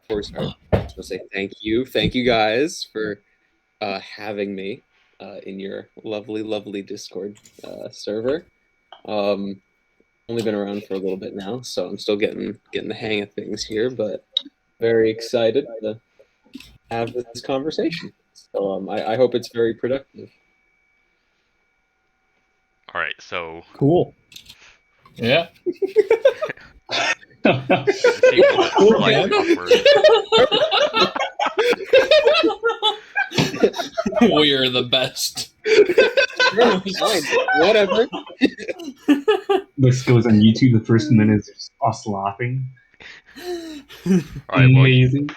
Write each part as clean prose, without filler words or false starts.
before we start, I just want to say thank you guys for having me in your lovely Discord server. Um, Only been around for a little bit now, so I'm still getting the hang of things here, but very excited to have this conversation. So I hope it's very productive. All right, so Cool. Yeah. it seems a bit Cool, slightly awkward. We are the best. Fine, whatever. This goes on YouTube. The first minute is just us laughing. All right, well, Amazing.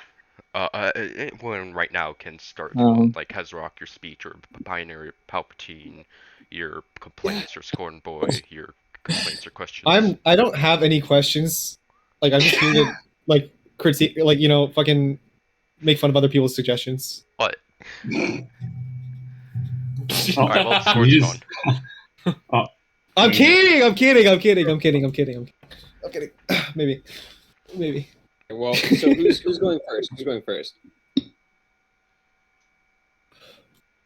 anyone right now can start if you want. Like Hezrock, your speech, or Binary, Palpatine, your complaints, or Scorn Boy, your complaints or questions. I don't have any questions. Like I'm just here to like critique, like fucking make fun of other people's suggestions. What? Oh, All right, well, Scorn's gone. I'm kidding. Maybe. Well, so who's going first? Who's going first?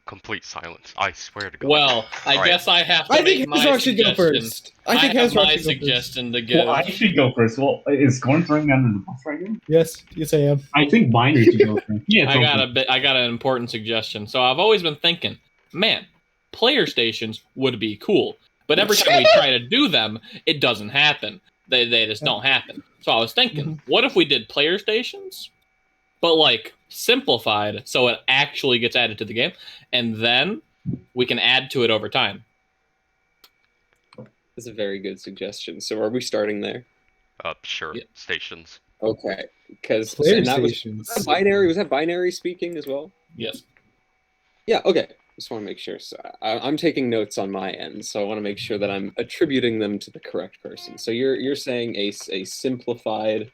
Complete silence. I swear to God. Well, I guess I have to make my Hezrock should go suggestion. first. I think have Hezrock my should go suggestion to give. Well, I should go first. Well, is Scorn throwing me under the bus right now? Yes, I am. I think Binary should go first. Yeah, I got an important suggestion. So I've always been thinking, man, player stations would be cool. But every time we try to do them, it doesn't happen. They just don't happen. So I was thinking, what if we did player stations, but like simplified so it actually gets added to the game, and then we can add to it over time. That's a very good suggestion. So are we starting there? Sure. Yeah. Stations. Okay, because stations. Was Binary. Was that Binary speaking as well? Yes. Yeah. Okay. Just want to make sure. So I'm taking notes on my end, so I want to make sure that I'm attributing them to the correct person. So you're saying a simplified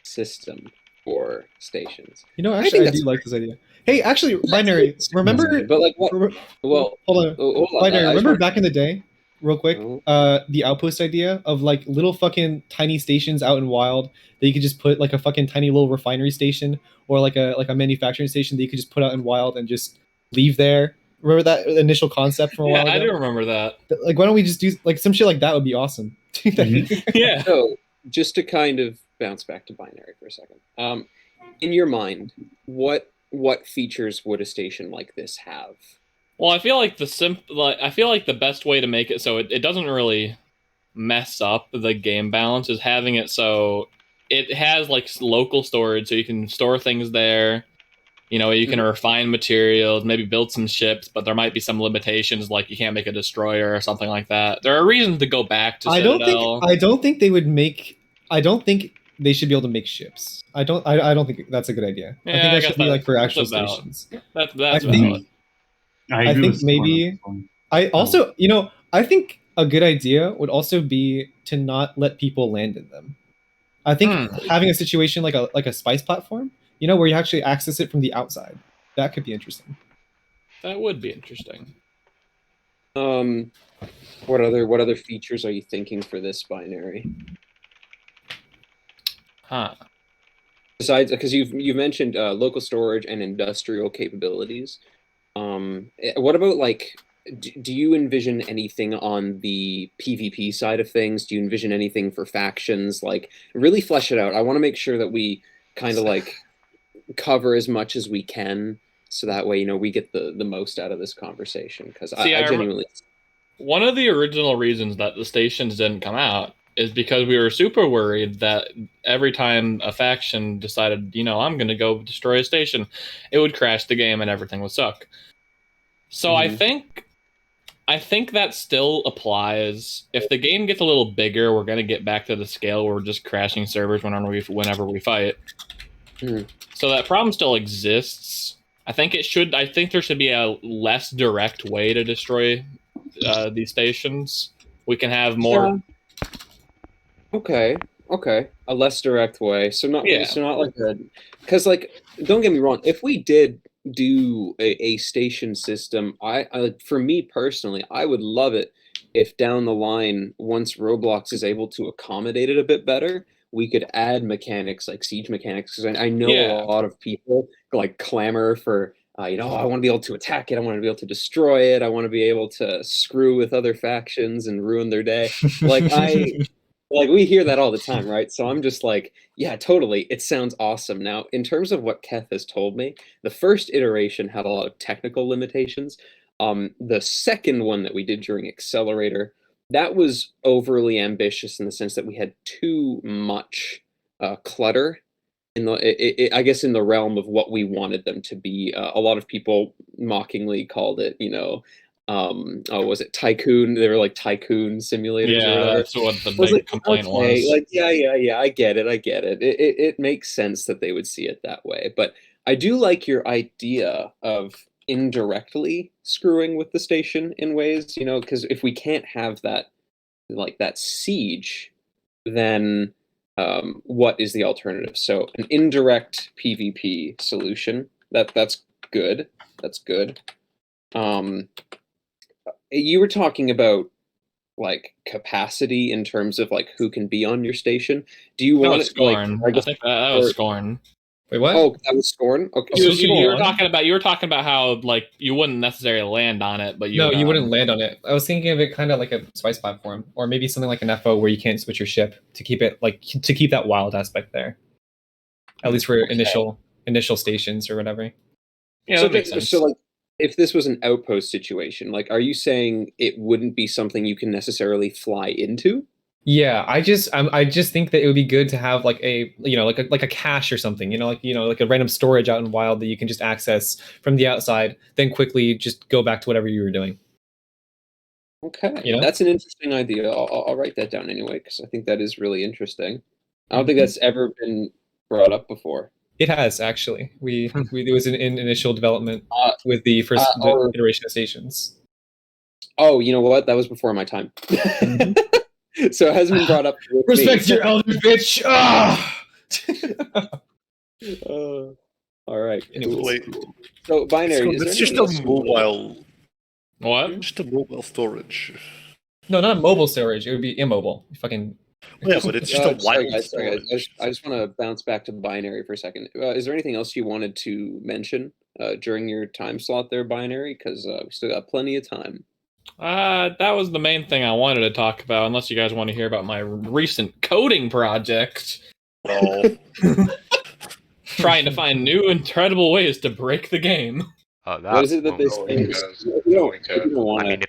system for stations. Actually, I do like this idea. Hey, actually, Binary, remember? But like what? Well, hold on. Binary, remember back in the day, real quick, the outpost idea of like little fucking tiny stations out in wild that you could just put like a fucking tiny little refinery station or like a manufacturing station that you could just put out in wild and just leave there. Remember that initial concept from a while ago? Yeah, I do remember that. Like, why don't we just do like some shit like that? Would be awesome. Yeah. So, just to kind of bounce back to Binary for a second, in your mind, what features would a station like this have? Well, I feel like the best way to make it so it doesn't really mess up the game balance is having it so it has like local storage, so you can store things there. You can refine materials, maybe build some ships, but there might be some limitations, like you can't make a destroyer or something like that. There are reasons to go back to Citadel. I don't think they would make. I don't think they should be able to make ships. I don't think that's a good idea. Yeah, I think that should be like for actual stations. That's valid. I think maybe. I also, I think a good idea would also be to not let people land in them. I think having a situation like a spice platform, where you actually access it from the outside, that could be interesting. That would be interesting. What other features are you thinking for this Binary? Besides, because you've mentioned local storage and industrial capabilities. What about like? Do you envision anything on the PvP side of things? Do you envision anything for factions? Like, really flesh it out. I want to make sure that we kind of like cover as much as we can, so that way we get the most out of this conversation. Because I genuinely. One of the original reasons that the stations didn't come out is because we were super worried that every time a faction decided, I'm going to go destroy a station, it would crash the game and everything would suck. So I think that still applies. If the game gets a little bigger, we're going to get back to the scale where we're just crashing servers whenever we fight. So that problem still exists. I think there should be a less direct way to destroy these stations. We can have more. Yeah. Okay. A less direct way. So not like a, because like, don't get me wrong. If we did do a station system, I for me personally, I would love it if down the line, once Roblox is able to accommodate it a bit better, we could add mechanics like siege mechanics, because I know Yeah. a lot of people like clamor for I want to be able to attack it, I want to be able to destroy it, I want to be able to screw with other factions and ruin their day. Like we hear that all the time, right? So I'm just like, yeah, totally. It sounds awesome. Now, in terms of what Keth has told me, the first iteration had a lot of technical limitations. The second one that we did during Accelerator, that was overly ambitious in the sense that we had too much clutter in I guess in the realm of what we wanted them to be. A lot of people mockingly called it, was it Tycoon? They were like Tycoon simulators or Yeah, whatever. that's what the I was big like, complaint okay, was. like yeah, I get it. It makes sense that they would see it that way, but I do like your idea of indirectly screwing with the station in ways, because if we can't have that like that siege, then what is the alternative? So an indirect PvP solution. That's good. That's good. You were talking about like capacity in terms of like who can be on your station. Do you That want was it like Scorn. I I guess think that was Scorn. Wait, what? oh that was Scorn? Okay, So so keep You were going. talking about how like you wouldn't necessarily land on it, but No, you wouldn't land on it. I was thinking of it kind of like a spice platform, or maybe something like an FO where you can't switch your ship to keep it to keep that wild aspect there. At least for initial stations or whatever. Yeah, that makes sense. So like if this was an outpost situation, like are you saying it wouldn't be something you can necessarily fly into? Yeah, I just think that it would be good to have like a like a cache or something, like a random storage out in wild that you can just access from the outside, then quickly just go back to whatever you were doing. Okay, that's an interesting idea. I'll write that down anyway because I think that is really interesting. I don't think that's ever been brought up before. It has actually. It was in initial development with the first iteration of stations. Oh, you know what? That was before my time. So it hasn't been brought up. Respect your elder, bitch. All right. Anyways. Wait, So binary. it's just a mobile. What? Just a mobile storage. No, not mobile storage. It would be immobile. You fucking. Yeah, but it's just a wild sorry, storage. I just want to bounce back to binary for a second. Is there anything else you wanted to mention during your time slot there, binary? Because we still got plenty of time. That was the main thing I wanted to talk about. Unless you guys want to hear about my recent coding project. No. Trying to find new incredible ways to break the game. What is it that they say? I mean, if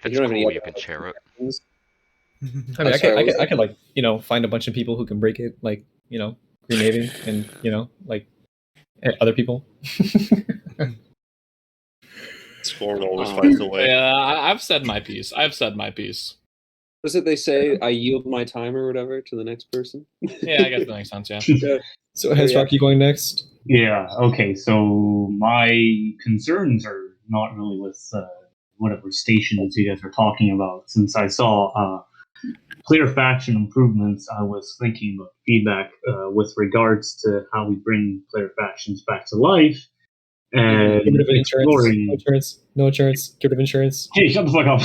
it's cool, you can share it. I mean, I could like find a bunch of people who can break it, like renaming and like other people. Scorn always finds a way. Yeah, I've said my piece. Was it they say I yield my time or whatever to the next person? Yeah, I guess that makes sense. Yeah. So has Rocky going next? Yeah. Okay. So my concerns are not really with whatever stations you guys are talking about. Since I saw player faction improvements, I was thinking of feedback with regards to how we bring player factions back to life. And get rid of exploring... No insurance. Get rid of insurance. Hey, shut the fuck up.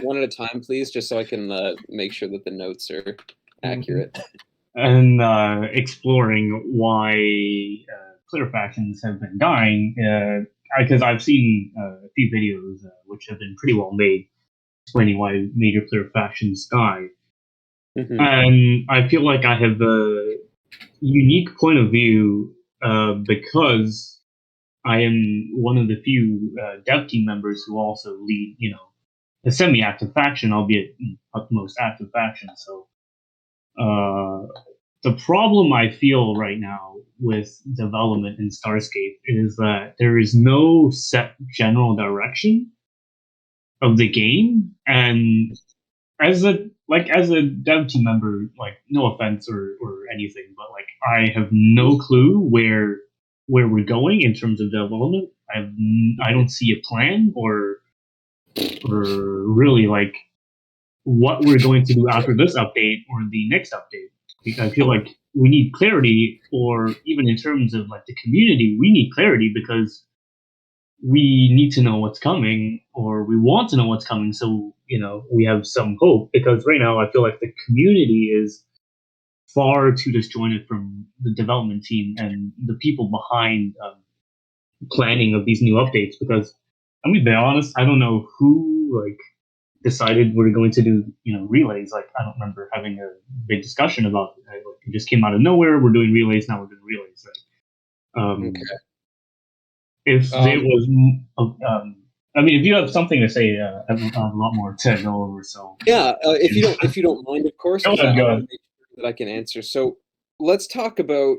One at a time, please, just so I can make sure that the notes are accurate. And exploring why player factions have been dying, because I've seen a few videos which have been pretty well made, explaining why major player factions die. Mm-hmm. And I feel like I have a unique point of view because I am one of the few dev team members who also lead, a semi-active faction, albeit not the most active faction. So the problem I feel right now with development in Starscape is that there is no set general direction of the game, and as a dev team member, like, no offense or anything, but like I have no clue where we're going in terms of development. I don't see a plan or really like what we're going to do after this update or the next update. Because I feel like we need clarity, or even in terms of like the community, we need clarity because we need to know what's coming, or we want to know what's coming, so we have some hope. Because right now, I feel like the community is far too disjointed from the development team and the people behind planning of these new updates. Because I'm gonna be honest, I don't know who decided we're going to do relays. Like, I don't remember having a big discussion about it. It just came out of nowhere. We're doing relays now. We're doing relays, right? Okay. If there was, I mean, if you have something to say, I have a lot more to go over. So yeah, if you don't mind, of course, Go 'cause ahead, I go want ahead. to make sure that I can answer. So let's talk about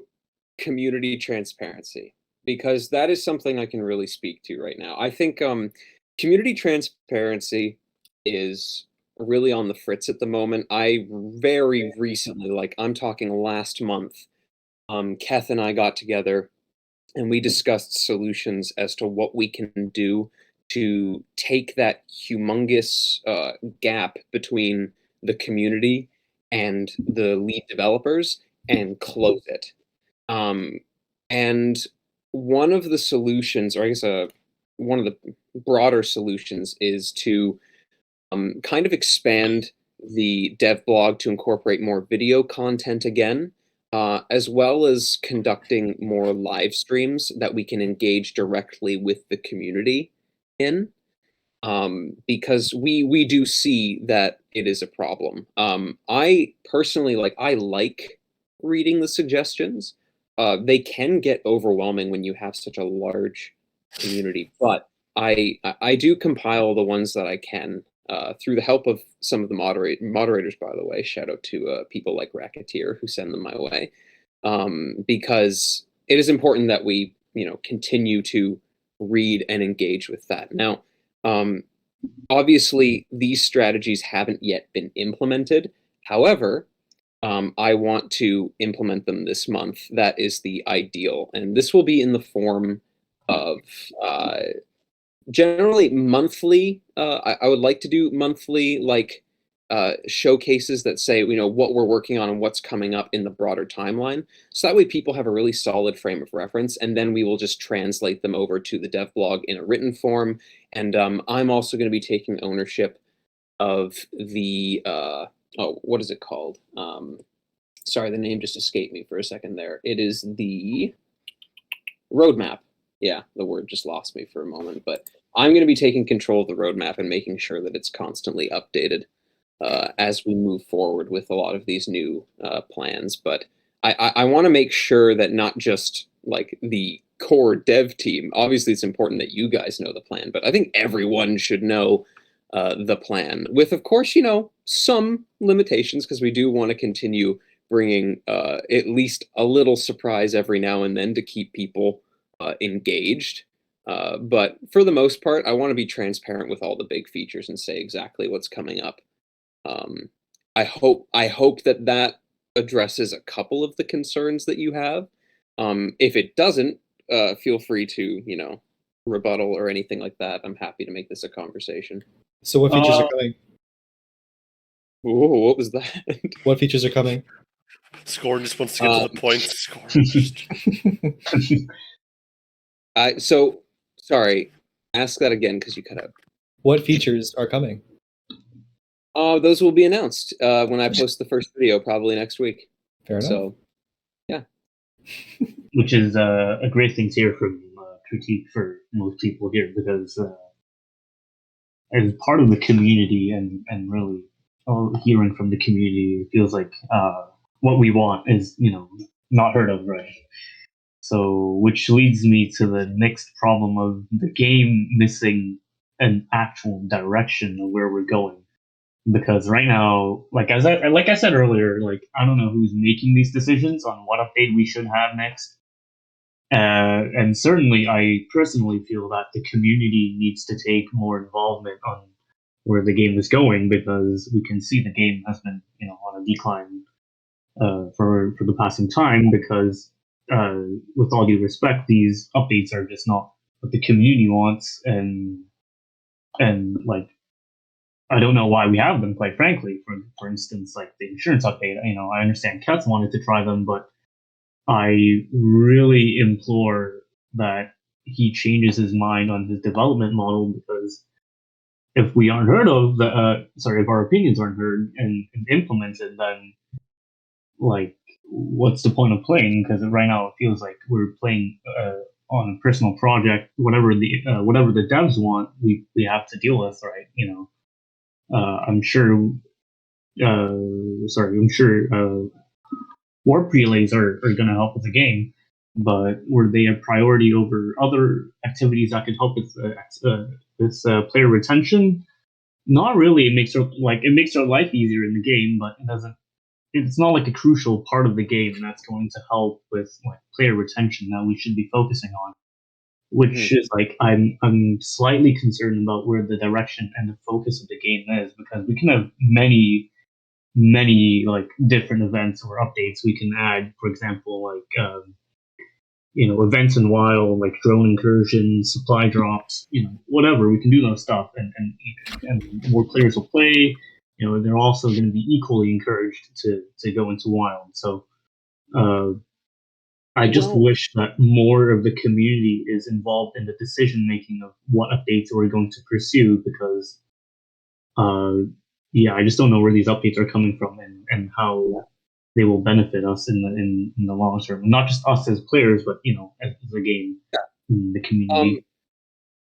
community transparency, because that is something I can really speak to right now. I think community transparency is really on the fritz at the moment. I very recently, like I'm talking last month, Keth and I got together and we discussed solutions as to what we can do to take that humongous gap between the community and the lead developers and close it. Um, and one of the solutions, or I guess one of the broader solutions, is to kind of expand the dev blog to incorporate more video content again, as well as conducting more live streams that we can engage directly with the community in. Because we do see that it is a problem. I personally I like reading the suggestions. They can get overwhelming when you have such a large community, but I do compile the ones that I can through the help of some of the moderators. By the way, shout out to people like Racketeer who send them my way, because it is important that we continue to read and engage with that. Now, obviously, these strategies haven't yet been implemented. However, I want to implement them this month. That is the ideal. And this will be in the form of generally monthly. I would like to do monthly, showcases that say, what we're working on and what's coming up in the broader timeline. So that way people have a really solid frame of reference, and then we will just translate them over to the dev blog in a written form. And I'm also going to be taking ownership of the, what is it called? Sorry, the name just escaped me for a second there. It is the roadmap. Yeah, the word just lost me for a moment, but I'm going to be taking control of the roadmap and making sure that it's constantly updated as we move forward with a lot of these new plans. But I want to make sure that not just the core dev team. Obviously, it's important that you guys know the plan, but I think everyone should know the plan, with, of course, some limitations, because we do want to continue bringing at least a little surprise every now and then to keep people engaged. But for the most part, I want to be transparent with all the big features and say exactly what's coming up. I hope that addresses a couple of the concerns that you have. If it doesn't, feel free to rebuttal or anything like that. I'm happy to make this a conversation. So what features are coming? Whoa, what was that? What features are coming? Scorn just wants to get to the point. Scorn. So, sorry, ask that again because you cut out. What features are coming? Those will be announced when I post the first video, probably next week. Fair enough. So, yeah. Which is a great thing to hear from critique for most people here, because as part of the community and really hearing from the community, it feels like what we want is not heard of, right? So, which leads me to the next problem of the game missing an actual direction of where we're going. Because right now, like I said earlier, I don't know who's making these decisions on what update we should have next. And certainly, I personally feel that the community needs to take more involvement on where the game is going, because we can see the game has been on a decline for the passing time. Because with all due respect, these updates are just not what the community wants, and I don't know why we have them, quite frankly. For instance, like the insurance update, I understand Keth wanted to try them, but I really implore that he changes his mind on his development model, because if we aren't heard of, if our opinions aren't heard and implemented, then like, what's the point of playing? Because right now it feels like we're playing on a personal project. Whatever the devs want, we have to deal with, right? I'm sure. I'm sure warp relays are going to help with the game, but were they a priority over other activities that could help with player retention? Not really. It makes our life easier in the game, but it doesn't. It's not like a crucial part of the game that's going to help with like player retention that we should be focusing on. Which is like, I'm slightly concerned about where the direction and the focus of the game is, because we can have many like different events or updates we can add. For example, like events in WoW, like drone incursions, supply drops, whatever. We can do those stuff, and more players will play. They're also going to be equally encouraged to go into Wild. So I just wish that more of the community is involved in the decision making of what updates we're going to pursue, because I just don't know where these updates are coming from and how they will benefit us in the long term. Not just us as players, but as a game, the community.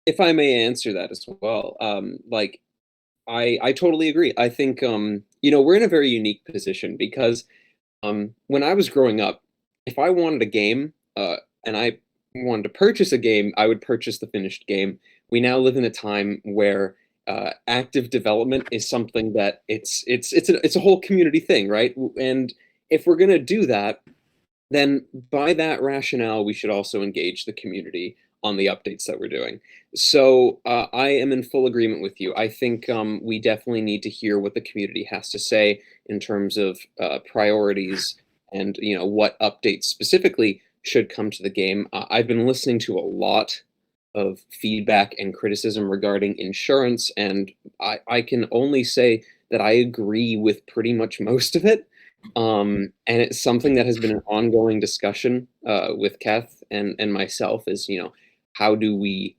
If I may answer that as well, I totally agree. I think we're in a very unique position, because when I was growing up, if I wanted a game and I wanted to purchase a game, I would purchase the finished game. We now live in a time where active development is something that it's a whole community thing, right? And if we're gonna do that, then by that rationale, we should also engage the community on the updates that we're doing. So I am in full agreement with you. I think we definitely need to hear what the community has to say in terms of priorities and what updates specifically should come to the game. I've been listening to a lot of feedback and criticism regarding insurance, and I can only say that I agree with pretty much most of it. And it's something that has been an ongoing discussion with Keth and myself. Is how do we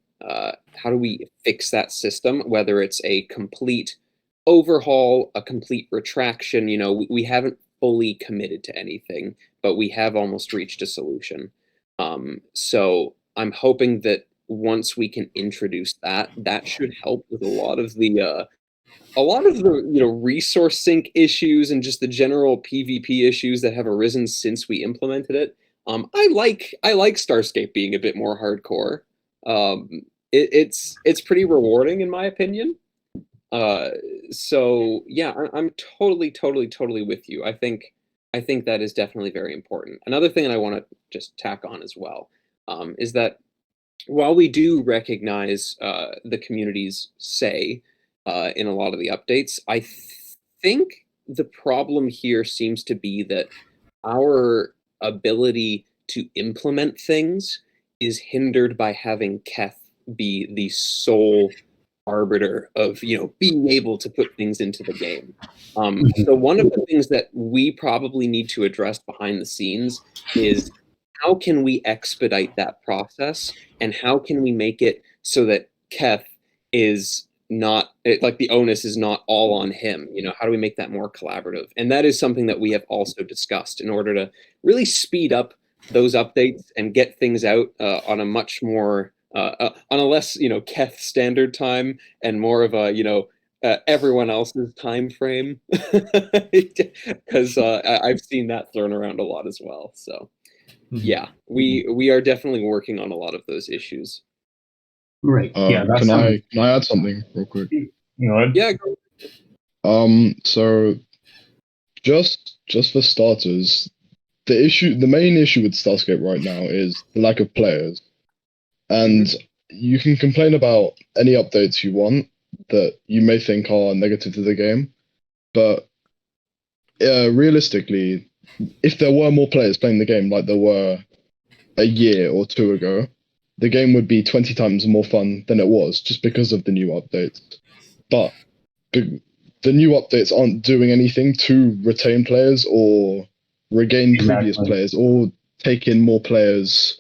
fix that system? Whether it's a complete overhaul, a complete retraction. We haven't fully committed to anything, but we have almost reached a solution. So I'm hoping that once we can introduce that should help with a lot of the resource sink issues and just the general PvP issues that have arisen since we implemented it. I like Starscape being a bit more hardcore. It's pretty rewarding in my opinion. So yeah, I'm totally with you. I think that is definitely very important. Another thing that I want to just tack on as well is that while we do recognize the community's say in a lot of the updates, I think the problem here seems to be that our ability to implement things is hindered by having Keth be the sole arbiter of being able to put things into the game. So one of the things that we probably need to address behind the scenes is how can we expedite that process, and how can we make it so that Keth is not like the onus is not all on him. How do we make that more collaborative? And that is something that we have also discussed in order to really speed up those updates and get things out on a much more on a less Keth standard time and more of a everyone else's time frame, because I've seen that thrown around a lot as well. So yeah, we are definitely working on a lot of those issues. Right. Yeah. Can I add something real quick? Yeah. So just for starters, the main issue with Starscape right now is the lack of players. And you can complain about any updates you want that you may think are negative to the game, but realistically, if there were more players playing the game like there were a year or two ago, the game would be 20 times more fun than it was, just because of the new updates. But the new updates aren't doing anything to retain players or regain previous players or take in more players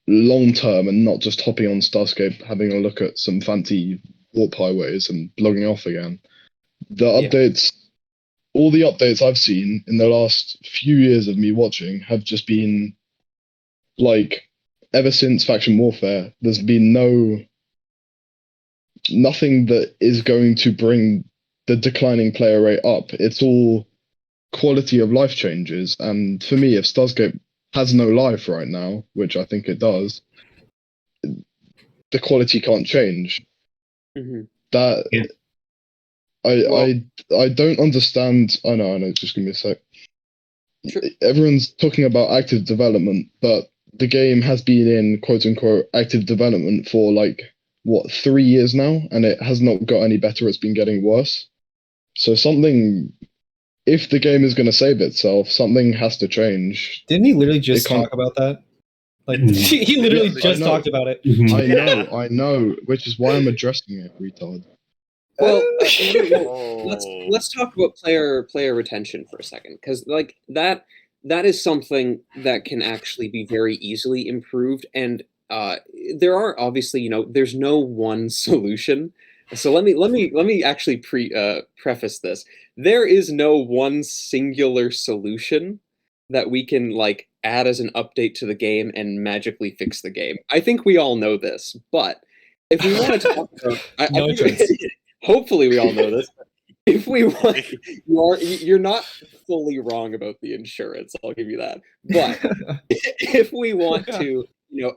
long term and not just hopping on Starscape, having a look at some fancy warp highways and logging off again. The updates, all the updates I've seen in the last few years of me watching have just been like, ever since Faction Warfare, there's been nothing that is going to bring the declining player rate up. It's all quality of life changes. And for me, if Starscape has no life right now, which I think it does, the quality can't change. Mm-hmm. That I don't understand. I know. Just give me a sec. Sure. Everyone's talking about active development, but the game has been in quote unquote active development for like 3 years now, and it has not got any better. It's been getting worse. So if the game is going to save itself, something has to change. Didn't he literally just talk about that? Like he literally just talked about it. I know, which is why I'm addressing it, retard. Well, let's talk about player retention for a second, because like that is something that can actually be very easily improved, and there are obviously there's no one solution. So let me actually preface this. There is no one singular solution that we can like add as an update to the game and magically fix the game. I think we all know this, but if we want to talk about, hopefully we all know this. If we want, you're not fully wrong about the insurance. I'll give you that. But if we want to,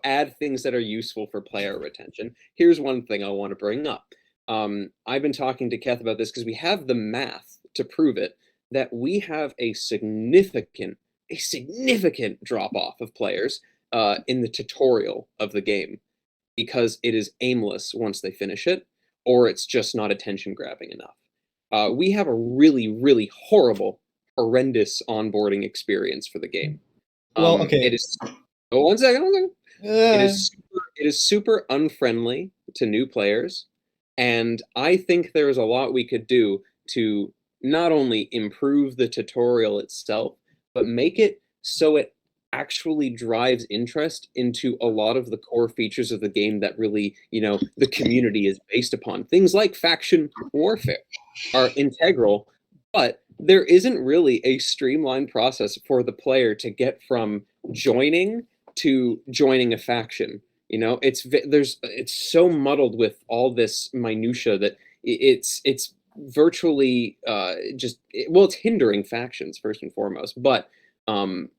add things that are useful for player retention, here's one thing I want to bring up. I've been talking to Keth about this because we have the math to prove it, that we have a significant drop off of players in the tutorial of the game, because it is aimless once they finish it, or it's just not attention grabbing enough. We have a really, really horrendous onboarding experience for the game. Well, okay. It is. Oh, one second. It is super unfriendly to new players, and I think there's a lot we could do to not only improve the tutorial itself, but make it so it actually drives interest into a lot of the core features of the game that really, the community is based upon. Things like faction warfare are integral, but there isn't really a streamlined process for the player to get from joining to joining a faction. It's so muddled with all this minutia that it's virtually it's hindering factions first and foremost, but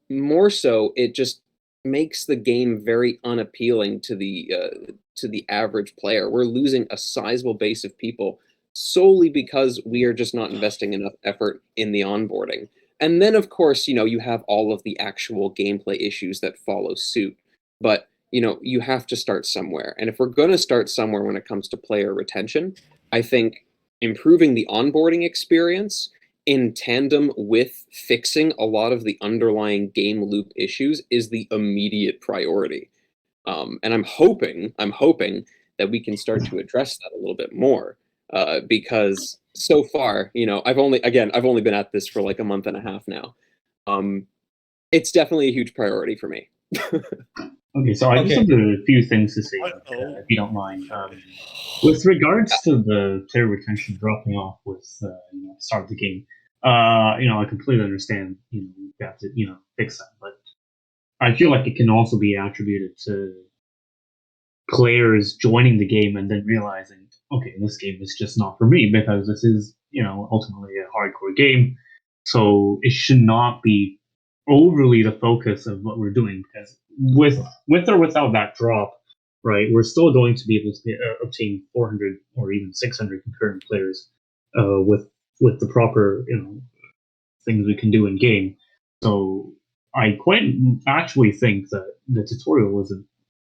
more so it just makes the game very unappealing to the average player. We're losing a sizable base of people solely because we are just not investing enough effort in the onboarding. And then, of course, you have all of the actual gameplay issues that follow suit. But, you have to start somewhere. And if we're going to start somewhere when it comes to player retention, I think improving the onboarding experience in tandem with fixing a lot of the underlying game loop issues is the immediate priority. And I'm hoping that we can start to address that a little bit more. Because so far, I've only been at this for like a month and a half now. It's definitely a huge priority for me. Okay, so I just have a few things to say, if you don't mind. With regards to the player retention dropping off with the start of the game, I completely understand. You have to fix that, but I feel like it can also be attributed to players joining the game and then realizing, okay, this game is just not for me, because this is, ultimately a hardcore game. So it should not be overly the focus of what we're doing, because with or without that drop, right, we're still going to be able to obtain 400 or even 600 concurrent players with the proper, things we can do in game. So I quite actually think that the tutorial wasn't,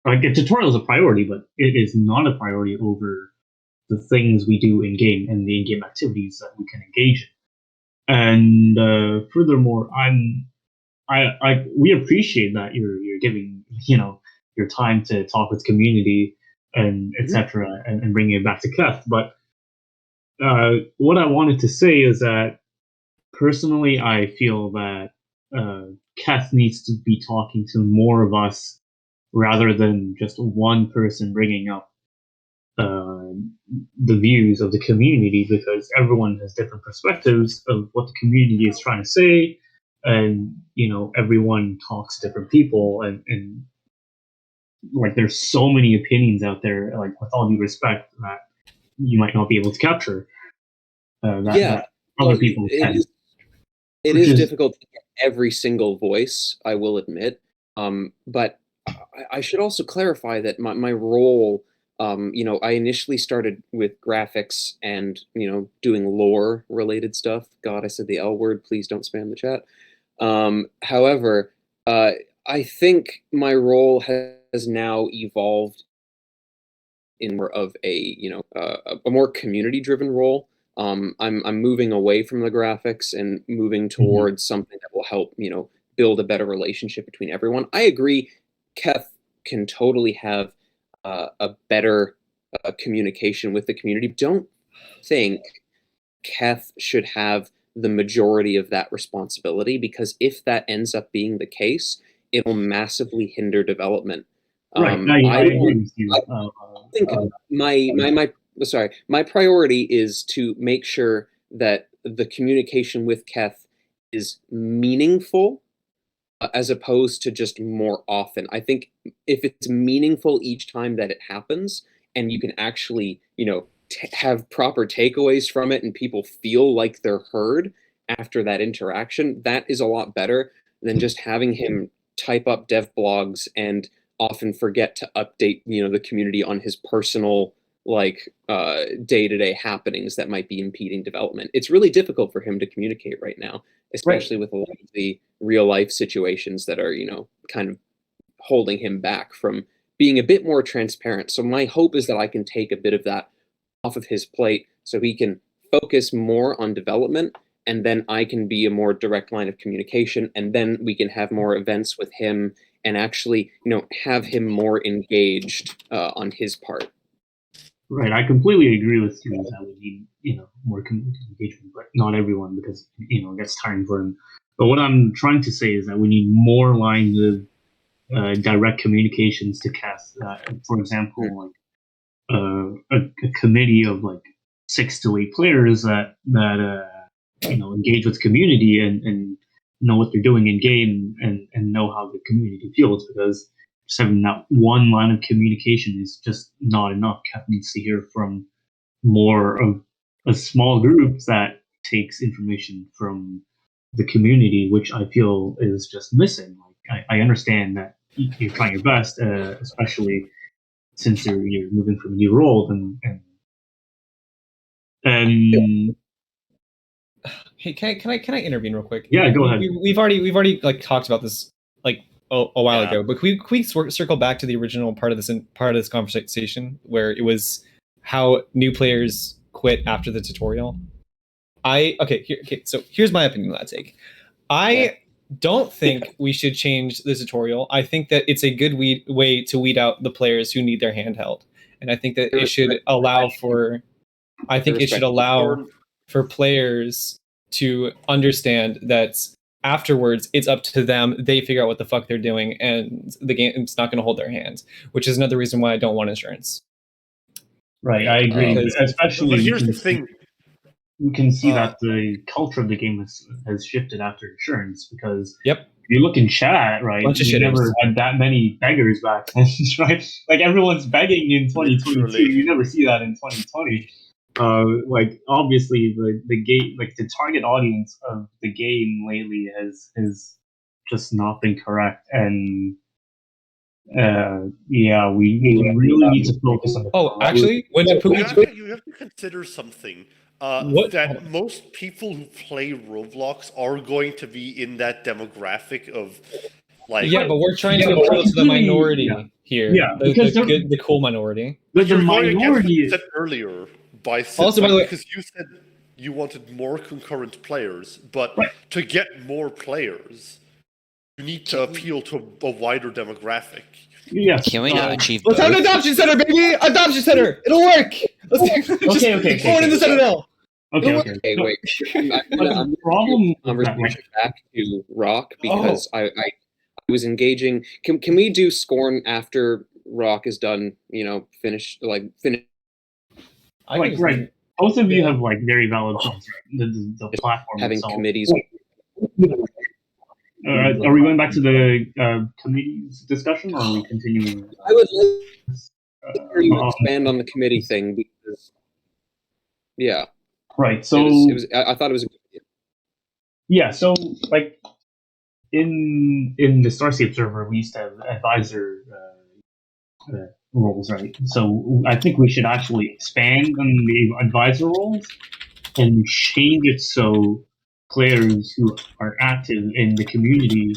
like, a tutorial is a priority, but it is not a priority over the things we do in game and the in-game activities that we can engage in. And furthermore, we appreciate that you're giving your time to talk with community and etc. and bringing it back to Keth. But what I wanted to say is that personally, I feel that Keth needs to be talking to more of us, rather than just one person bringing up the views of the community, because everyone has different perspectives of what the community is trying to say, and everyone talks to different people, and like there's so many opinions out there, like with all due respect, that you might not be able to capture that other people can. It is difficult to get every single voice, I will admit. But I should also clarify that my role, I initially started with graphics and, doing lore related stuff. God, I said the L word. Please don't spam the chat. However, I think my role has now evolved in more of a, a more community driven role. I'm moving away from the graphics and moving towards something that will help, build a better relationship between everyone. I agree, Keth can totally have a better communication with the community. Don't think Keth should have the majority of that responsibility, because if that ends up being the case, it'll massively hinder development. Right, I agree with you. I think my priority is to make sure that the communication with Keth is meaningful, as opposed to just more often. I think if it's meaningful each time that it happens, and you can actually, have proper takeaways from it, and people feel like they're heard after that interaction, that is a lot better than just having him type up dev blogs and often forget to update, the community on his personal, like, day-to-day happenings that might be impeding development. It's really difficult for him to communicate right now, especially with a lot of the real life situations that are, kind of holding him back from being a bit more transparent. So my hope is that I can take a bit of that off of his plate so he can focus more on development, and then I can be a more direct line of communication, and then we can have more events with him and actually, have him more engaged on his part. Right, I completely agree with you that we need, more community engagement, but not everyone, because, it gets tiring for him. But what I'm trying to say is that we need more lines of direct communications to Keth. For example, like a committee of like 6 to 8 players that engage with the community and know what they're doing in game, and know how the community feels, because just having that one line of communication is just not enough. Keth needs to hear from more of a small group that takes information from the community, which I feel is just missing. Like, I understand that you're trying your best, especially since you're moving from a new role, and Hey, can I intervene real quick? Yeah, go ahead. We've already like talked about this like a while ago, but can we circle back to the original part of this conversation where it was how new players quit after the tutorial. So here's my opinion on that take. I don't think we should change the tutorial. I think that it's a good way to weed out the players who need their handheld, and I think that it should allow for. I think it should allow for players to understand that afterwards it's up to them. They figure out what the fuck they're doing, and the game's not going to hold their hands. Which is another reason why I don't want insurance. Right, I agree. Especially, but here's the thing. You can see that the culture of the game has shifted after insurance, because if you look in chat, right? We never had that many beggars back then, right? Like, everyone's begging in 2022. You never see that in 2020. Like, obviously the game, like the target audience of the game lately has just not been correct, and we really need to focus on the actually, when you have to consider something. That most people who play Roblox are going to be in that demographic of, like... Yeah, but we're trying to appeal to the minority here. Yeah, because the cool minority. But you're going against what you said earlier by also, by the way, because you said you wanted more concurrent players, but to get more players, you need to appeal to a wider demographic. Yes. Can we not achieve Let's have an adoption center, baby! Adoption center! It'll work! Okay. Going in the Citadel! Okay, wait. I'm problem conversation back to Rock, because I was engaging. Can we do Scorn after Rock is done? Finish. Right. Both of you have like very valid points. Right? The platform having itself. committees. Are we going back to the committees discussion, or are we continuing? I would like to hear you expand on the committee thing because, yeah. Right. So I thought it was a good idea. Yeah. So like in the Starscape server, we used to have advisor roles, right? So I think we should actually expand on the advisor roles and change it so players who are active in the community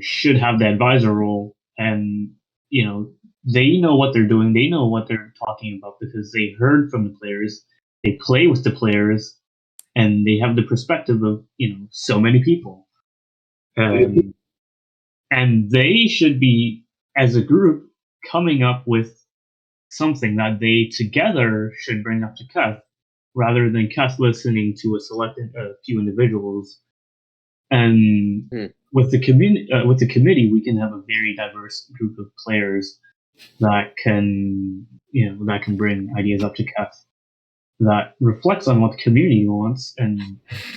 should have the advisor role, and they know what they're doing, they know what they're talking about because they heard from the players, they play with the players, and they have the perspective of so many people, and they should be as a group coming up with something that they together should bring up to Keth, rather than Keth listening to a few individuals. And with the committee, we can have a very diverse group of players that can bring ideas up to Keth that reflects on what the community wants and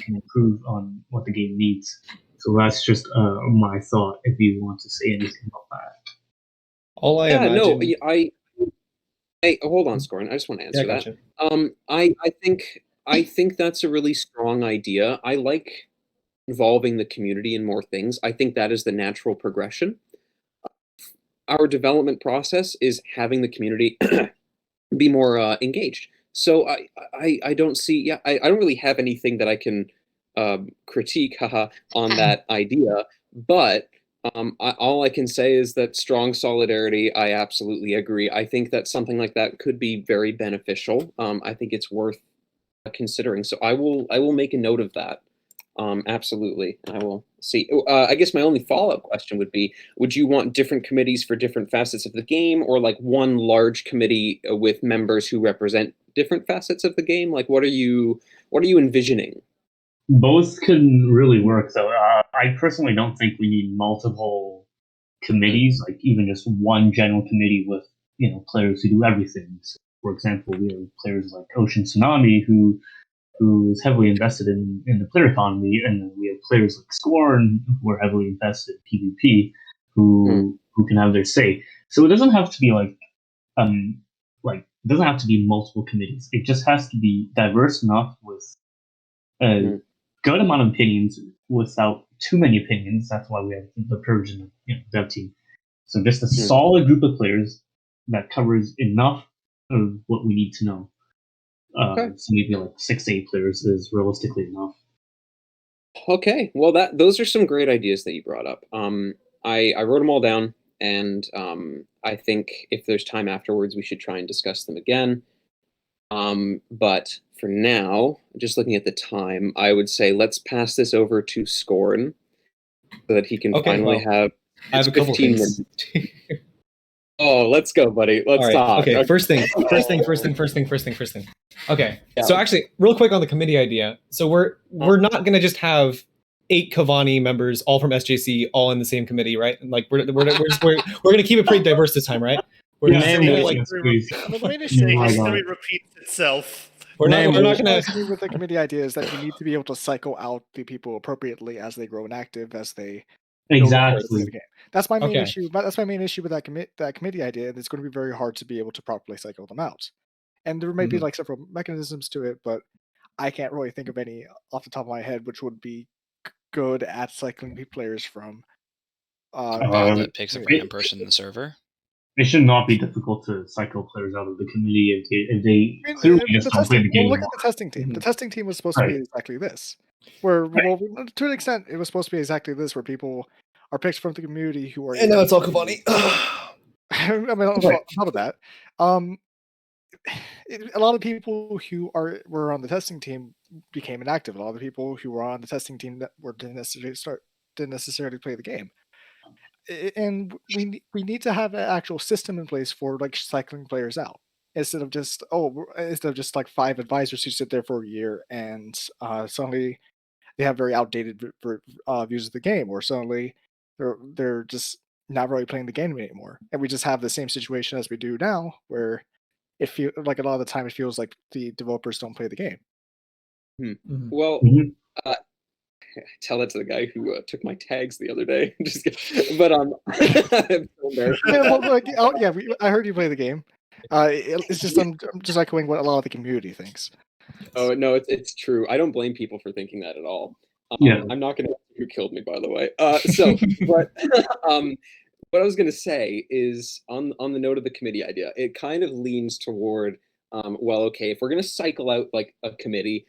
can improve on what the game needs. So that's just my thought. If you want to say anything about that. All I imagine. No, Hey, hold on, Scorn. I just want to answer gotcha. that. I think that's a really strong idea. I like involving the community in more things. I think that is the natural progression. Our development process is having the community be more engaged. So I don't see. Yeah, I don't really have anything that I can critique, on that idea. But all I can say is that strong solidarity. I absolutely agree. I think that something like that could be very beneficial. I think it's worth considering. So I will make a note of that. Absolutely, I will see. I guess my only follow-up question would be: would you want different committees for different facets of the game, or like one large committee with members who represent different facets of the game? Like, what are you envisioning? Both can really work, though. I personally don't think we need multiple committees, like even just one general committee with players who do everything. So, for example, we have players like Ocean Tsunami who is heavily invested in the player economy, and then we have players like Scorn who are heavily invested in PvP, who can have their say. So it doesn't have to be like it doesn't have to be multiple committees. It just has to be diverse enough with a good amount of opinions without too many opinions. That's why we have the purge and the dev team. So just a solid group of players that covers enough of what we need to know. So maybe like 6 to 8 players is realistically enough. Okay, well those are some great ideas that you brought up. I wrote them all down, and I think if there's time afterwards, we should try and discuss them again. But for now, just looking at the time, I would say let's pass this over to Scorn so that he can finally have. I have a couple things. Oh, let's go, buddy. Let's talk. Okay, first thing. Okay, so actually, real quick on the committee idea. So we're not gonna just have 8 Kavani members, all from SJC, all in the same committee, right? Like we're gonna keep it pretty diverse this time, right? The main history repeats itself. We're not gonna. With the committee idea is that you need to be able to cycle out the people appropriately as they grow and active, as they exactly. That's my main issue. That's my main issue with that committee idea. It's going to be very hard to be able to properly cycle them out. And there may be like several mechanisms to it, but I can't really think of any off the top of my head which would be good at cycling players from. That picks a random person in the server. It should not be difficult to cycle players out of the committee if they clearly just don't play the game. Look at the testing team. The testing team was supposed to be exactly this. Well, to an extent, it was supposed to be exactly this, where people are picked from the community who are. And now it's all Kavani. I mean, on top of that, a lot of people who were on the testing team became inactive. A lot of people who were on the testing team that didn't necessarily play the game. And we need to have an actual system in place for like cycling players out instead of just like 5 advisors who sit there for a year and suddenly they have very outdated views of the game, or suddenly They're just not really playing the game anymore, and we just have the same situation as we do now, where it feel like a lot of the time it feels like the developers don't play the game. Well, tell that to the guy who took my tags the other day. Just kidding. But I'm so embarrassed. I heard you play the game. It's just I'm just echoing what a lot of the community thinks. Oh no, it's true. I don't blame people for thinking that at all. I'm not going to who killed me, by the way. But what I was going to say is on the note of the committee idea, it kind of leans toward well, okay, if we're going to cycle out like a committee,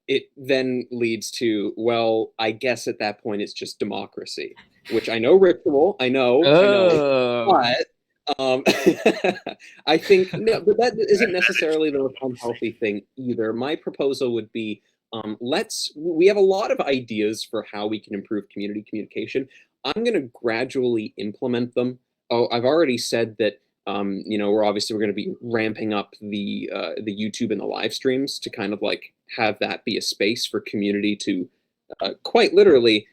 it then leads to, well, I guess at that point it's just democracy, which I know ritual, I know, but I think no, but that isn't necessarily the most unhealthy thing either. My proposal would be we have a lot of ideas for how we can improve community communication. I'm going to gradually implement them. Oh, I've already said that we're going to be ramping up the YouTube and the live streams to kind of like have that be a space for community to quite literally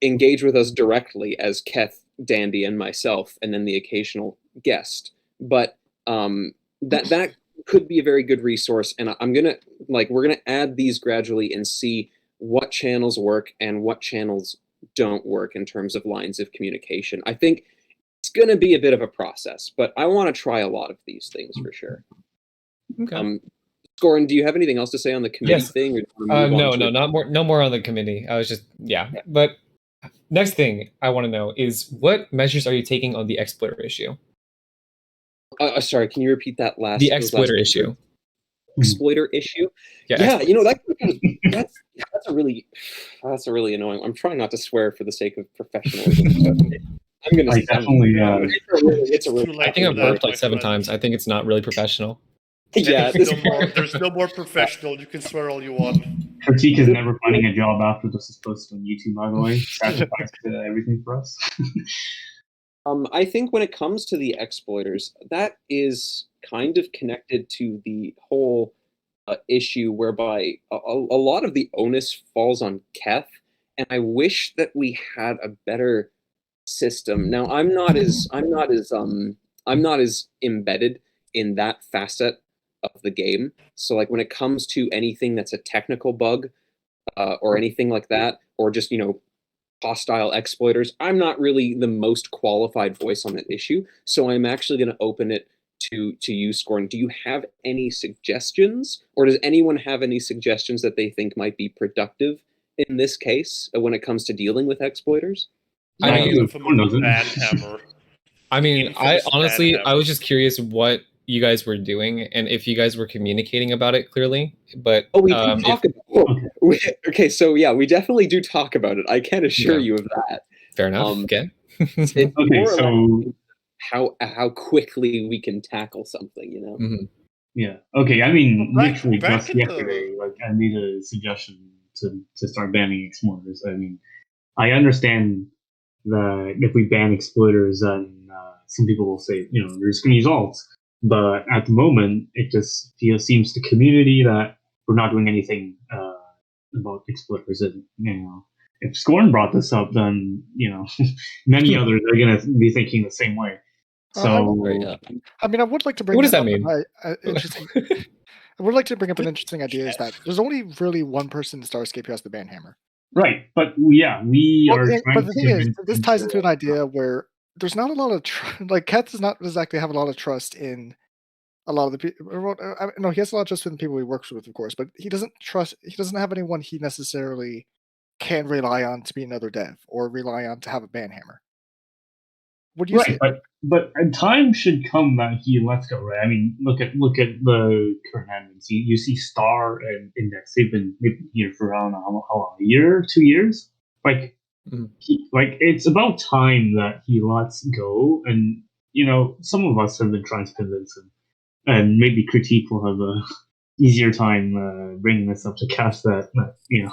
engage with us directly as Keth, Dandy, and myself, and then the occasional guest. But that could be a very good resource, and we're gonna add these gradually and see what channels work and what channels don't work in terms of lines of communication. I think it's going to be a bit of a process, but I want to try a lot of these things for sure. Okay. Scorin, do you have anything else to say on the committee thing? Or no more on the committee. I was just But next thing I want to know is what measures are you taking on the exploiter issue? Sorry, can you repeat that last? The exploiter issue. Exploiter issue? Yeah, that's a really annoying. I'm trying not to swear for the sake of professionalism. I'm gonna. It's a really. I think I've burped like 7 times. I think it's not really professional. Yeah, there's no more professional. You can swear all you want. Critique is never finding a job after this is posted on YouTube, by the way. Sacrifice everything for us. I think when it comes to the exploiters, that is kind of connected to the whole issue whereby a lot of the onus falls on Keth, and I wish that we had a better system. Now, I'm not as embedded in that facet of the game. So, like when it comes to anything that's a technical bug or anything like that, or just hostile exploiters, I'm not really the most qualified voice on that issue. So I'm actually going to open it to you, Scorn. Do you have any suggestions, or does anyone have any suggestions that they think might be productive in this case when it comes to dealing with exploiters? I honestly, I was just curious what you guys were doing and if you guys were communicating about it clearly. But we do talk about it. Okay, so yeah, we definitely do talk about it. I can assure you of that. Fair enough. Okay. How quickly we can tackle something, Mm-hmm. Yeah. Okay. I mean, literally just yesterday, I made a suggestion to start banning exploiters. I mean, I understand that if we ban exploiters, then some people will say, we're just going to use alts. But at the moment, it just seems to community that we're not doing anything about exploiters. And, if Scorn brought this up, then, many others are going to be thinking the same way. So, I mean, I would like to bring. What does that mean? Interesting. I would like to bring up an interesting idea: is that there's only really one person in Starscape who has the ban hammer. Right, but we are. But the thing is, this ties into an idea where there's not a lot of Keth does not exactly have a lot of trust in a lot of the people. No, he has a lot of trust in the people he works with, of course, but he doesn't have anyone he necessarily can rely on to be another dev or rely on to have a ban hammer. What do you say? But a time should come that he lets go, right? I mean, look at the current admins. You see Star and Index. They've been here for I don't know how long, a year, 2 years. It's about time that he lets go. And some of us have been trying to convince him, and maybe Critique will have a easier time bringing this up to Cass. That yeah,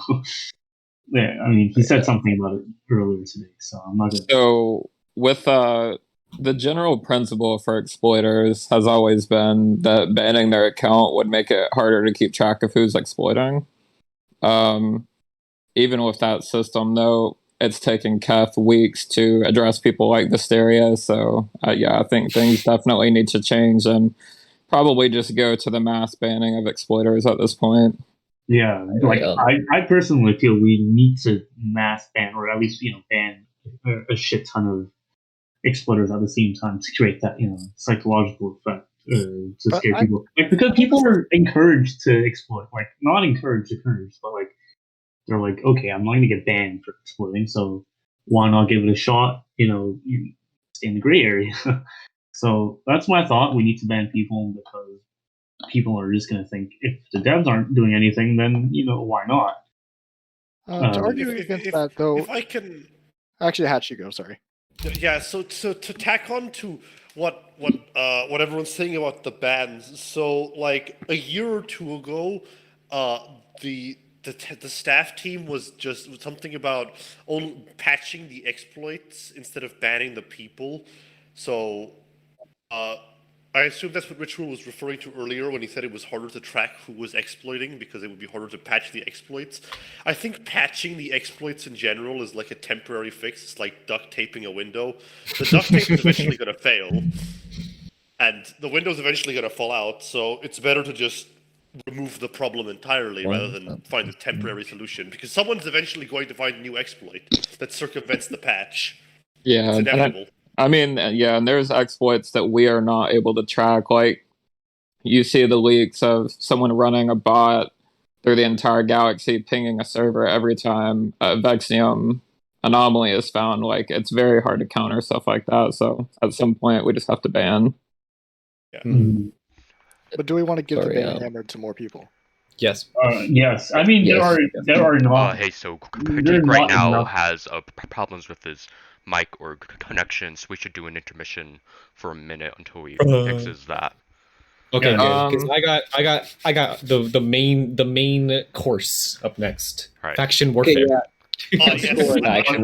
I mean, he said something about it earlier today, so I'm not gonna. So with the general principle for exploiters has always been that banning their account would make it harder to keep track of who's exploiting. Even with that system, though, it's taken Keth weeks to address people like Hysteria. So yeah, I think things definitely need to change and probably just go to the mass banning of exploiters at this point. Yeah, like I personally feel we need to mass ban, or at least ban a shit ton of exploiters at the same time to create that psychological effect to scare people. Like, because people are encouraged to exploit, like not encouraged, but like they're like, okay, I'm not going to get banned for exploiting, so why not give it a shot? You stay in the gray area. So that's my thought. We need to ban people because people are just going to think if the devs aren't doing anything, then why not? To argue against that, though, if I can, actually, Hatch, you go. Sorry. Yeah. So to tack on to what everyone's saying about the bans. So like a year or two ago, the staff team was just something about patching the exploits instead of banning the people. So I assume that's what Ritual was referring to earlier when he said it was harder to track who was exploiting because it would be harder to patch the exploits. I think patching the exploits in general is like a temporary fix. It's like duct taping a window. The duct tape is eventually going to fail, and the window's eventually going to fall out, so it's better to just remove the problem entirely rather than find a temporary solution, because someone's eventually going to find a new exploit that circumvents the patch. Yeah, it's inevitable. I mean, yeah, and there's exploits that we are not able to track. Like, you see the leaks of someone running a bot through the entire galaxy, pinging a server every time a Vexium anomaly is found. Like, it's very hard to counter stuff like that. So at some point, we just have to ban. Yeah. Mm-hmm. But do we want to give the ban hammer to more people? Yes. Yes. I mean, there are not. Hey, so Critique right now has problems with his mic or connections. We should do an intermission for a minute until he fixes that. Okay, because I got the main course up next. Right. Faction warfare. Yes. Faction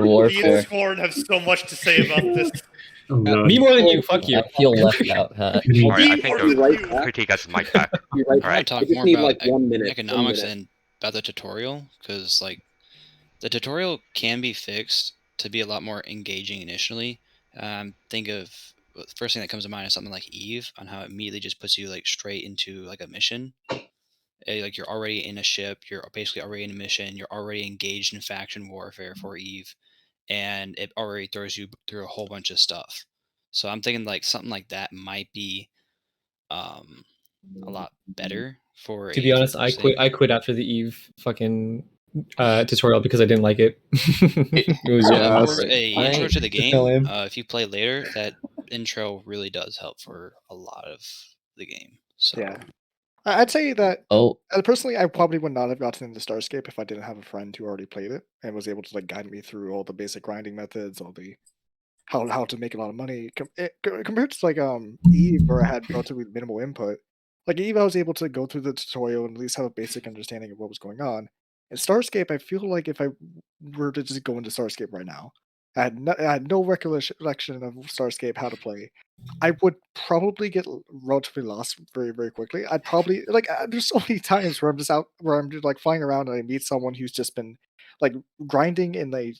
warfare. Me and Scorn have so much to say about this. Me more than you. Fuck you. I feel left out. Huh? Alright, I think Critique has his mic back. I want to talk more about economics and about the tutorial, because like the tutorial can be fixed to be a lot more engaging initially. Think of the first thing that comes to mind is something like Eve, on how it immediately just puts you like straight into like a mission. Like you're already in a ship, you're basically already in a mission, you're already engaged in faction warfare for Eve, and it already throws you through a whole bunch of stuff. So I'm thinking like something like that might be a lot better for. To be honest, I quit after the Eve fucking tutorial because I didn't like it. It was for a intro to the game. If you play later, that intro really does help for a lot of the game. So yeah, I'd say that. Personally, I probably would not have gotten into Starscape if I didn't have a friend who already played it and was able to like guide me through all the basic grinding methods, all the how to make a lot of money compared to like Eve, where I had relatively minimal input. Like Eve, I was able to go through the tutorial and at least have a basic understanding of what was going on. In Starscape, I feel like if I were to just go into Starscape right now, I had no recollection of Starscape, how to play. I would probably get relatively lost very, very quickly. I'd probably there's so many times where I'm just out, where I'm just like flying around and I meet someone who's just been like grinding in a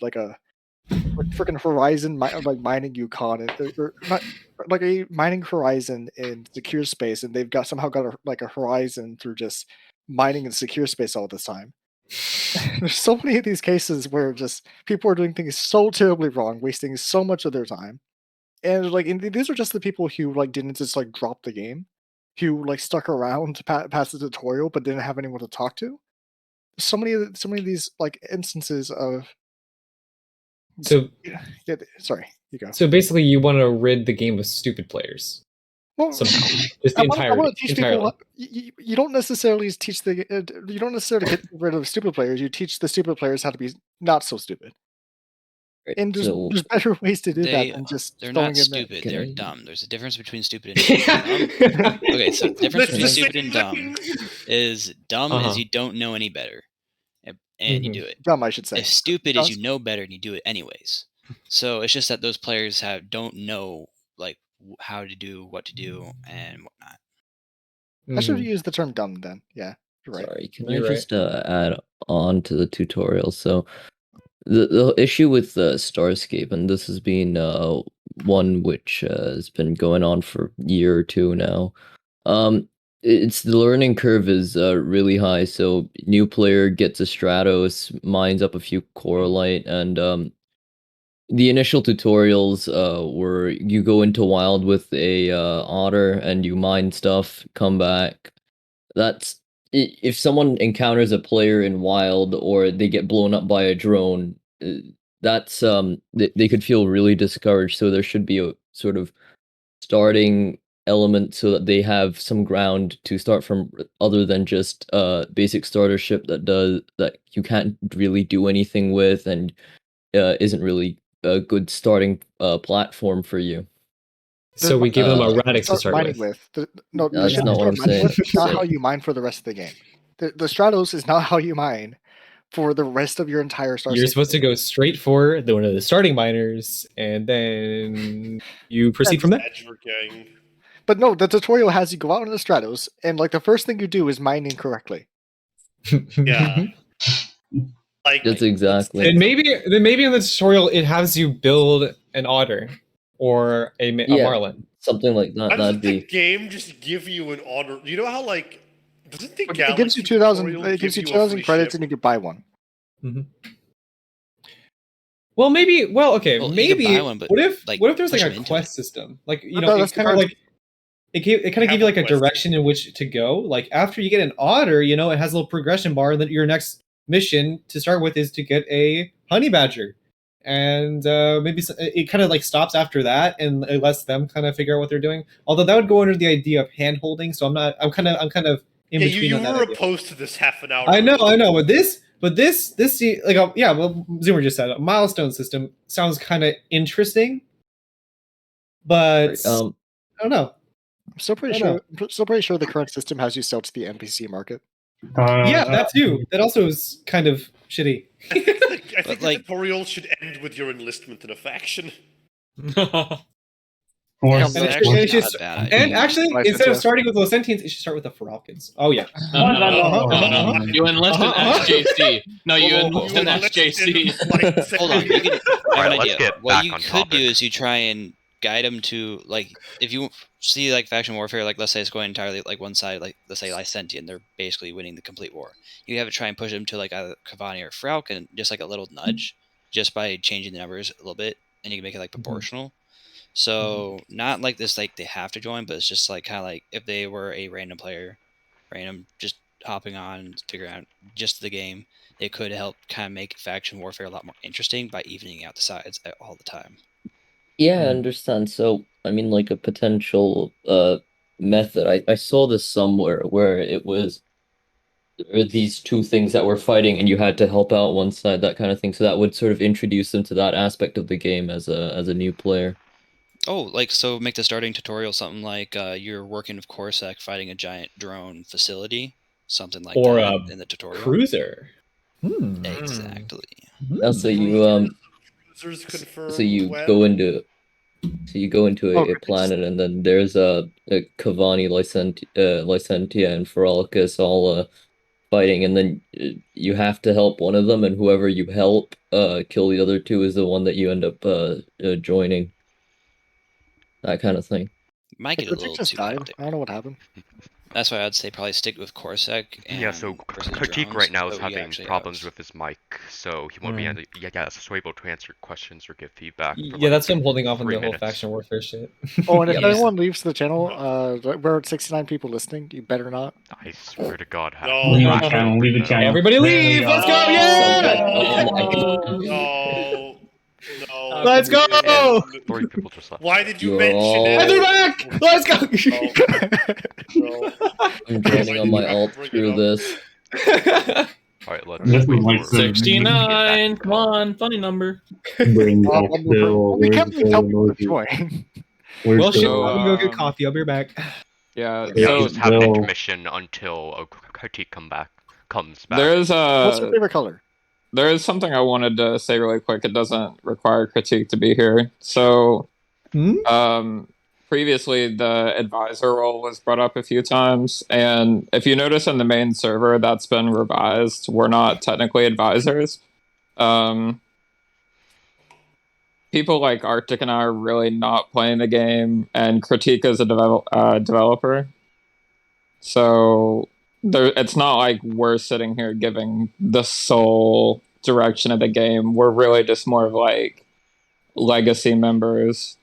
freaking Horizon, like mining Yukon, or not like a mining Horizon in secure space, and they've somehow got a Horizon through just mining in secure space all this time. There's so many of these cases where just people are doing things so terribly wrong, wasting so much of their time, and these are just the people who like didn't just like drop the game, who like stuck around to pass the tutorial but didn't have anyone to talk to. So many of these like instances of. So yeah, sorry, you go. So basically, you want to rid the game of stupid players. Well, somehow, just the I want to teach people. You don't necessarily teach you don't necessarily get rid of stupid players. You teach the stupid players how to be not so stupid. And there's better ways to do that than just. They're not stupid. They're dumb. There's a difference between stupid and dumb. Okay, so the difference between stupid and dumb is is you don't know any better. And you do it. Dumb, I should say. If stupid is you know better and you do it anyways. So it's just that those players don't know like how to do, what to do, and whatnot. I should use the term dumb then. Yeah, you're right. Sorry, can I just add on to the tutorial? So The issue with Starscape, and this has been one which has been going on for a year or two now. It's the learning curve is really high. So new player gets a Stratos, mines up a few Coralite, and the initial tutorials were you go into wild with a otter and you mine stuff, come back. That's if someone encounters a player in wild or they get blown up by a drone, that's they could feel really discouraged. So there should be a sort of starting element so that they have some ground to start from other than just basic starter ship that you can't really do anything with and isn't really a good starting platform for you. So we give them a Radix to start mining with. No, the That's ship not you what I'm start mining saying. with is not how you mine for the rest of the game. The Stratos is not how you mine for the rest of your entire Star. You're supposed to go straight for one of the starting miners, and then you proceed from there. But no, the tutorial has you go out into the Stratos, and like the first thing you do is mine incorrectly. Yeah. Like That's exactly. And maybe in the tutorial it has you build an otter or a marlin. Something like that. Why That'd doesn't the be. game just give you an otter? You know how like doesn't the It Galaxy gives you 2,000. tutorial It gives you give 2,000 a credits, free and you could buy one. Mm-hmm. Well, maybe. Well, okay. Well, you maybe. could buy one, but, what if like, there's like push a 'em into quest it. system? Like you No, know, that's it the kind of card. like it kind of give you like a direction in which to go. Like after you get an otter, you know, it has a little progression bar that your next mission to start with is to get a honey badger, and maybe it kind of like stops after that and it lets them kind of figure out what they're doing. Although that would go under the idea of hand holding, so I'm not. I'm kind of in Yeah, between. you on that were idea. opposed to this half an hour. I know, but this like yeah, well, Zoomer just said a milestone system sounds kind of interesting, but I don't know. I'm still pretty sure the current system has you sell to the NPC market. Yeah, that too. That also is kind of shitty. I think the tutorial should end with your enlistment in a faction. And actually, instead of starting with Los Sentients, it should start with the Falcons. Oh yeah. No. You enlist an SJC. No, you enlist an SJC. Hold on. You could, I have an let's idea. get What back you on could topic. do is you try and guide them to, like, if you see like faction warfare, like let's say it's going entirely like one side, like let's say Lysentian, they're basically winning the complete war. You have to try and push them to like either Cavani or Falcon, just like a little nudge, just by changing the numbers a little bit, and you can make it like proportional. So not like this, like they have to join, but it's just like kind of like if they were a random player, just hopping on and figuring out just the game, it could help kind of make faction warfare a lot more interesting by evening out the sides all the time. Yeah, I understand. So, I mean, like a potential method. I saw this somewhere where it was these two things that were fighting, and you had to help out one side, that kind of thing. So that would sort of introduce them to that aspect of the game as a new player. Oh, like so make the starting tutorial something like you're working with Corsac fighting a giant drone facility, something like or that a in the tutorial. Cruiser. Exactly. So you go into a planet, and then there's a Cavani, Lycentia, and Feralcus all fighting, and then you have to help one of them, and whoever you help kill the other two is the one that you end up joining. That kind of thing. Might get a little too died. I don't know what happened. That's why I'd say probably stick with Corsac. Yeah, so Critique right now is having problems with his mic, so he won't be able to answer questions or give feedback. Yeah, that's why I'm holding off on the whole faction warfare shit. Oh, and if anyone leaves the channel, we're at 69 people listening. You better not. I swear to God. Leave the channel. Leave the channel. Everybody leave! Let's go! Yeah! No. Let's go! 3 people just left. Why did you mention it? And they're back! Let's go! I'm joining on my alt through this. Alright, let's 69. Come on, funny number. Bring back Bill. We can't really tell people to join. Well, shit, I'm gonna go get coffee. I'll be right back. Yeah, just have an intermission until a Critique comes back. There's What's your favorite color? There is something I wanted to say really quick. It doesn't require Critique to be here. So, previously the advisor role was brought up a few times, and if you notice in the main server, that's been revised. We're not technically advisors. people like Arctic and I are really not playing the game, and Critique is a developer. So it's not like we're sitting here giving the sole direction of the game. We're really just more of like legacy members.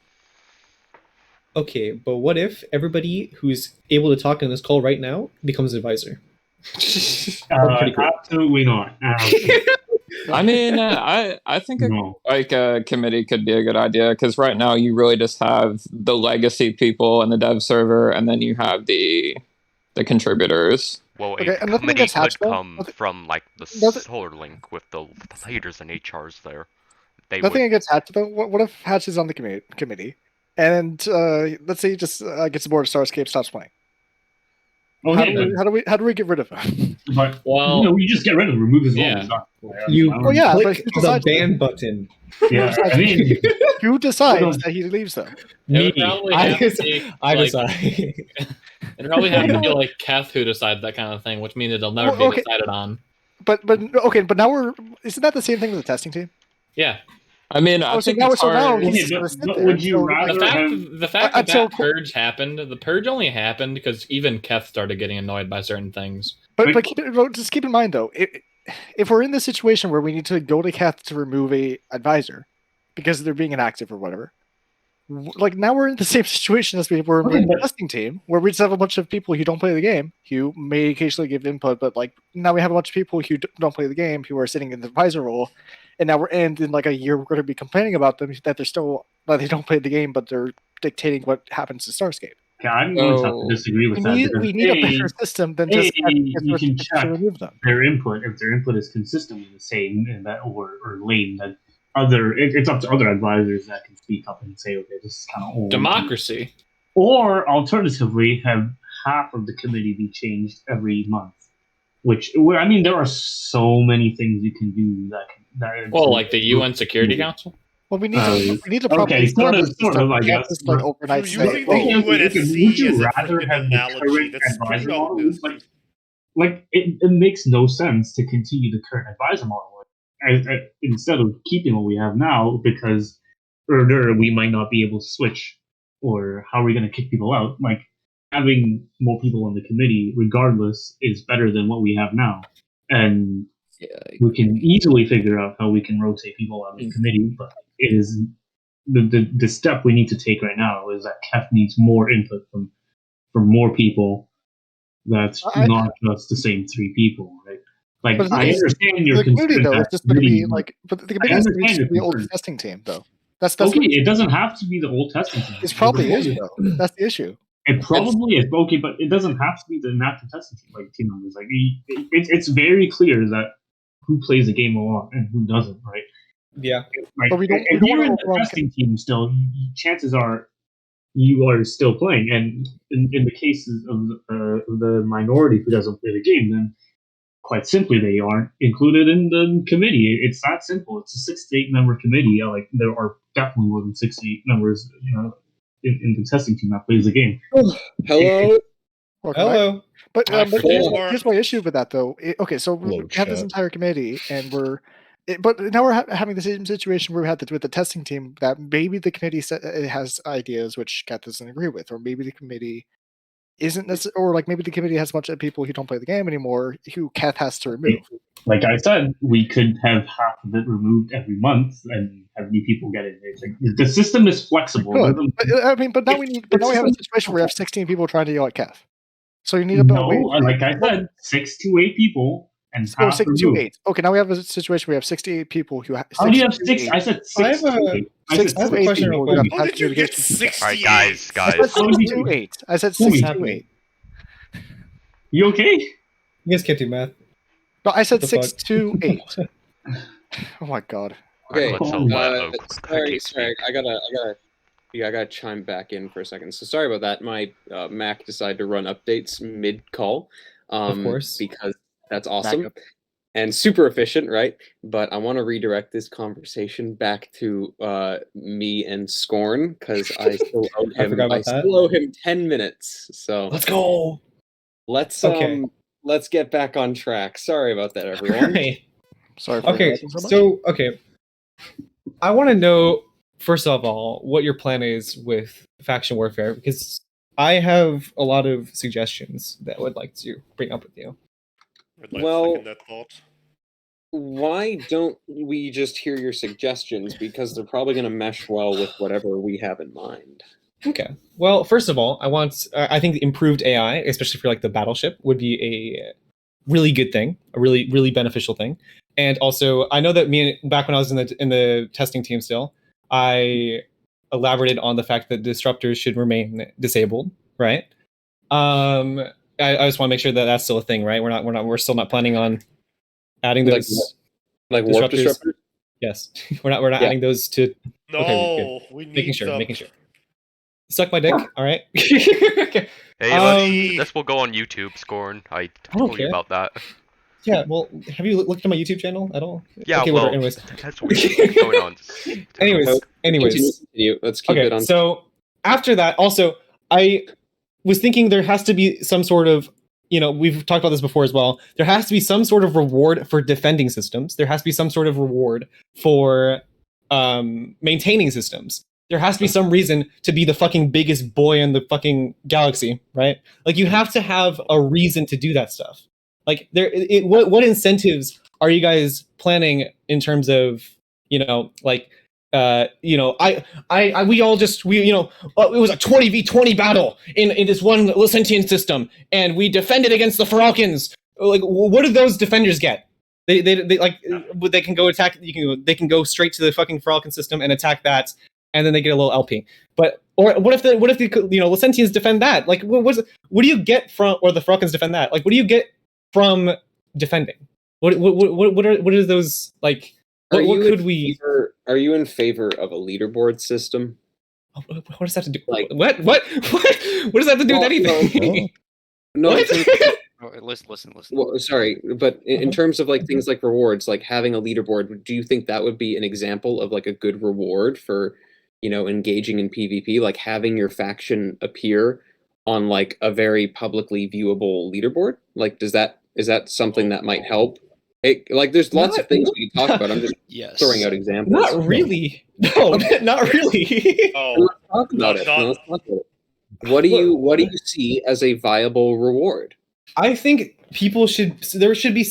Okay, but what if everybody who's able to talk in this call right now becomes an advisor? Absolutely not. I mean, I think a committee could be a good idea, because right now you really just have the legacy people and the dev server, and then you have the contributors. Well, a committee could come from like the Solar Link with the leaders and HRs there. Nothing against Hatch though. What if Hatch is on the committee, and let's say he just gets bored of Starscape, stops playing? How do we get rid of him? But you just get rid of him, remove his role. Click the ban button. Yeah, I mean, who decides that he leaves though? Me. I decide. It'd probably have to be like Keth who decides that kind of thing, which means it'll never be decided on. But now isn't that the same thing with the testing team? Yeah. I mean, I think it's hard. Would you rather the fact that purge happened, the purge only happened because even Keth started getting annoyed by certain things. But just keep in mind though, if we're in this situation where we need to go to Keth to remove a advisor because they're being inactive or whatever, like now we're in the same situation as we were in the testing team, where we just have a bunch of people who don't play the game, who may occasionally give input, but like now we have a bunch of people who don't play the game, who are sitting in the advisor role, and now in like a year we're going to be complaining about them that they don't play the game, but they're dictating what happens to Starscape. Yeah, I'm going to have to disagree with that. We need a better system than just you can check to remove them. Their input. If their input is consistently the same and that or lame, then it's up to other advisors that can speak up and say, okay, this is kind of old. Democracy. Or alternatively, have half of the committee be changed every month. I mean, there are so many things you can do that. Well, like the UN Security Council. Well, we need to probably sort of like that. Like overnight. Would you rather have the current advisor model? Like it makes no sense to continue the current advisor model instead of keeping what we have now, because we might not be able to switch, or how are we going to kick people out? Like having more people on the committee, regardless, is better than what we have now, and we can easily figure out how we can rotate people out of the committee. But it is the step we need to take right now is that Kef needs more input from more people. That's not just the same 3 people, right? Like I understand your community though. It's just going to be like, but the committee is going to be the old testing team though. That's okay. It doesn't have to be the old testing team. It probably is though. That's the issue. It probably is okay, but it doesn't have to be the inactive testing team, like team members. Like it's very clear that who plays the game a lot and who doesn't, right? Yeah. Like, but if you're in the testing team still, chances are you are still playing. And in the cases of the minority who doesn't play the game, then quite simply they aren't included in the committee. It's that simple. It's a 6 to 8 member committee. Like there are definitely more than 6 to 8 members, in the testing team that plays the game. Hello. Hello. But here's my issue with that though. So we have this entire committee, and but now we're having the same situation where we had with the testing team, that maybe the committee has ideas which Kat doesn't agree with, or maybe the committee isn't necessarily, or like maybe the committee has a bunch of people who don't play the game anymore who Kath has to remove. Like I said, we could have half of it removed every month and have new people get it. Like, the system is flexible. But now we have a situation where we have 16 people trying to yell at Kath. So you need a better way. Like I said, 6 to 8 people. And 6 to 8. Okay, now we have a situation where we have 68 people who. How do you have 6? I said 6 to 8. I have a question real quick. All right, guys. I said 6 to 8. I said 6 to 8. You okay? You guys can't do math. No, I said 6 to 8. Oh my god. Okay. Sorry. I gotta chime back in for a second. So sorry about that. My Mac decided to run updates mid-call. Of course. Because that's awesome and super efficient, right? But I want to redirect this conversation back to me and Scorn, because I still owe him. I still owe him 10 minutes. So let's go. Let's get back on track. Sorry about that, everyone. Sorry. Okay. So I want to know first of all, what your plan is with faction warfare, because I have a lot of suggestions that I would like to bring up with you. I'd like to second that thought. Why don't we just hear your suggestions? Because they're probably going to mesh well with whatever we have in mind. Okay. Well, first of all, I think improved AI, especially for like the battleship, would be a really good thing, a really, really beneficial thing. And also, I know that back when I was in the testing team still, I elaborated on the fact that disruptors should remain disabled, right? I just want to make sure that that's still a thing, right? We're still not planning on adding those like warp disruptors. Yes, we're not adding those to. No, okay, we need making sure. Suck my dick. All right. Okay. Hey, this will go on YouTube, Scorn. I told you about that. Yeah. Well, have you looked at my YouTube channel at all? Yeah. Okay, well, anyways, that's what's going on. anyways. Continue. Let's keep it on. So after that, also, I was thinking there has to be some sort of, we've talked about this before as well. There has to be some sort of reward for defending systems. There has to be some sort of reward for maintaining systems. There has to be some reason to be the fucking biggest boy in the fucking galaxy, right? Like, you have to have a reason to do that stuff. Like, what incentives are you guys planning in terms of, it was a 20v20 battle in this one Sentient system, and we defended against the Falcons. Like, what do those defenders get? They can go attack. They can go straight to the fucking Falcon system and attack that, and then they get a little LP. But what if the Sentients defend that? Like, what do you get from, or the Falcons defend that? Like, what do you get from defending? What are those like? Are you in favor of a leaderboard system? What does that have to do? Like, what does that have to do with anything? No. Listen. Well, sorry, but in terms of like things like rewards, like having a leaderboard, do you think that would be an example of like a good reward for, engaging in PvP, like having your faction appear on like a very publicly viewable leaderboard? Like, is that something that might help? There's lots of things we can talk about. I'm just throwing out examples. Not really. No, not really. Let's talk about it. What do you see as a viable reward? I think there should be.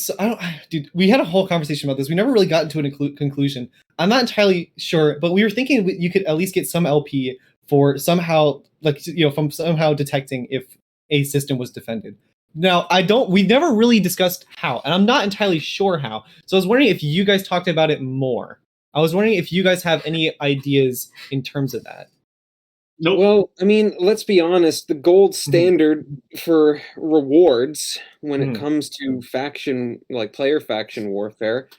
Dude, we had a whole conversation about this. We never really got into a conclusion. I'm not entirely sure, but we were thinking you could at least get some LP for somehow, from somehow detecting if a system was defended. Now, we never really discussed how, and I'm not entirely sure how. So I was wondering if you guys talked about it more. I was wondering if you guys have any ideas in terms of that. Nope. Well, I mean, let's be honest. The gold standard for rewards when it comes to player faction warfare,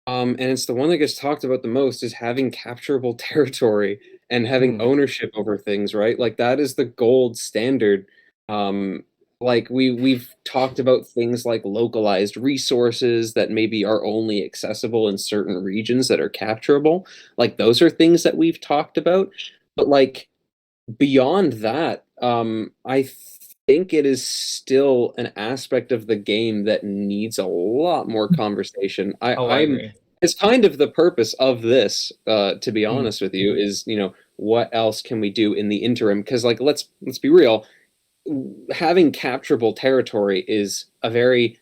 and it's the one that gets talked about the most, is having capturable territory and having ownership over things, right? Like, that is the gold standard. Like, we've talked about things like localized resources that maybe are only accessible in certain regions that are capturable. Like, those are things that we've talked about. But like, beyond that, I think it is still an aspect of the game that needs a lot more conversation. I agree. It's kind of the purpose of this, to be honest with you, is, what else can we do in the interim? Because, like, let's be real. Having capturable territory is a very,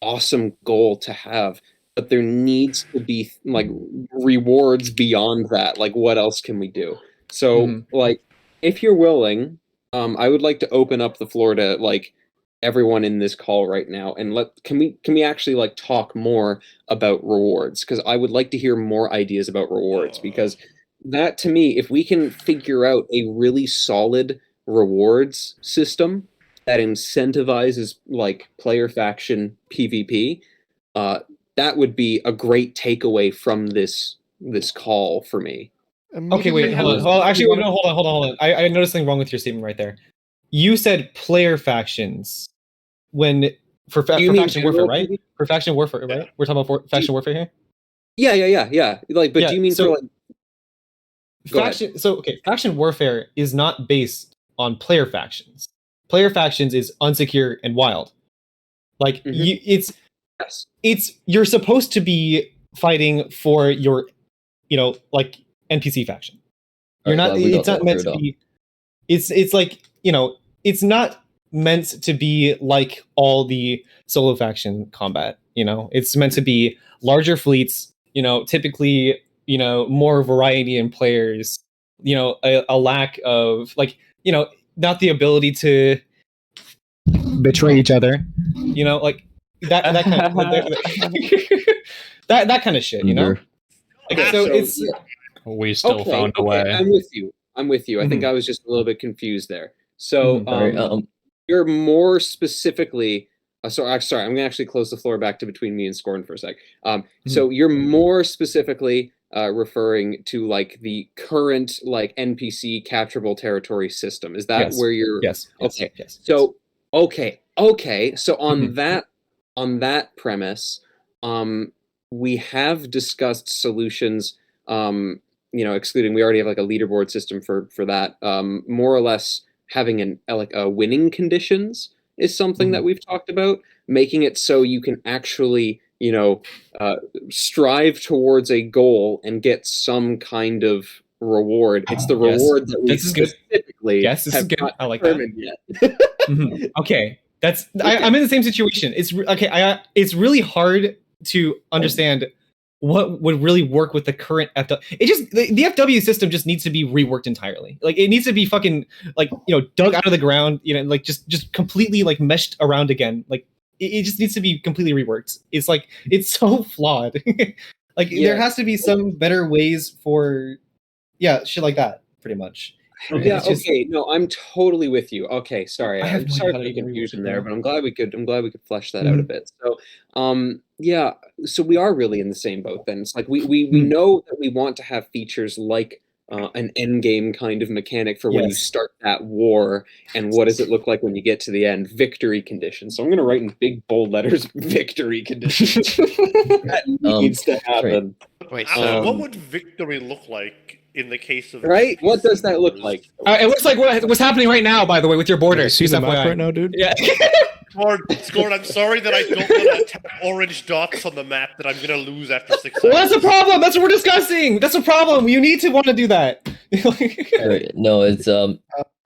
awesome goal to have, but there needs to be like rewards beyond that. Like, what else can we do? So, like, if you're willing, I would like to open up the floor to like everyone in this call right now, and can we actually like talk more about rewards? Because I would like to hear more ideas about rewards, because that, to me, if we can figure out a really solid rewards system that incentivizes like player faction PvP, that would be a great takeaway from this call for me. Okay, wait, hold on. Actually, no, hold on. I noticed something wrong with your statement right there. You said player factions for faction warfare, right? For faction warfare, right? We're talking about faction warfare here. Yeah. Like, but do you mean for like faction? So okay, faction warfare is not based on player factions. Player factions is unsecure and wild. Like, it's you're supposed to be fighting for your, like, NPC faction. You're not. It's not meant to be. It's like, you know, it's not meant to be like all the solo faction combat. You know, it's meant to be larger fleets. You know, typically, you know, more variety in players. You know, a lack of, like, you know, not the ability to betray each other. You know, like that kind of that kind of shit. You know. Like, so it's. We still found a way. I'm with you. I think I was just a little bit confused there. So you're more specifically. Sorry, I'm going to actually close the floor back to between me and Scorn for a sec. So you're more specifically referring to like the current like NPC capturable territory system. Is that where you're? Yes. Okay. Yes. So okay. So on that premise, we have discussed solutions. You know, excluding, we already have like a leaderboard system for that. More or less having winning conditions is something that we've talked about, making it so you can actually, you know, strive towards a goal and get some kind of reward. It's the reward that we specifically have not determined yet. Okay, that's I'm in the same situation. It's okay. It's really hard to understand what would really work with the current FW. It just the FW system just needs to be reworked entirely. Like, it needs to be fucking, like, you know, dug out of the ground, you know, like just completely like meshed around again. Like, it just needs to be completely reworked. It's like, it's so flawed. Like, there has to be some better ways for shit like that, pretty much. Yeah. Okay. No, I'm totally with you. Okay. Sorry. I'm sorry for the confusion there, but I'm glad we could flesh that out a bit. So, yeah. So we are really in the same boat then. It's like we know that we want to have features like an end game kind of mechanic for when you start that war, and what does it look like when you get to the end? Victory conditions. So I'm going to write in big bold letters, victory conditions. That needs to happen. Wait, so what would victory look like in the case of what does that look like? It looks like what's happening right now, by the way, with your border. See the map right now, dude? Yeah. Scorn, I'm sorry that I don't want to tap orange dots on the map that I'm going to lose after 6 seconds. Well, that's a problem. That's what we're discussing. That's a problem. You need to want to do that. No, it's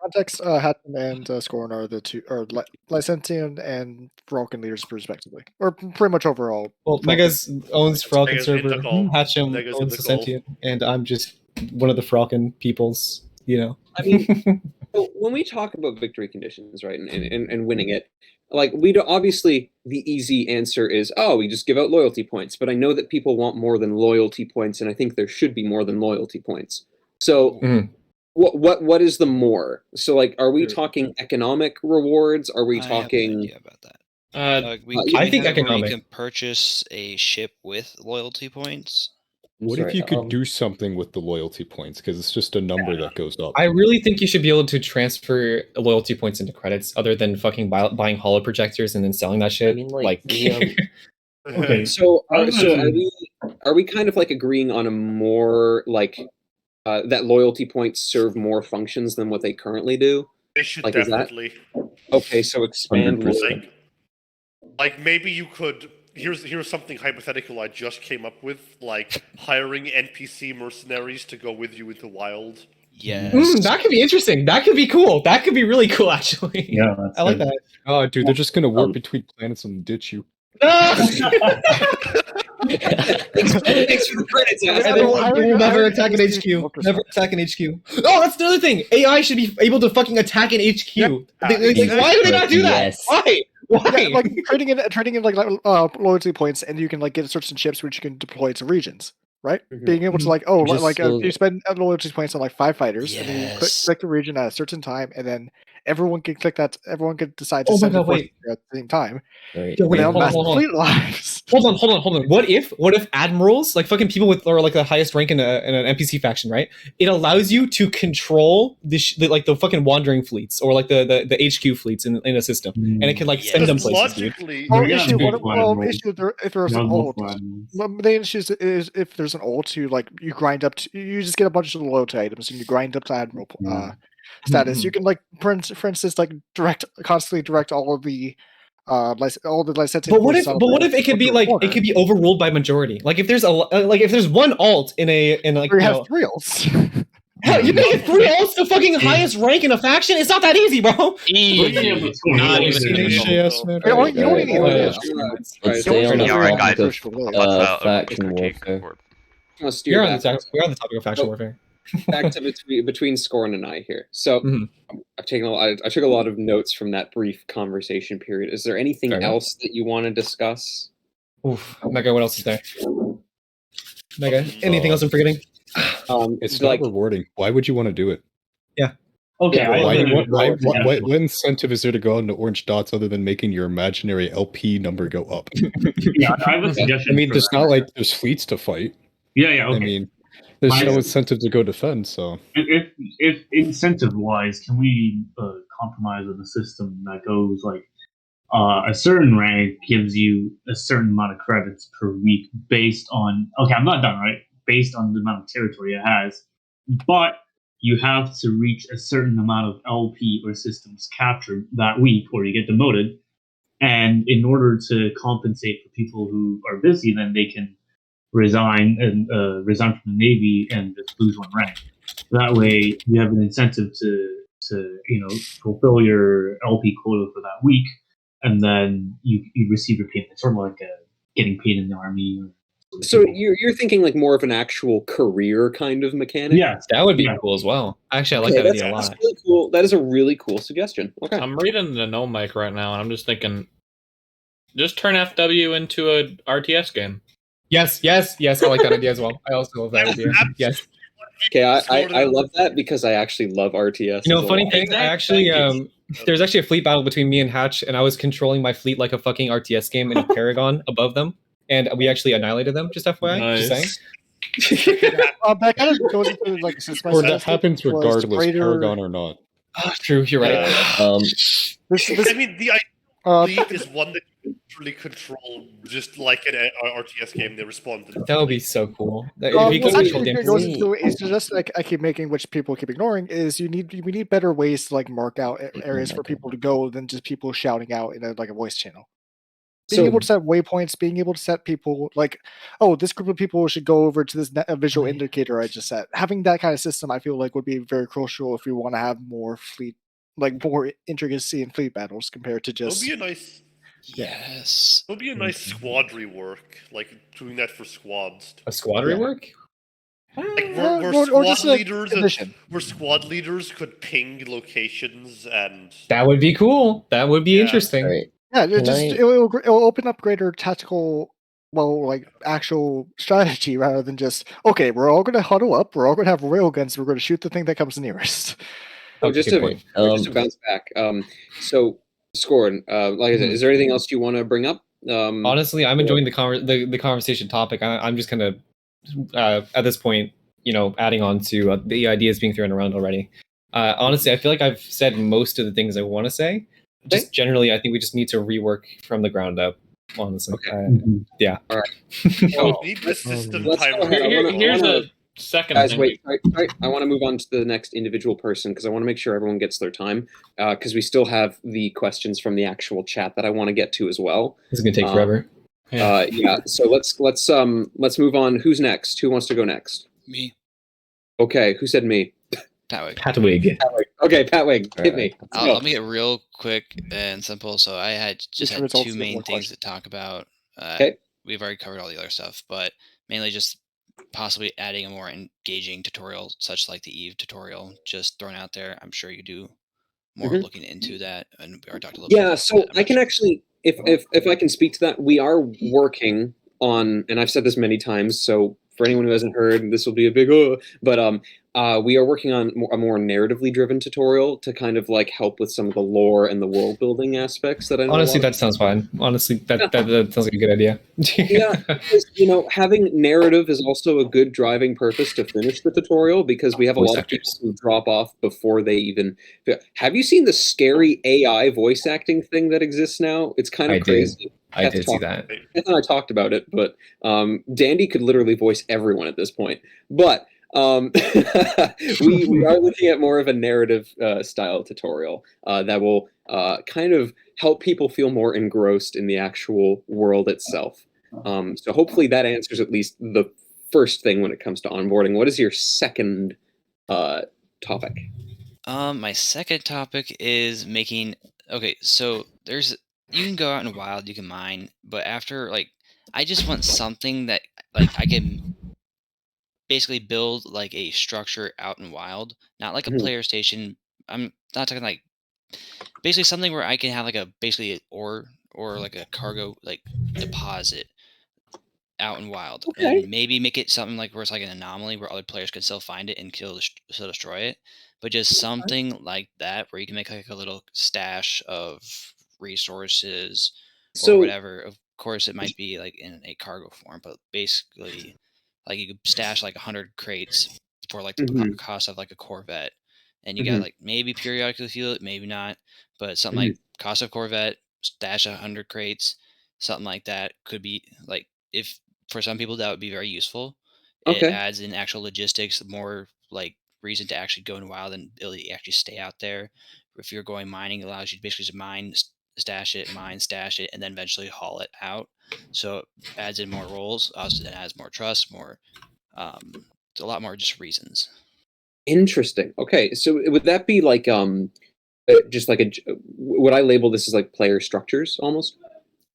Context, Hatton and Scorn are the two, or Lycentian and Frolkin leaders, respectively, or pretty much overall. Well, Megas owns Frolkin server, Hatcham owns the Sentient, and I'm just one of the Frolkin peoples. You know. I mean, so when we talk about victory conditions, right, and winning it, like, we do, obviously the easy answer is, we just give out loyalty points. But I know that people want more than loyalty points, and I think there should be more than loyalty points. So. What is the more? So, like, are we talking economic rewards? Are we talking? I have no idea about that. I think economic. You can purchase a ship with loyalty points. What if you could do something with the loyalty points? Because it's just a number that goes up. I really think you should be able to transfer loyalty points into credits, other than fucking buying holo projectors and then selling that shit. I mean, okay, so are we kind of like agreeing on a more like that loyalty points serve more functions than what they currently do? They should, like, definitely. Okay, so expand. Like maybe you could. Here's something hypothetical I just came up with, like hiring NPC mercenaries to go with you into Wild. Yes. That could be interesting. That could be cool. That could be really cool, actually. Yeah, I like that. Oh, dude, they're just gonna warp between planets and ditch you. Thanks for the credits. We'll never attack an HQ. Never attack an HQ. Oh, that's another thing. AI should be able to fucking attack an HQ. Yeah. Why do they not do that? Why? Yeah, like trading in like loyalty points, and you can like get certain ships which you can deploy to regions, right? Being able to like you spend loyalty points on like 5 fighters, and then you click the region at a certain time, and then everyone can click that. Everyone can decide to send a force at the same time. Wait, hold on. What if admirals, like fucking people with, or like the highest rank in an NPC faction, right? It allows you to control the fucking wandering fleets, or like the HQ fleets in a system, and it can like send them places. Logically, if there's an ult, the issue is if there's an ult, you like you grind up. You just get a bunch of loyalty items, and you grind up to admiral status. You can like, for instance, like constantly direct all of the all the licensing. But what if it could be like it could be overruled by majority? Like if there's if there's one alt in like we have 3 alts. Hell, you make it 3 alts the fucking highest rank in a faction? It's not that easy, bro. Not even You don't need Let's stay on the Alright, topic guys. of faction warfare. We're on the topic of faction warfare. Back to between Scorn and I here. So I took a lot of notes from that brief conversation period. Is there anything else that you want to discuss? Oof, Mega, what else is there? Mega, anything else I'm forgetting? It's not rewarding. Why would you want to do it? Yeah. Okay. What incentive is there to go into orange dots other than making your imaginary LP number go up? Yeah, I have a suggestion. I mean, there's not like there's fleets to fight. Yeah, okay. I mean, there's no incentive to go defend. So, if incentive wise, can we compromise with a system that goes like a certain rank gives you a certain amount of credits per week based on? Okay, I'm not done, right? Based on the amount of territory it has, but you have to reach a certain amount of LP or systems captured that week, or you get demoted. And in order to compensate for people who are busy, then they can resign from the Navy and just lose 1 rank. That way, you have an incentive to fulfill your LP quota for that week, and then you receive your payment. It's sort of like getting paid in the army. So you're thinking like more of an actual career kind of mechanic? Yeah, that would be cool as well. Actually, I like that idea a lot. That's really cool. That is a really cool suggestion. Okay. I'm reading the No Mic right now, and I'm just thinking, just turn FW into a RTS game. Yes. I like that idea as well. I also love that idea. Yes. Okay, I love that because I actually love RTS. You know, funny thing, I actually there's actually a fleet battle between me and Hatch, and I was controlling my fleet like a fucking RTS game in a Paragon above them, and we actually annihilated them. Just FYI, nice. Just saying. That kind of goes into like or that happens regardless, Paragon or not. True, you're right. I mean, the fleet is one that you literally control, just like an RTS game. They respond to that would be so cool. It's just like I keep making, which people keep ignoring, is we need better ways to like mark out areas for people to go than just people shouting out in a voice channel. Being able to set waypoints, being able to set people like, oh, this group of people should go over to this visual indicator I just set. Having that kind of system, I feel like would be very crucial if we want to have more fleet, like more intricacy in fleet battles compared to just. It would be a nice. Yes. It would be a nice squad rework, like doing that for squads. A squad rework? Like where squad leaders could ping locations and. That would be cool. That would be interesting. Right. Yeah, it will open up greater tactical, actual strategy rather than just, okay, we're all going to huddle up, we're all going to have railguns, we're going to shoot the thing that comes nearest. Just to bounce back. So, Scorn, like I said, is there anything else you want to bring up? Honestly, I'm enjoying the conversation topic. I'm just kind of, at this point, adding on to the ideas being thrown around already. Honestly, I feel like I've said most of the things I want to say. Just generally, I think we just need to rework from from the ground up. Honestly, yeah. All right. Here's a second. Guys, wait. I want to move on to the next individual person because I want to make sure everyone gets their time. Because we still have the questions from the actual chat that I want to get to as well. This is gonna take forever. Yeah. So let's move on. Who's next? Who wants to go next? Me. Okay. Who said me? Patwig. Okay, Patwig, hit me. I'll make it real quick and simple. So I had 2 main things to talk about. Okay. We've already covered all the other stuff, but mainly just possibly adding a more engaging tutorial, such like the Eve tutorial, just thrown out there. I'm sure you do more looking into that, and we already talked a little bit. Yeah, so I can actually, if I can speak to that, we are working on, and I've said this many times, so for anyone who hasn't heard, this will be a big but we are working on a more narratively driven tutorial to kind of like help with some of the lore and the world building aspects that I know. Honestly, that sounds fine. Honestly, that sounds like a good idea. Yeah, because, having narrative is also a good driving purpose to finish the tutorial because we have a lot of people who drop off before they even. Have you seen the scary AI voice acting thing that exists now? It's kind of crazy. I did see that. Beth and I talked about it, but Dandy could literally voice everyone at this point. But We are looking at more of a narrative style tutorial that will kind of help people feel more engrossed in the actual world itself. So hopefully that answers at least the first thing when it comes to onboarding. What is your second topic? My second topic is making. Okay, so you can go out in the wild, you can mine, but after I just want something that I can basically build like a structure out in wild, not like a player station. I'm not talking basically something where I can have basically or like a cargo deposit out in wild, and maybe make it something where it's an anomaly where other players can still find it and still destroy it, but just something like that where you can make a little stash of resources or whatever. Of course, it might be in a cargo form, but basically, you could stash 100 crates for the cost of a Corvette, and you got maybe periodically fuel it, maybe not, but something like cost of Corvette, stash 100 crates, something like that could be if for some people that would be very useful. It adds in actual logistics, more reason to actually go in wild and ability to actually stay out there. If you're going mining, it allows you to basically just mine, stash it, mine, stash it, and then eventually haul it out. So it adds in more roles. Also, it adds more trust, more, a lot more just reasons. Interesting. Okay, so would that be just would I label this as player structures almost?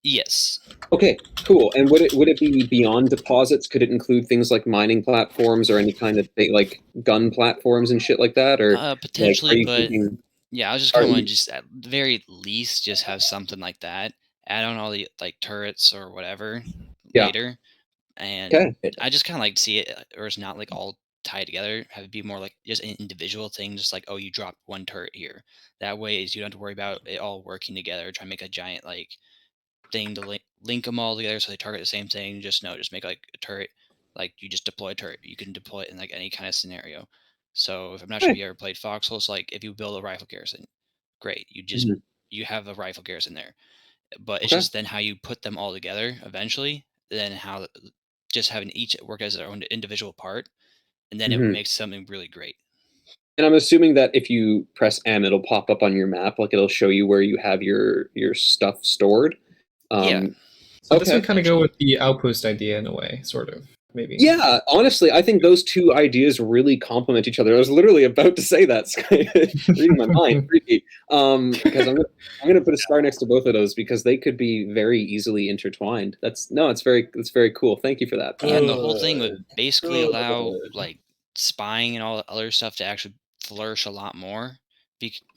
Yes. Okay, cool. And would it be beyond deposits? Could it include things like mining platforms or any kind of thing, like gun platforms and shit like that? Or potentially, but yeah, I was just kind of want to just at the very least just have something like that. Add on all the turrets or whatever later, and I just kind of to see it, or it's not all tied together. Have it be more just an individual thing, just oh, you dropped one turret here. That way, is you don't have to worry about it all working together. Try to make a giant thing to link them all together so they target the same thing. Just make a turret. You just deploy a turret. You can deploy it in any kind of scenario. So if I'm not sure if you ever played Foxhole, it's if you build a rifle garrison, great. You just you have a rifle garrison there, but it's just then how you put them all together eventually. Then how just having each work as their own individual part, and then it makes something really great. And I'm assuming that if you press M, it'll pop up on your map, it'll show you where you have your stuff stored. Yeah. So this would kind of go with the outpost idea in a way, sort of, maybe. Yeah, honestly, I think those two ideas really complement each other. I was literally about to say that, reading my mind, creepy. Because I'm gonna put a star next to both of those because they could be very easily intertwined. It's very cool. Thank you for that. Yeah, and the whole thing would basically allow spying and all the other stuff to actually flourish a lot more.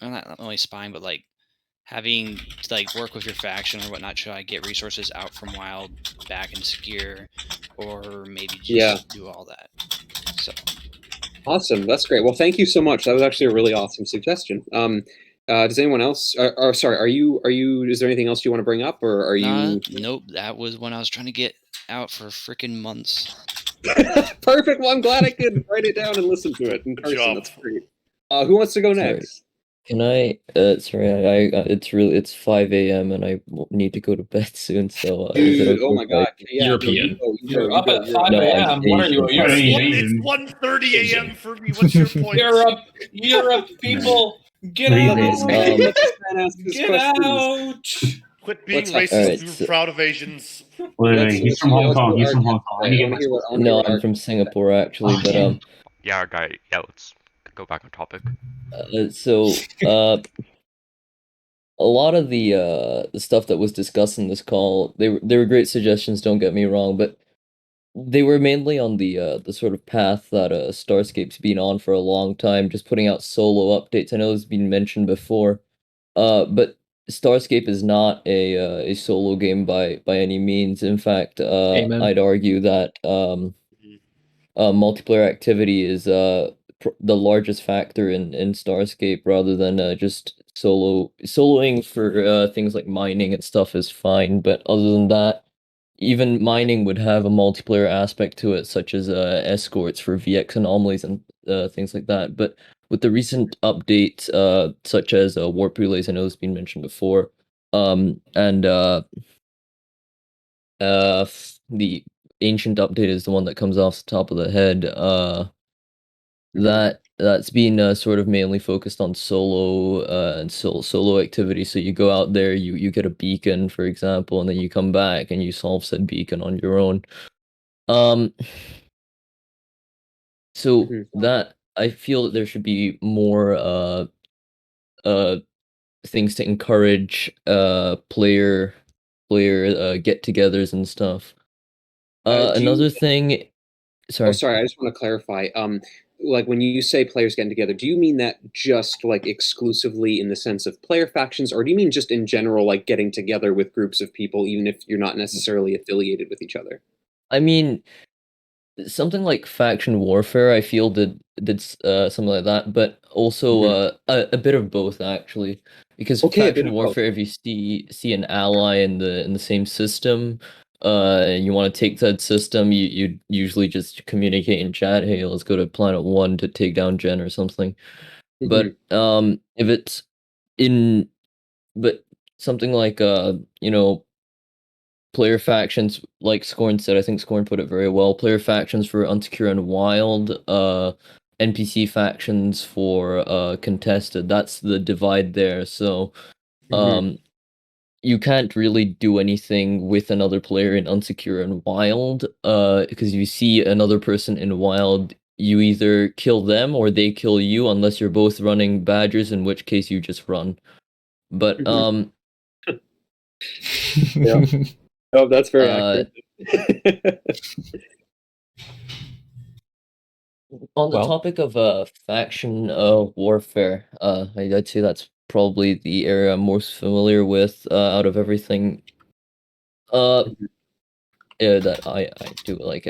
Not only spying, but having to work with your faction or whatnot. Should I get resources out from wild back and secure, or maybe just do all that? So awesome, that's great. Well, thank you so much. That was actually a really awesome suggestion. Does anyone else? Sorry, are you? Is there anything else you want to bring up, or are you? Nope. That was one I was trying to get out for freaking months. Perfect. Well, I'm glad I could write it down and listen to it in person. That's great. Who wants to go next? Can I? Sorry, it's 5 a.m. and I need to go to bed soon. So is it okay? Oh my god! Yeah, European. You're up at 5 a.m. What are you? It's 1:30 a.m. for me. What's your point? Europe people, get out! Get out! Quit being racist. You're proud of Asians. He's from Hong Kong. He's from Hong Kong. No, I'm from Singapore actually, but Yeah, guy. Yeah, let's go back on topic. So a lot of the stuff that was discussed in this call, they were great suggestions. Don't get me wrong, but they were mainly on the sort of path that Starscape's been on for a long time, just putting out solo updates. I know it's been mentioned before, but Starscape is not a solo game by any means. In fact, I'd argue that multiplayer activity is the largest factor in Starscape, rather than just soloing for things like mining and stuff is fine. But other than that, even mining would have a multiplayer aspect to it, such as escorts for VX anomalies and things like that. But with the recent updates, such as warp relays, I know it's been mentioned before, and the ancient update is the one that comes off the top of the head. that's been sort of mainly focused on solo and solo activity. So you go out there, you get a beacon, for example, and then you come back and you solve said beacon on your own. So that I feel that there should be more things to encourage player get-togethers and stuff. Another thing. Sorry. Oh, sorry. I just want to clarify. Like when you say players getting together, do you mean that just like exclusively in the sense of player factions, or do you mean just in general, like getting together with groups of people, even if you're not necessarily affiliated with each other? I mean, something like faction warfare, I feel did something like that, but also a bit of both actually, because faction warfare, if you see an ally in the same system, and you want to take that system, you usually just communicate in chat, hey, let's go to planet 1 to take down Jen or something. But if it's but something like player factions, like Scorn said, I think Scorn put it very well. Player factions for Unsecure and Wild, NPC factions for Contested. That's the divide there. So, you can't really do anything with another player in Unsecure and Wild, because you see another person in Wild, you either kill them or they kill you, unless you're both running badgers, in which case you just run. But yeah. Oh, that's very accurate. On the topic of faction warfare, I'd say that's probably the area I'm most familiar with out of everything. Yeah, that I do like.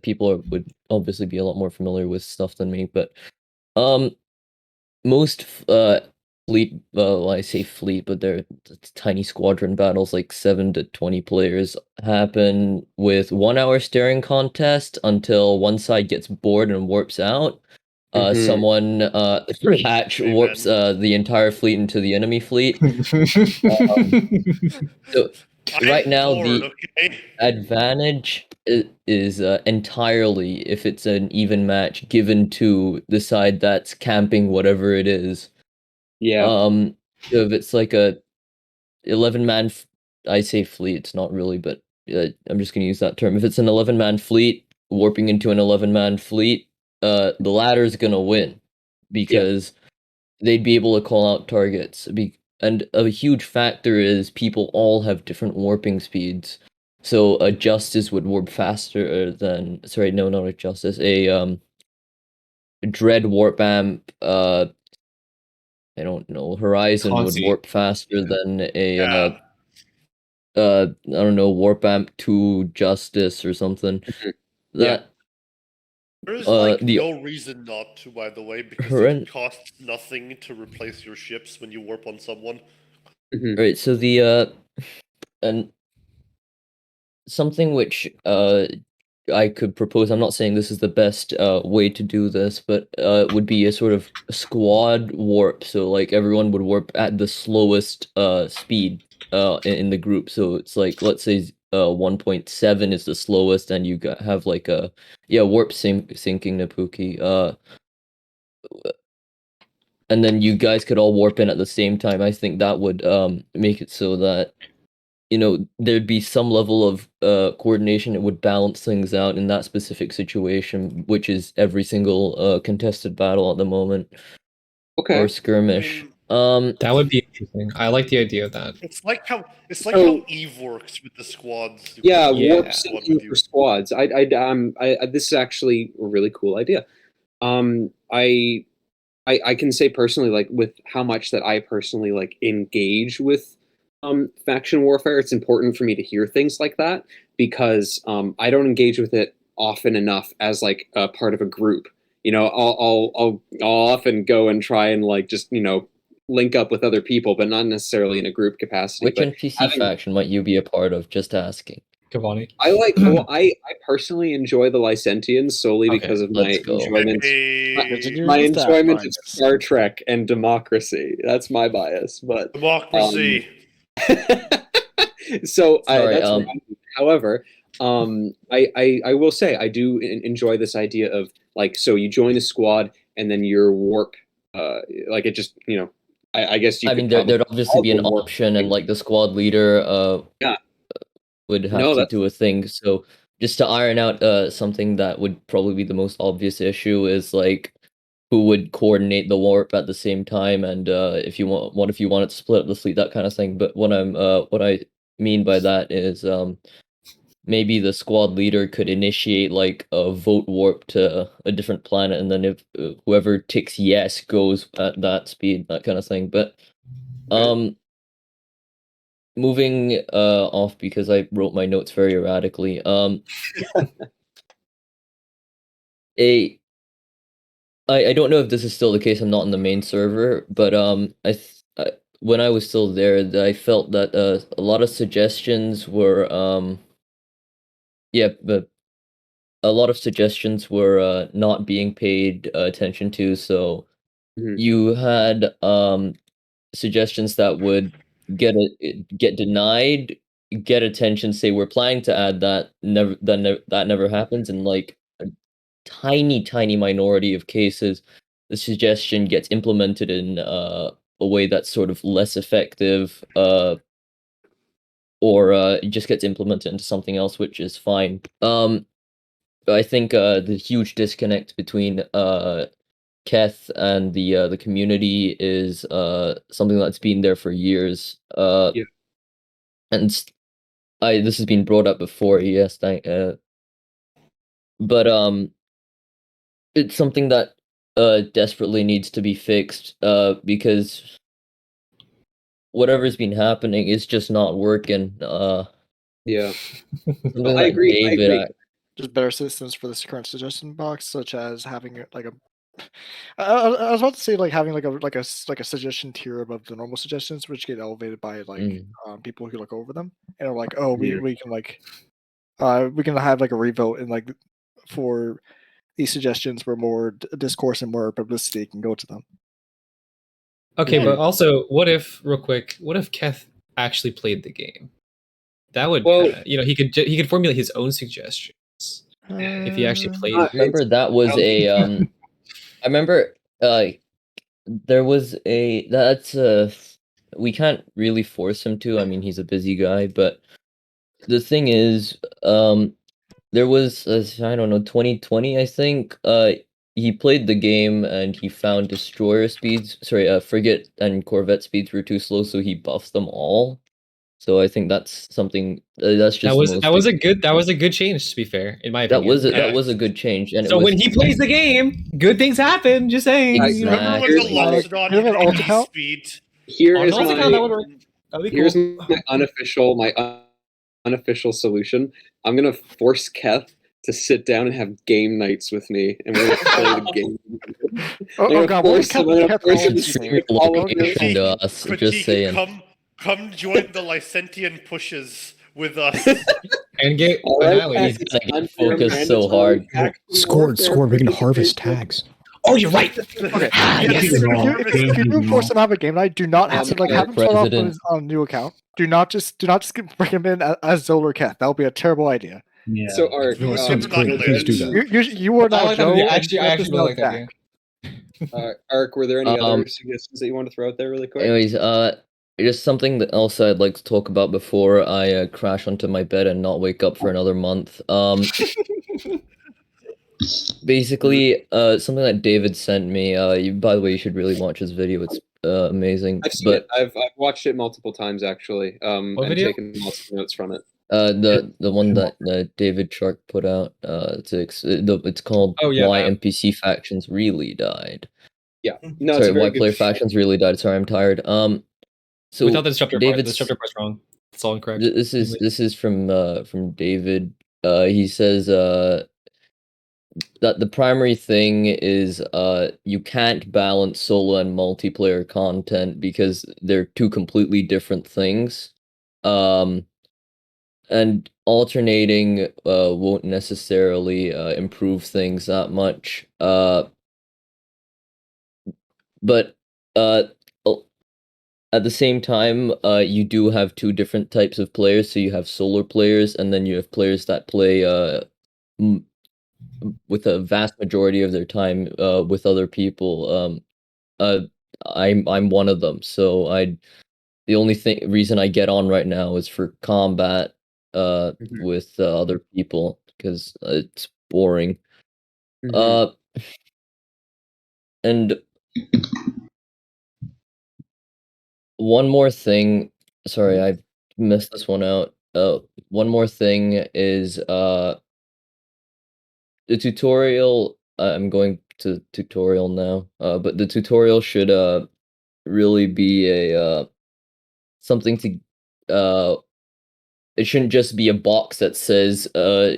People would obviously be a lot more familiar with stuff than me, but most fleet, well, I say fleet, but they're tiny squadron battles, like 7 to 20 players, happen with 1 hour staring contest until one side gets bored and warps out. Someone hatch warps the entire fleet into the enemy fleet. So right now the advantage is entirely, if it's an even match, given to the side that's camping whatever it is. Yeah. If it's like a 11-man, I say fleet, it's not really, but I'm just gonna use that term. If it's an 11-man fleet warping into an 11-man fleet, the latter's gonna win because they'd be able to call out targets. And a huge factor is people all have different warping speeds. So a Justice would warp faster than, sorry, no, not a Justice, a Dread warp amp, I don't know, Horizon would warp faster than a I don't know, warp amp 2 Justice or something. That There's like no reason not to, by the way, because it costs nothing to replace your ships when you warp on someone. Right, so and something which I could propose, I'm not saying this is the best way to do this, but would be a sort of squad warp. So like everyone would warp at the slowest speed in the group. So it's like, let's say 1.7 is the slowest, and you have like a warp syncing Napuki. And then you guys could all warp in at the same time. I think that would make it so that there'd be some level of coordination. It would balance things out in that specific situation, which is every single contested battle at the moment. Or skirmish. That would be interesting. I like the idea of that. It's like how Eve works with the squads. Warp syncing for squads. This is actually a really cool idea. I can say personally, like with how much that I personally like engage with faction warfare, it's important for me to hear things like that because I don't engage with it often enough as like a part of a group. I'll often go and try and like just link up with other people, but not necessarily in a group capacity. Which NPC faction might you be a part of? Just asking. Cavani. I like. Well, I personally enjoy the Licentians solely because of my enjoyment. My enjoyment of Star Trek and democracy. That's my bias, but democracy. So that's what I do. However, I will say I do enjoy this idea of like, so you join the squad and then your warp, like it just, I guess you. I mean, there'd obviously be an option, and like the squad leader, would have to do a thing. So just to iron out something that would probably be the most obvious issue is like who would coordinate the warp at the same time, and if you wanted to split up the fleet, that kind of thing. But what I mean by that is maybe the squad leader could initiate like a vote warp to a different planet, and then if whoever ticks yes goes at that speed, that kind of thing. But moving off because I wrote my notes very erratically. I don't know if this is still the case. I'm not in the main server, but when I was still there, I felt that a lot of suggestions were but a lot of suggestions were not being paid attention to. So you had suggestions that would get denied, get attention, say we're planning to add that, that never happens, and like a tiny minority of cases the suggestion gets implemented in a way that's sort of less effective, or it just gets implemented into something else, which is fine. I think the huge disconnect between Keth and the community is something that's been there for years. And this has been brought up before. Yes, but it's something that desperately needs to be fixed because whatever's been happening is just not working. Yeah, I agree. Just better systems for this current suggestion box, such as having like a. I was about to say like having like a suggestion tier above the normal suggestions, which get elevated by like people who look over them and are like, oh, we can like we can have like a revote and like for these suggestions where more discourse and more publicity can go to them. Okay, but also, what if Keth actually played the game? That would, he could formulate his own suggestions if he actually played. I remember that was a I remember there was we can't really force him to. I mean, he's a busy guy, but the thing is, there was I don't know, 2020, I think. He played the game and he found frigate and corvette speeds were too slow, so he buffed them all. So I think that's something that's just that was a good change, to be fair, in my opinion. That was a good change. And so when he plays the game, good things happen. Just saying. Remember when the Loxodon had speed? Here's my unofficial solution. I'm gonna force Keth to sit down and have game nights with me, and we're gonna play the game. Just saying. Come join the Lycentian pushes with us. And get he's gonna get focused so hard. Scored. We can harvest tags. Oh, you're right. Okay. If you do force him to have a game night, do not have him have him start off on his new account. Do not just bring him in as Zola or Keth. That would be a terrible idea. Yeah. So Ark, sounds great. Please do that. You are not Joe. I actually like that idea. Ark, were there any other suggestions that you want to throw out there really quick? Anyways, just something else I'd like to talk about before I crash onto my bed and not wake up for another month. Basically, something that David sent me. By the way, you should really watch his video. It's amazing. I've seen it. I've watched it multiple times actually. And taken lots of notes from it. The one that David Shark put out. It's called Why NPC Factions Really Died. Yeah. No, sorry, why player factions really died. Sorry, I'm tired. So we thought this chapter part's wrong. It's all incorrect. This is from David. He says that the primary thing is you can't balance solo and multiplayer content because they're two completely different things. And alternating won't necessarily improve things that much. But at the same time, you do have two different types of players. So you have solo players, and then you have players that play with a vast majority of their time with other people. I'm one of them, so the only reason I get on right now is for combat with other people because it's boring. And one more thing, sorry, I missed this one out. One more thing is the tutorial. I'm going to tutorial now, but the tutorial should really be a something to it shouldn't just be a box that says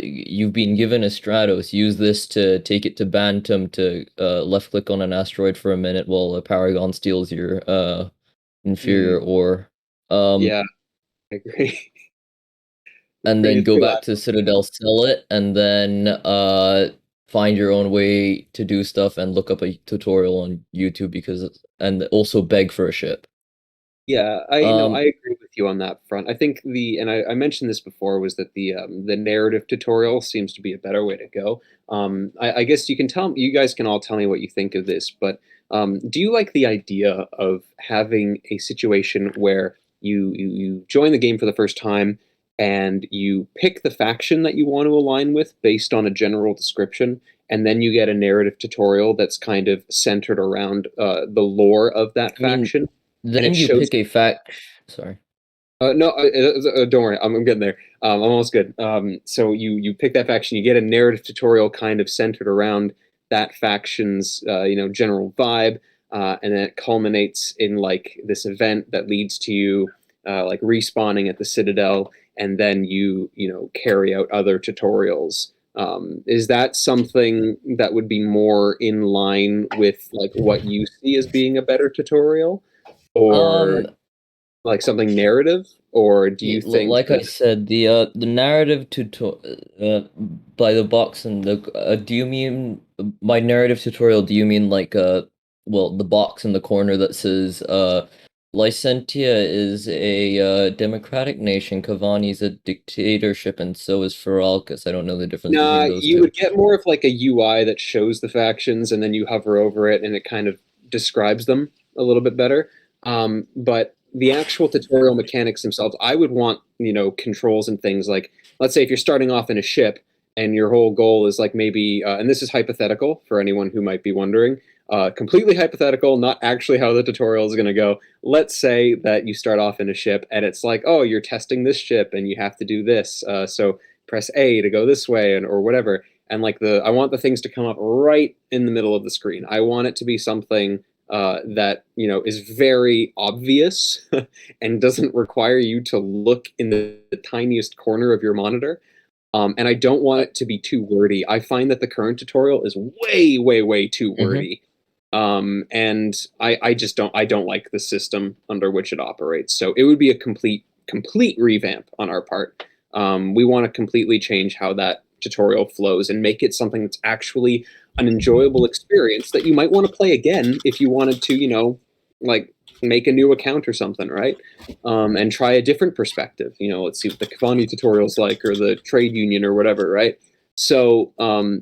you've been given a Stratos, use this to take it to Bantam to left click on an asteroid for a minute while a Paragon steals your inferior ore. Yeah, I agree. And then go back to Citadel, sell it, and then find your own way to do stuff and look up a tutorial on YouTube and also beg for a ship. Yeah, I agree with you on that front. I think I mentioned this before, was that the narrative tutorial seems to be a better way to go. I guess you guys can all tell me what you think of this, but do you like the idea of having a situation where you join the game for the first time and you pick the faction that you want to align with based on a general description, and then you get a narrative tutorial that's kind of centered around the lore of that faction? Then you pick a fact. Sorry. No, don't worry. I'm getting there. I'm almost good. So you pick that faction. You get a narrative tutorial kind of centered around that faction's general vibe, and then it culminates in like this event that leads to you like respawning at the Citadel, and then you carry out other tutorials. Is that something that would be more in line with like what you see as being a better tutorial? Or like something narrative, or do you think like I said, the narrative by the box and the do you mean by narrative tutorial, do you mean like well, the box in the corner that says Lycentia is a democratic nation, Cavani's a dictatorship, and so is Feralcus? I don't know the difference between those you two. would get more of like a UI that shows the factions, and then you hover over it and it kind of describes them a little bit better. But the actual tutorial mechanics themselves, I would want, controls and things like, let's say if you're starting off in a ship and your whole goal is like maybe, and this is hypothetical for anyone who might be wondering, completely hypothetical, not actually how the tutorial is going to go. Let's say that you start off in a ship and it's like, oh, you're testing this ship and you have to do this. So press A to go this way, or whatever. And like I want the things to come up right in the middle of the screen. I want it to be something that is very obvious and doesn't require you to look in the tiniest corner of your monitor. And I don't want it to be too wordy. I find that the current tutorial is way, way, way too wordy. And I just don't like the system under which it operates. So it would be a complete revamp on our part. We want to completely change how that tutorial flows and make it something that's actually an enjoyable experience that you might want to play again if you wanted to, like make a new account or something, right? And try a different perspective. Let's see what the Cavani tutorial's like, or the trade union, or whatever, right? So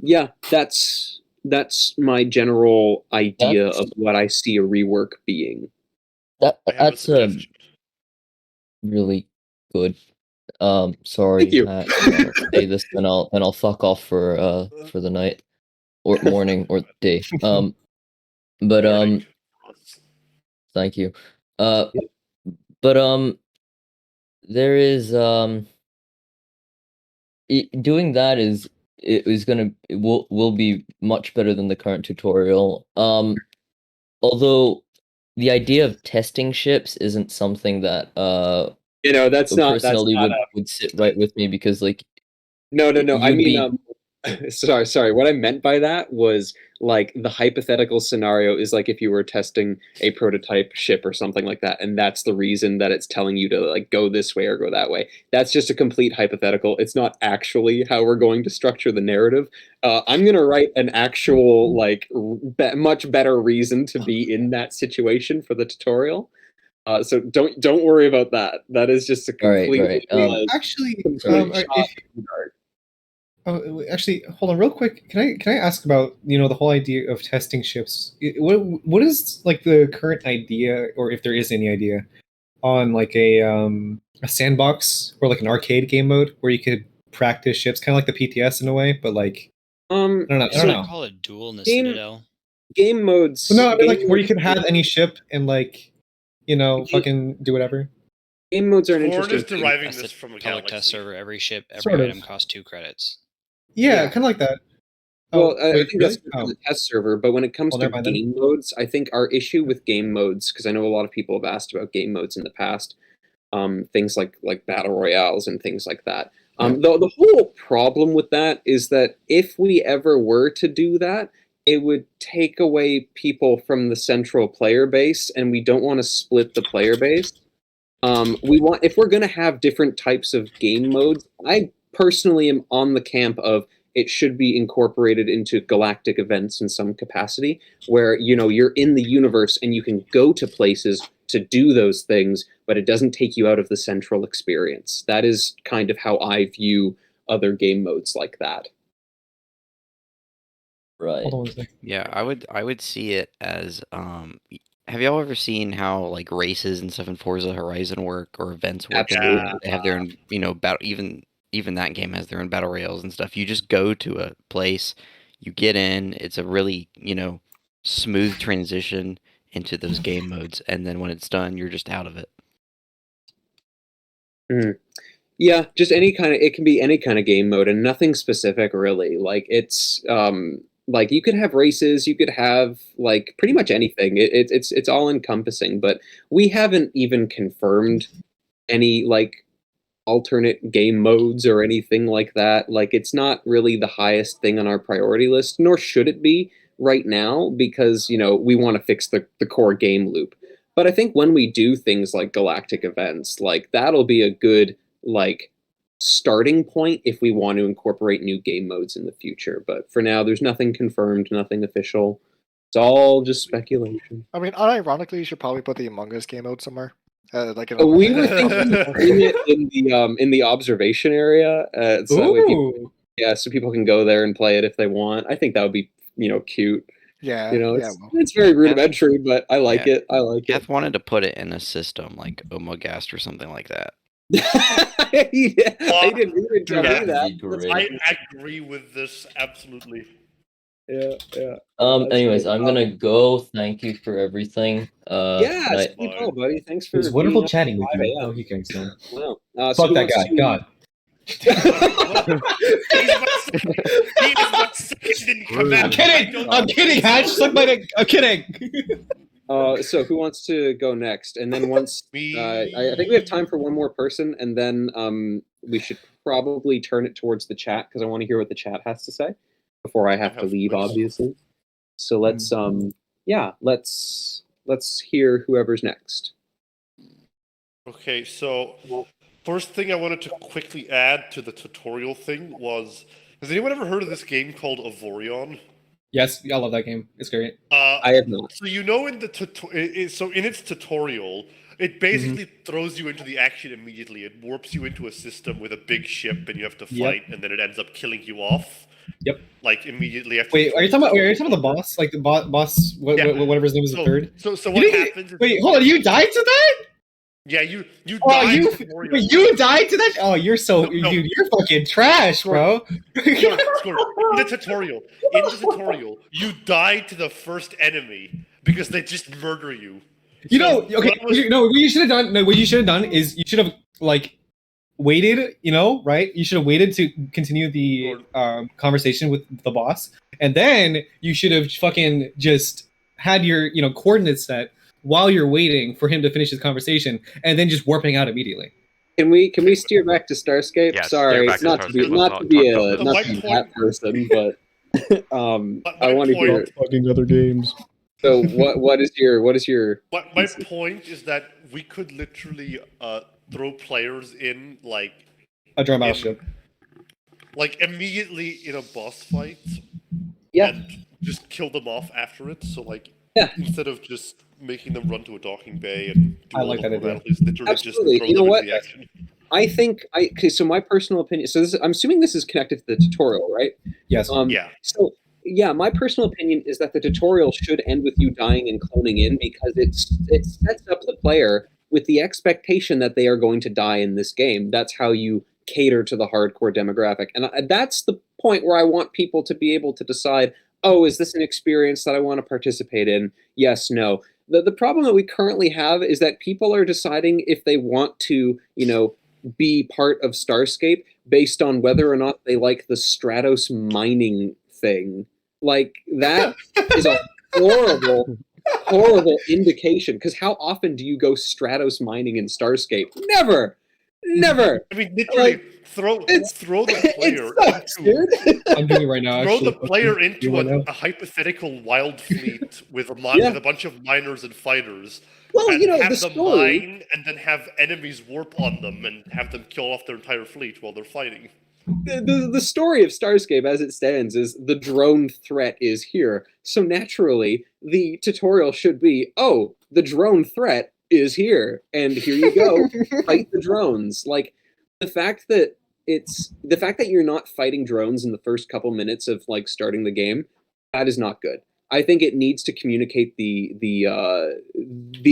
yeah, that's my general idea of what I see a rework being. That's really good. Sorry, Thank you. I'll say this, and I'll fuck off for the night or morning or day. But thank you. But there is doing that will be much better than the current tutorial. Although the idea of testing ships isn't something that that's not personally would sit right with me, because like no. I mean, sorry. What I meant by that was like the hypothetical scenario is like if you were testing a prototype ship or something like that, and that's the reason that it's telling you to like go this way or go that way. That's just a complete hypothetical. It's not actually how we're going to structure the narrative. I'm going to write an actual like much better reason to be in that situation for the tutorial. So don't worry about that. That is just a completely actually, Oh, actually, hold on, real quick. Can I ask about the whole idea of testing ships? What is like the current idea, or if there is any idea, on like a sandbox or like an arcade game mode where you could practice ships, kind of like the PTS in a way, but like I don't know. I don't know. Call it duel in the Game- Citadel. Game modes. Well, no, I mean like game where you could modes- have any ship and like fucking do whatever. Game modes are an Ford interesting is thing. deriving That's this the from a public galaxy. test server. Every ship, every Sort of. item costs 2 credits. Yeah, kind of like that. Well, I wait, think really? that's for the test server, but when it comes Well, to never mind then. game modes, I think our issue with game modes, because I know a lot of people have asked about game modes in the past, things like battle royales and things like that. The whole problem with that is that if we ever were to do that, it would take away people from the central player base, and we don't want to split the player base. If we're going to have different types of game modes, I personally am on the camp of it should be incorporated into galactic events in some capacity, where you're in the universe and you can go to places to do those things, but it doesn't take you out of the central experience. That is kind of how I view other game modes like that. Right. Yeah, I would see it as have y'all ever seen how like races and stuff in Forza Horizon work, or events work? Absolutely. They have their own, battle. Even that game has their own battle rails and stuff. You just go to a place, you get in. It's a really smooth transition into those game modes, and then when it's done, you're just out of it. Yeah, just it can be any kind of game mode and nothing specific really. Like it's like you could have races, you could have like pretty much anything. It's all encompassing, but we haven't even confirmed any like alternate game modes or anything like that. Like it's not really the highest thing on our priority list, nor should it be right now, because we want to fix the core game loop. But I think when we do things like galactic events, like that'll be a good like starting point if we want to incorporate new game modes in the future. But for now, there's nothing confirmed, nothing official. It's all just speculation. I mean, unironically, you should probably put the Among Us game mode somewhere. Like we were thinking of putting it in the observation area, so that way so people can go there and play it if they want. I think that would be cute. Yeah, it's very rudimentary, but I like it. I like Kath wanted to put it in a system like Omogast or something like that. he didn't tell me that. I agree with this absolutely. Yeah. Anyways, I'm gonna go. Thank you for everything. Yeah, buddy. Thanks for. It was wonderful chatting with you. Oh, he can still. Wow. Fuck that guy. God. I'm kidding. I'm kidding. Hatch, suck my dick. I'm kidding. So who wants to go next? And then once I think we have time for one more person, and then we should probably turn it towards the chat because I want to hear what the chat has to say before I have to leave, obviously. So let's let's hear whoever's next. Okay, so first thing I wanted to quickly add to the tutorial thing was, has anyone ever heard of this game called Avorion? Yes, I love that game. It's great. I have not. So in in its tutorial, it basically throws you into the action immediately. It warps you into a system with a big ship, and you have to fight, and then it ends up killing you off. Yep. Like immediately after. Wait, are you talking about the boss? Like the boss, whatever his name is, the third. So what happens? Wait, hold on. You died to that? Yeah, you died. You died to that? Oh, you're so you're fucking trash, bro. In the tutorial, you die to the first enemy because they just murder you. What you should have done. No, what you should have done is you should have like waited. Right? You should have waited to continue the conversation with the boss, and then you should have fucking just had your coordinates set while you're waiting for him to finish his conversation, and then just warping out immediately. Can we steer back to Starscape? Yes, Sorry, not to be that person, but I want to hear talking other games. So what is your? My point is that we could literally throw players in like a drum battleship, like immediately in a boss fight, and just kill them off after it. So like. Yeah. Instead of just making them run to a docking bay and do all the formalities, literally just throw them into the action. I think okay. So my personal opinion. So I'm assuming this is connected to the tutorial, right? Yes. Yeah. So yeah, my personal opinion is that the tutorial should end with you dying and cloning in because it sets up the player with the expectation that they are going to die in this game. That's how you cater to the hardcore demographic, and that's the point where I want people to be able to decide. Oh, is this an experience that I want to participate in? Yes, no. The problem that we currently have is that people are deciding if they want to, be part of Starscape based on whether or not they like the Stratos mining thing. Like, that is a horrible, horrible indication. Because how often do you go Stratos mining in Starscape? Never! Never! I mean, literally, throw the player I'm doing it right now. Throw actually. the player into right now. a hypothetical wild fleet with a Yeah. with a bunch of miners and fighters. Well, and have the them story. mine, and then have enemies warp on them and have them kill off their entire fleet while they're fighting. The story of Starscape as it stands is the drone threat is here. So naturally, the tutorial should be, oh, the drone threat is here, and here you go, fight the drones. Like, the fact that you're not fighting drones in the first couple minutes of like starting the game, that is not good. I think it needs to communicate the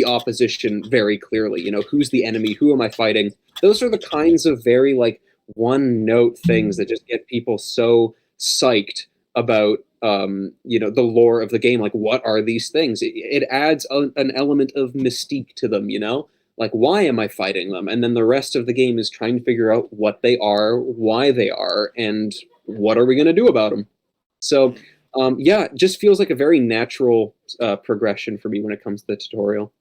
opposition very clearly. Who's the enemy? Who am I fighting? Those are the kinds of very like one-note things that just get people so psyched about the lore of the game. Like, what are these things? It adds an element of mystique to them. Like, why am I fighting them? And then the rest of the game is trying to figure out what they are, why they are, and what are we going to do about them. So yeah, it just feels like a very natural progression for me when it comes to the tutorial.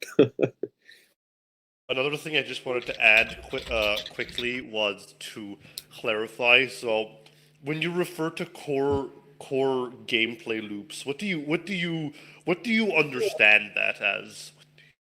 Another thing I just wanted to add quickly was to clarify. So, when you refer to core gameplay loops, what do you understand that as?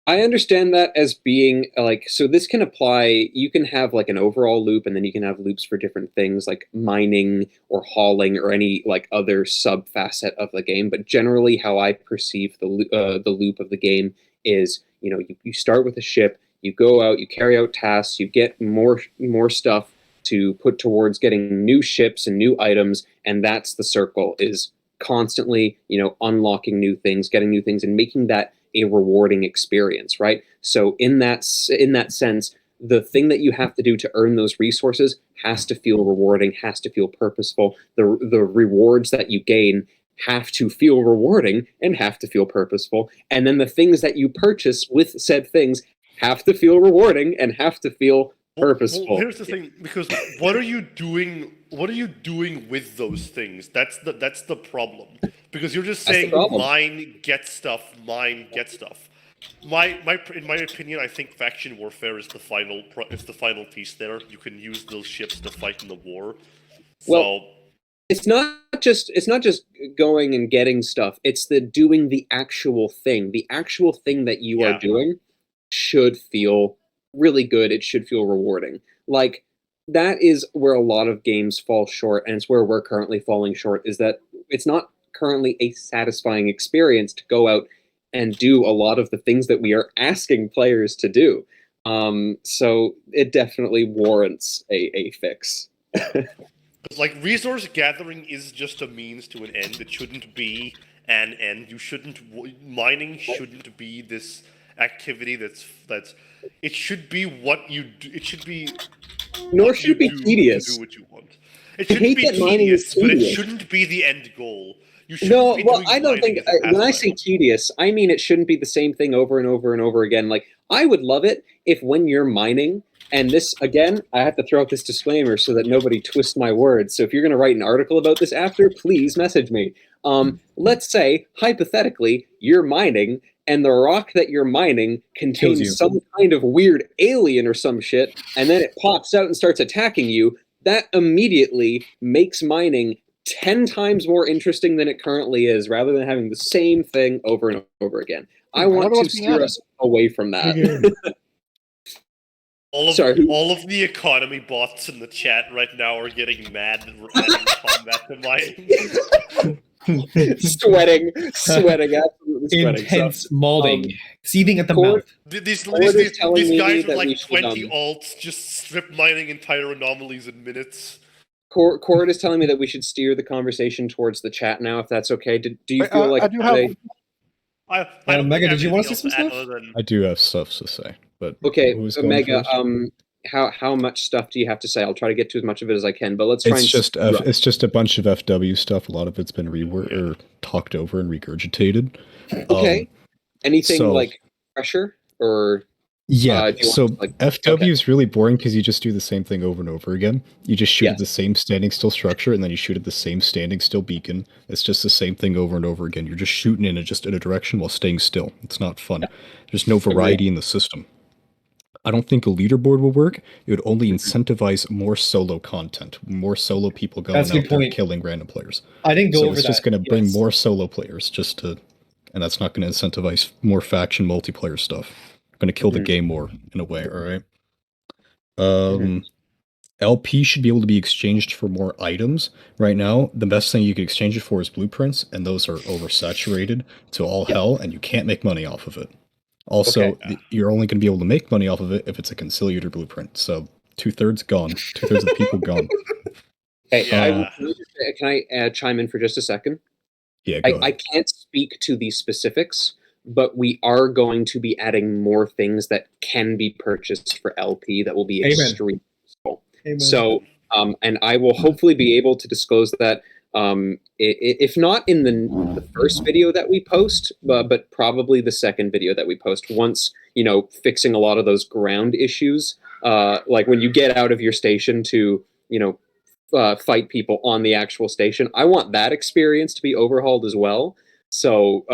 I understand that as being like, so this can apply, you can have like an overall loop, and then you can have loops for different things like mining or hauling or any like other sub facet of the game. But generally how I perceive the loop of the game is, you start with a ship, you go out, you carry out tasks, you get more stuff to put towards getting new ships and new items, and that's the circle, is constantly, unlocking new things, getting new things, and making that a rewarding experience, right? So in that sense, the thing that you have to do to earn those resources has to feel rewarding, has to feel purposeful. The rewards that you gain have to feel rewarding and have to feel purposeful. And then the things that you purchase with said things have to feel rewarding and have to feel purposeful. Well, here's the thing, because what are you doing? What are you doing with those things? That's the problem. Because you're just saying mine, get stuff, mine, get stuff. In my opinion, I think faction warfare is the final piece there. You can use those ships to fight in the war. Well, it's not just going and getting stuff. It's doing the actual thing. The actual thing that you are doing should feel really good. It should feel rewarding. Like, that is where a lot of games fall short, and it's where we're currently falling short, is that it's not currently a satisfying experience to go out and do a lot of the things that we are asking players to do. So it definitely warrants a fix. Like, resource gathering is just a means to an end. It shouldn't be an end. Mining shouldn't be this activity that's it should be what you do. It should be nor should it be tedious to do what you want. It shouldn't be tedious, but it shouldn't be the end goal. No, well, I don't think, when I say tedious, I mean it shouldn't be the same thing over and over and over again. Like, I would love it if when you're mining, and this, again, I have to throw out this disclaimer so that nobody twists my words. So if you're going to write an article about this after, please message me. Let's say, hypothetically, you're mining, and the rock that you're mining contains some kind of weird alien or some shit, and then it pops out and starts attacking you. That immediately makes mining 10 times more interesting than it currently is, rather than having the same thing over and over again. I want to steer us away from that. All of the economy bots in the chat right now are getting mad that we're adding combat to mining. sweating, absolutely sweating. Intense malding, seething at the Cord- mouth. These telling me guys with that we like should, 20 alts just strip mining entire anomalies in minutes. Cord is telling me that we should steer the conversation towards the chat now, if that's okay. Do you feel like I do have. I don't Mega, have did you want anything to say else some add stuff? other than I do have stuff to say, but okay, who's going Mega? first? How much stuff do you have to say? I'll try to get to as much of it as I can, but let's try It's just a bunch of FW stuff. A lot of it's been or talked over and regurgitated. Okay. Anything so- like pressure or? Yeah, do you so want, FW is really boring because you just do the same thing over and over again. You just shoot Yes. at the same standing still structure, and then you shoot at the same standing still beacon. It's just the same thing over and over again. You're just shooting in a direction while staying still. It's not fun. There's no variety in the system. I don't think a leaderboard will work. It would only incentivize more solo content, more solo people going That's a out good there point. killing random players. I didn't go So over it's that. just going to bring yes. more solo players, and that's not going to incentivize more faction multiplayer stuff. Going to kill the game more in a way. All right. LP should be able to be exchanged for more items. Right now, the best thing you can exchange it for is blueprints, and those are oversaturated to all hell, and you can't make money off of it. Also, you're only going to be able to make money off of it if it's a conciliator blueprint. So 2/3 gone. 2/3 of the people gone. Hey, can I chime in for just a second? Yeah, go ahead. I can't speak to the specifics, but we are going to be adding more things that can be purchased for LP that will be extremely useful. So, and I will hopefully be able to disclose that, if not in the first video that we post, but probably the second video that we post, once, fixing a lot of those ground issues, like when you get out of your station to, fight people on the actual station. I want that experience to be overhauled as well. So,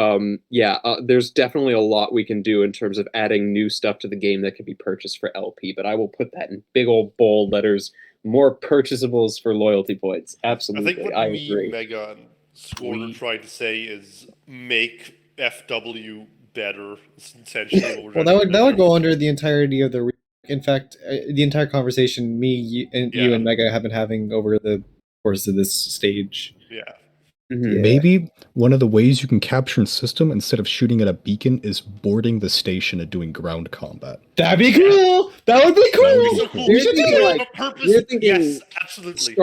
there's definitely a lot we can do in terms of adding new stuff to the game that can be purchased for LP, but I will put that in big old bold letters, more purchasables for loyalty points. Absolutely. I think what me, Mega, and Scorner tried to say is make FW better. It's essentially what Well, that would go under the entirety of the. In fact, the entire conversation you and Mega have been having over the course of this stage. Yeah. Yeah. Maybe one of the ways you can capture a system instead of shooting at a beacon is boarding the station and doing ground combat. That'd be cool. That would be cool. We should do it. You're thinking yes, absolutely.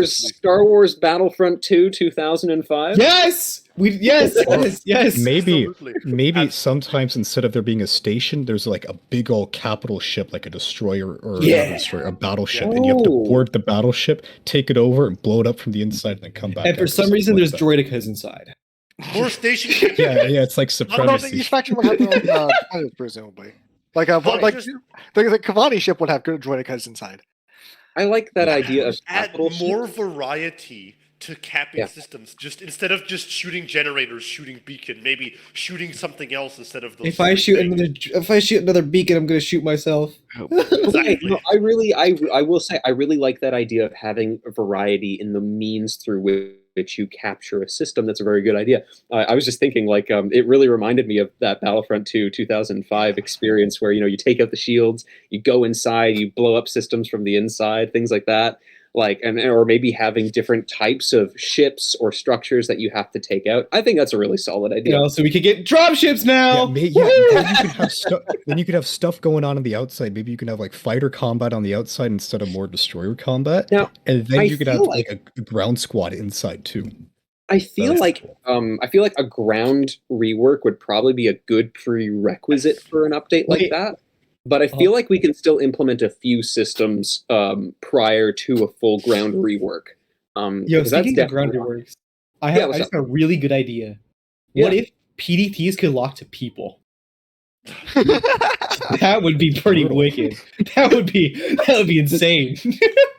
Star Wars Battlefront 2 2005? Yes. Yes. Maybe sometimes instead of there being a station, there's like a big old capital ship, like a destroyer or not a destroyer, a battleship, and you have to board the battleship, take it over, and blow it up from the inside, and then come back. And for some reason, there's droidicas inside. More station. yeah, it's like supremacy. Each faction would have their own planets, presumably. Like the Kavani ship would have good droidicas inside. I like that idea of add more variety to capping systems. Just instead of just shooting generators, shooting beacon, maybe shooting something else instead of those. If I shoot another beacon, I'm going to shoot myself. Exactly. No, I will say I really like that idea of having a variety in the means through which you capture a system. That's a very good idea. I was just thinking, like, it really reminded me of that Battlefront 2 2005 experience where, you take out the shields, you go inside, you blow up systems from the inside, things like that. Like, or maybe having different types of ships or structures that you have to take out. I think that's a really solid idea. So we could get dropships now. Then you could have stuff going on the outside. Maybe you can have like fighter combat on the outside instead of more destroyer combat. Now, and then you could have like a ground squad inside too. I feel like a ground rework would probably be a good prerequisite for an update like that. But I feel like we can still implement a few systems prior to a full ground rework. Speaking of ground reworks, I just got a really good idea. What if PDTs could lock to people? That would be pretty wicked. That would be insane.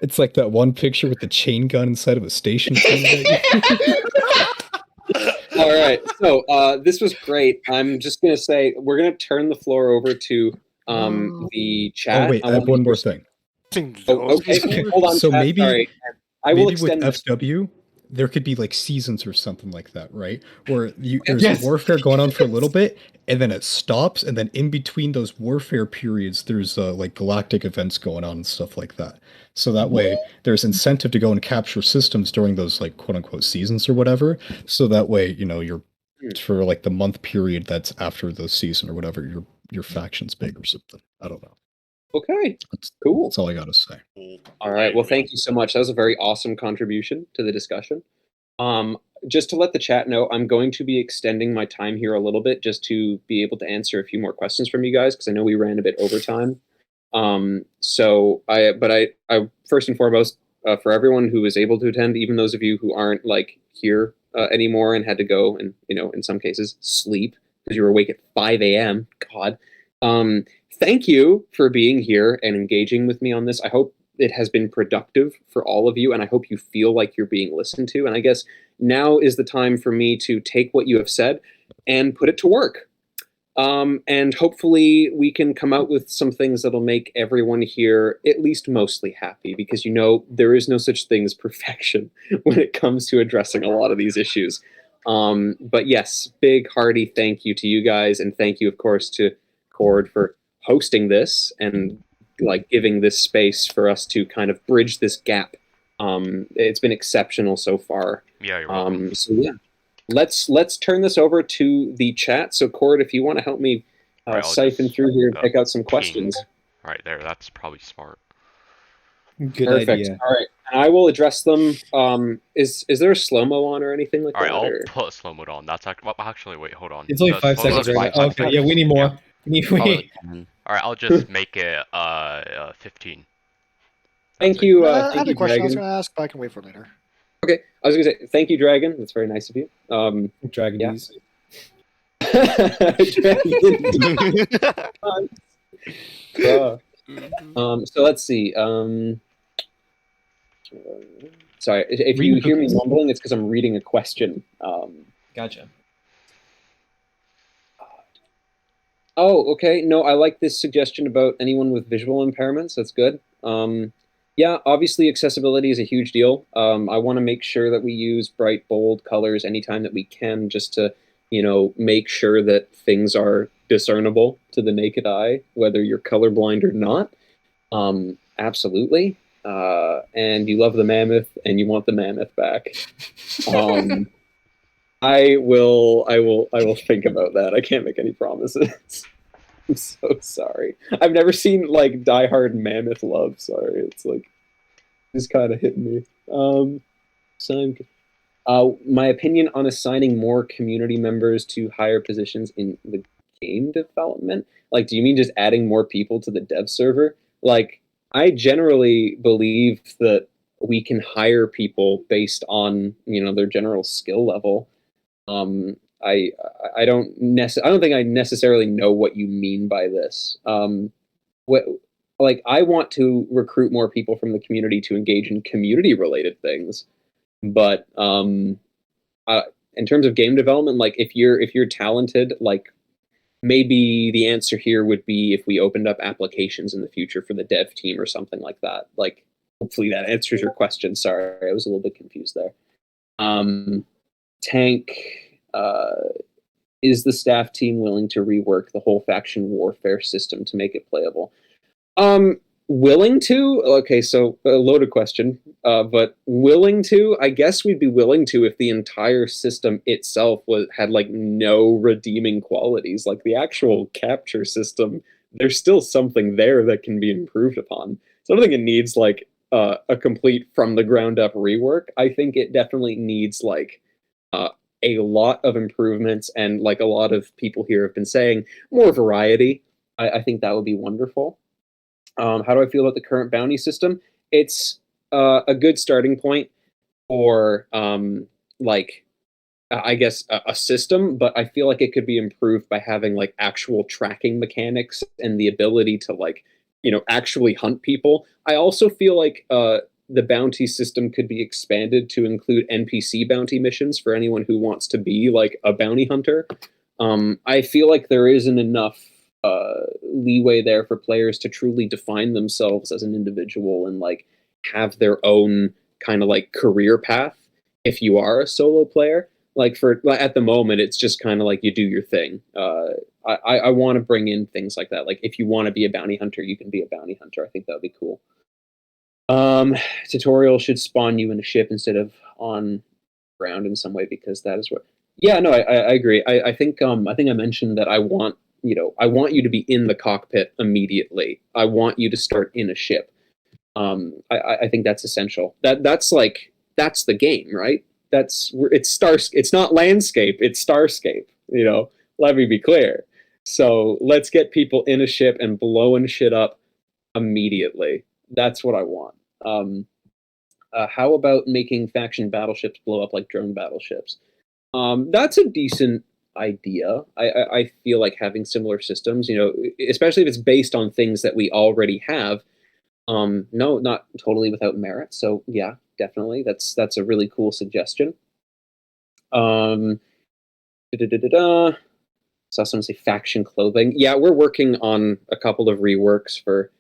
It's like that one picture with the chain gun inside of a station. All right, so this was great. I'm just gonna say we're gonna turn the floor over to the chat. Oh wait, I have one more thing. Okay, hold on. So chat. maybe Sorry. I will maybe extend with FW, there could be like seasons or something like that, right? Where there's warfare going on for a little bit, and then it stops, and then in between those warfare periods, there's like galactic events going on and stuff like that. So that way, there's incentive to go and capture systems during those like quote unquote seasons or whatever. So that way, you're for like the month period that's after the season or whatever, your faction's big or something. I don't know. Okay, cool. That's all I got to say. All right. Well, thank you so much. That was a very awesome contribution to the discussion. Just to let the chat know, I'm going to be extending my time here a little bit just to be able to answer a few more questions from you guys because I know we ran a bit over time. But I first and foremost, for everyone who was able to attend, even those of you who aren't like here anymore and had to go and in some cases sleep because you were awake at 5 a.m. God. Thank you for being here and engaging with me on this. I hope it has been productive for all of you, and I hope you feel like you're being listened to. And I guess now is the time for me to take what you have said and put it to work. And hopefully we can come out with some things that'll make everyone here at least mostly happy, because there is no such thing as perfection when it comes to addressing a lot of these issues. But yes, big hearty thank you to you guys, and thank you of course to Cord for hosting this and like giving this space for us to kind of bridge this gap. It's been exceptional so far. Yeah, you're welcome. So yeah, let's turn this over to the chat. So Cord, if you want to help me siphon through here and pick out some questions. Right there, that's probably smart. Good idea. All right, and I will address them. Is there a slow-mo on or anything like that? All right, I'll put slow-mo on. That's actually, wait, hold on. It's only 5 seconds right now. Okay, yeah, we need more. Yeah. All right, I'll just make it 15. Thank you. I had a question I was going to ask, but I can wait for later. Okay, I was going to say thank you, Dragon. That's very nice of you. Dragon yeah. Bees. So let's see. Sorry, if you hear me mumbling, it's because I'm reading a question. Gotcha. Oh, okay. No, I like this suggestion about anyone with visual impairments. That's good. Yeah, obviously accessibility is a huge deal. I want to make sure that we use bright, bold colors anytime that we can, just to, make sure that things are discernible to the naked eye, whether you're colorblind or not. Absolutely. And you love the mammoth and you want the mammoth back. I will think about that. I can't make any promises. I'm so sorry. I've never seen like Die Hard mammoth love. Sorry, it's like just kind of hitting me. My opinion on assigning more community members to higher positions in the game development. Like, do you mean just adding more people to the dev server? Like, I generally believe that we can hire people based on their general skill level. I don't think I necessarily know what you mean by this. I want to recruit more people from the community to engage in community related things, but in terms of game development, like if you're talented, like maybe the answer here would be if we opened up applications in the future for the dev team or something like that. Like, hopefully that answers your question. Sorry, I was a little bit confused there. Tank. Is the staff team willing to rework the whole faction warfare system to make it playable? Willing to? Okay, so a loaded question, but willing to? I guess we'd be willing to if the entire system itself had like no redeeming qualities. Like the actual capture system, there's still something there that can be improved upon. So I don't think it needs like a complete from the ground up rework. I think it definitely needs like a lot of improvements, and like a lot of people here have been saying, more variety. I think that would be wonderful. How do I feel about the current bounty system? It's a good starting point for I guess a system, but I feel like it could be improved by having like actual tracking mechanics and the ability to like actually hunt people. I also feel like the bounty system could be expanded to include NPC bounty missions for anyone who wants to be like a bounty hunter. I feel like there isn't enough leeway there for players to truly define themselves as an individual and like have their own kind of like career path if you are a solo player. Like at the moment, it's just kind of like you do your thing. I want to bring in things like that. Like if you want to be a bounty hunter, you can be a bounty hunter. I think that would be cool. Tutorial should spawn you in a ship instead of on ground in some way, because that is what. Yeah, no, I agree. I think I mentioned that I want you to be in the cockpit immediately. I want you to start in a ship. I think that's essential. That's the game, right? It's not landscape, it's Starscape. Let me be clear. So let's get people in a ship and blowing shit up immediately. That's what I want. How about making faction battleships blow up like drone battleships? That's a decent idea. I feel like having similar systems, especially if it's based on things that we already have. No, not totally without merit. So yeah, definitely. That's a really cool suggestion. Saw someone say faction clothing. Yeah, we're working on a couple of reworks for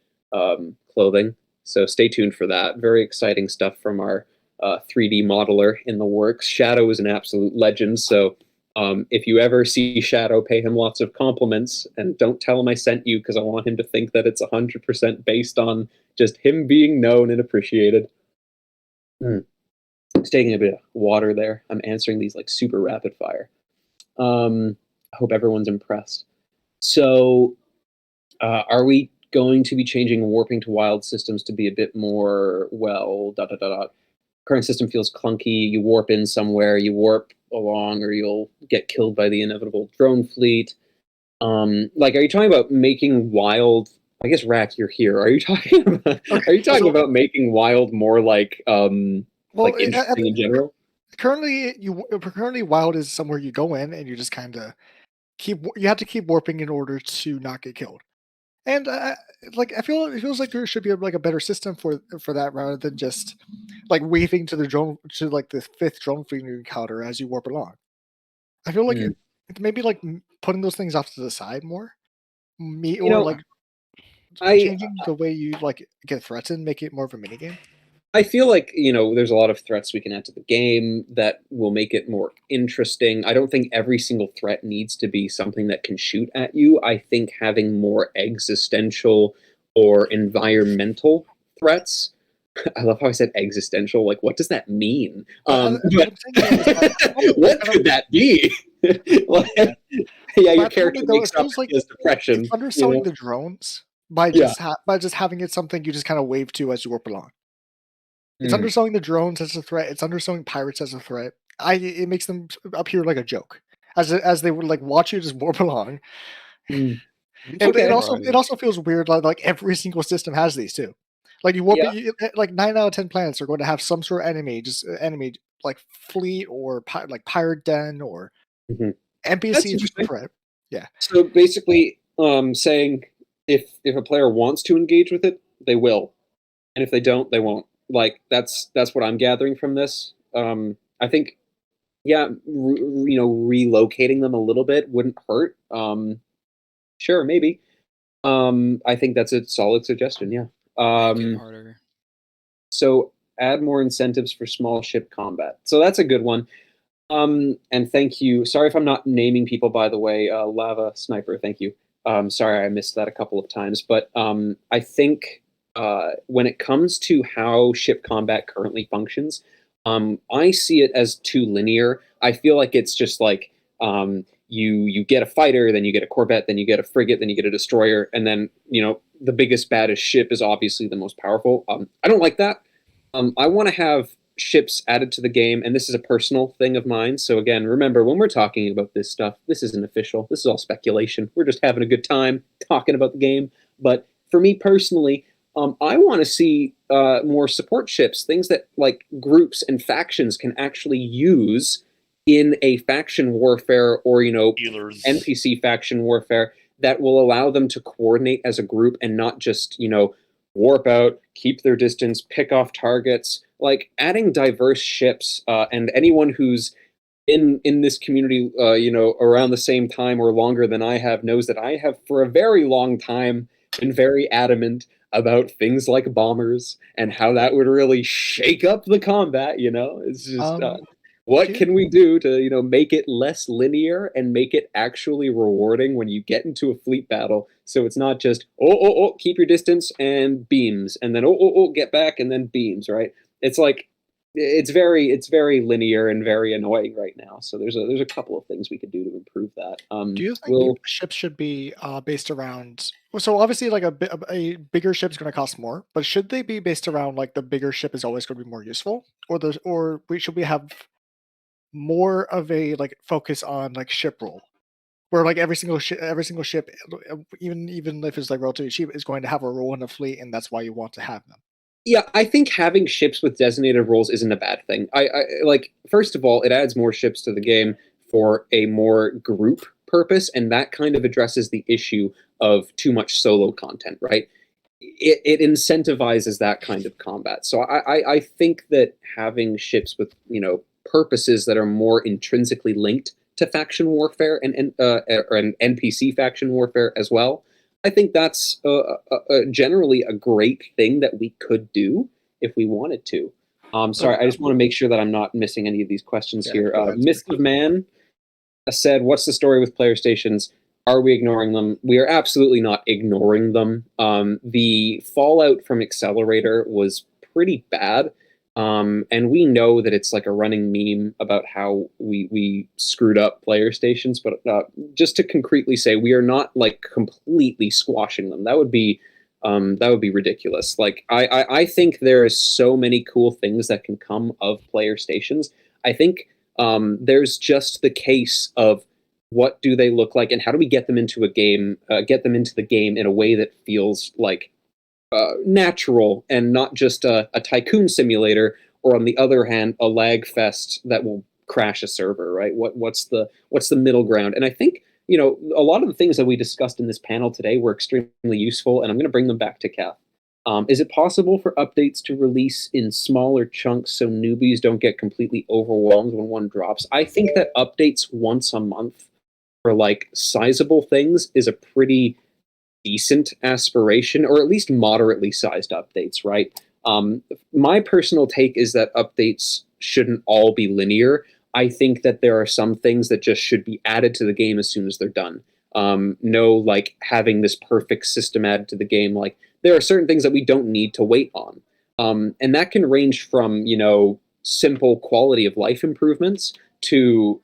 clothing. So stay tuned for that. Very exciting stuff from our 3D modeler in the works. Shadow is an absolute legend. So if you ever see Shadow, pay him lots of compliments and don't tell him I sent you, because I want him to think that it's 100% based on just him being known and appreciated. Just taking a bit of water there. I'm answering these like super rapid fire. I hope everyone's impressed. So are we going to be changing warping to wild systems to be a bit more, current system feels clunky. You warp in somewhere, you warp along, or you'll get killed by the inevitable drone fleet. Are you talking about making wild? I guess Rack, you're here. Are you talking about making wild more interesting in general? Currently, wild is somewhere you go in and you just kind of you have to keep warping in order to not get killed. And I feel it feels like there should be a better system for that, rather than just waving to the drone to the 5th drone fleet encounter as you warp along. I feel like maybe putting those things off to the side more, changing the way you get threatened, make it more of a minigame. I feel like, there's a lot of threats we can add to the game that will make it more interesting. I don't think every single threat needs to be something that can shoot at you. I think having more existential or environmental threats. I love how I said existential. Like, what does that mean? What could that be? Your character wakes up with depression. It's underselling the drones by just having it something you just kind of wave to as you warp along. It's underselling the drones as a threat. It's underselling pirates as a threat. It makes them appear like a joke, as they would watch you just warp along. It also feels weird. Like every single system has these too. Like you warp it, 9 out of 10 planets are going to have some sort of enemy, fleet or pirate den or NPC just a threat. Yeah. So basically, saying if a player wants to engage with it, they will, and if they don't, they won't. That's what I'm gathering from this. I think, relocating them a little bit wouldn't hurt. Sure, maybe. I think that's a solid suggestion. Yeah. Harder. So add more incentives for small ship combat. So that's a good one. And thank you. Sorry if I'm not naming people, by the way. Lava Sniper, thank you. Sorry I missed that a couple of times, but I think when it comes to how ship combat currently functions, I see it as too linear. I feel like it's just you get a fighter, then you get a corvette, then you get a frigate, then you get a destroyer, and then the biggest baddest ship is obviously the most powerful. I don't like that. I want to have ships added to the game, and this is a personal thing of mine. So again, remember, when we're talking about this stuff, this isn't official. This is all speculation. We're just having a good time talking about the game. But for me personally, I want to see more support ships, things that groups and factions can actually use in a faction warfare or NPC faction warfare that will allow them to coordinate as a group and not just warp out, keep their distance, pick off targets. Adding diverse ships and anyone who's in this community around the same time or longer than I have knows that I have for a very long time been very adamant about things like bombers and how that would really shake up the combat. It's just What can we do to, make it less linear and make it actually rewarding when you get into a fleet battle? So it's not just keep your distance and beams, and then get back and then beams, right? It's like it's very linear and very annoying right now. So there's a couple of things we could do to improve that. Do you think ships should be based around? So obviously, like a bigger ship is going to cost more, but should they be based around like the bigger ship is always going to be more useful, or should we have more of a like focus on like ship rule, where like every single ship, even if it's like relatively cheap, is going to have a role in the fleet, and that's why you want to have them. Yeah, I think having ships with designated roles isn't a bad thing. I like, first of all, it adds more ships to the game for a more group purpose, and that kind of addresses the issue of too much solo content, right? It incentivizes that kind of combat. So I think that having ships with purposes that are more intrinsically linked to faction warfare and NPC faction warfare as well, I think that's generally a great thing that we could do if we wanted to. Sorry, I just want to make sure that I'm not missing any of these questions here. Mist of Man said, "What's the story with player stations? Are we ignoring them?" We are absolutely not ignoring them. The fallout from Accelerator was pretty bad. And we know that it's like a running meme about how we screwed up player stations, but just to concretely say, we are not like completely squashing them. That would be ridiculous. Like I think there is so many cool things that can come of player stations. I think there's just the case of what do they look like and how do we get them into a game, get them into the game in a way that feels like natural and not just a tycoon simulator, or on the other hand, a lag fest that will crash a server, right? What's the middle ground? And I think a lot of the things that we discussed in this panel today were extremely useful, and I'm going to bring them back to Kath. Is it possible for updates to release in smaller chunks so newbies don't get completely overwhelmed when one drops? I think that updates once a month for like sizable things is a pretty decent aspiration, or at least moderately sized updates, right? My personal take is that updates shouldn't all be linear. I think that there are some things that just should be added to the game as soon as they're done. No, like having this perfect system added to the game. Like there are certain things that we don't need to wait on. And that can range from, simple quality of life improvements to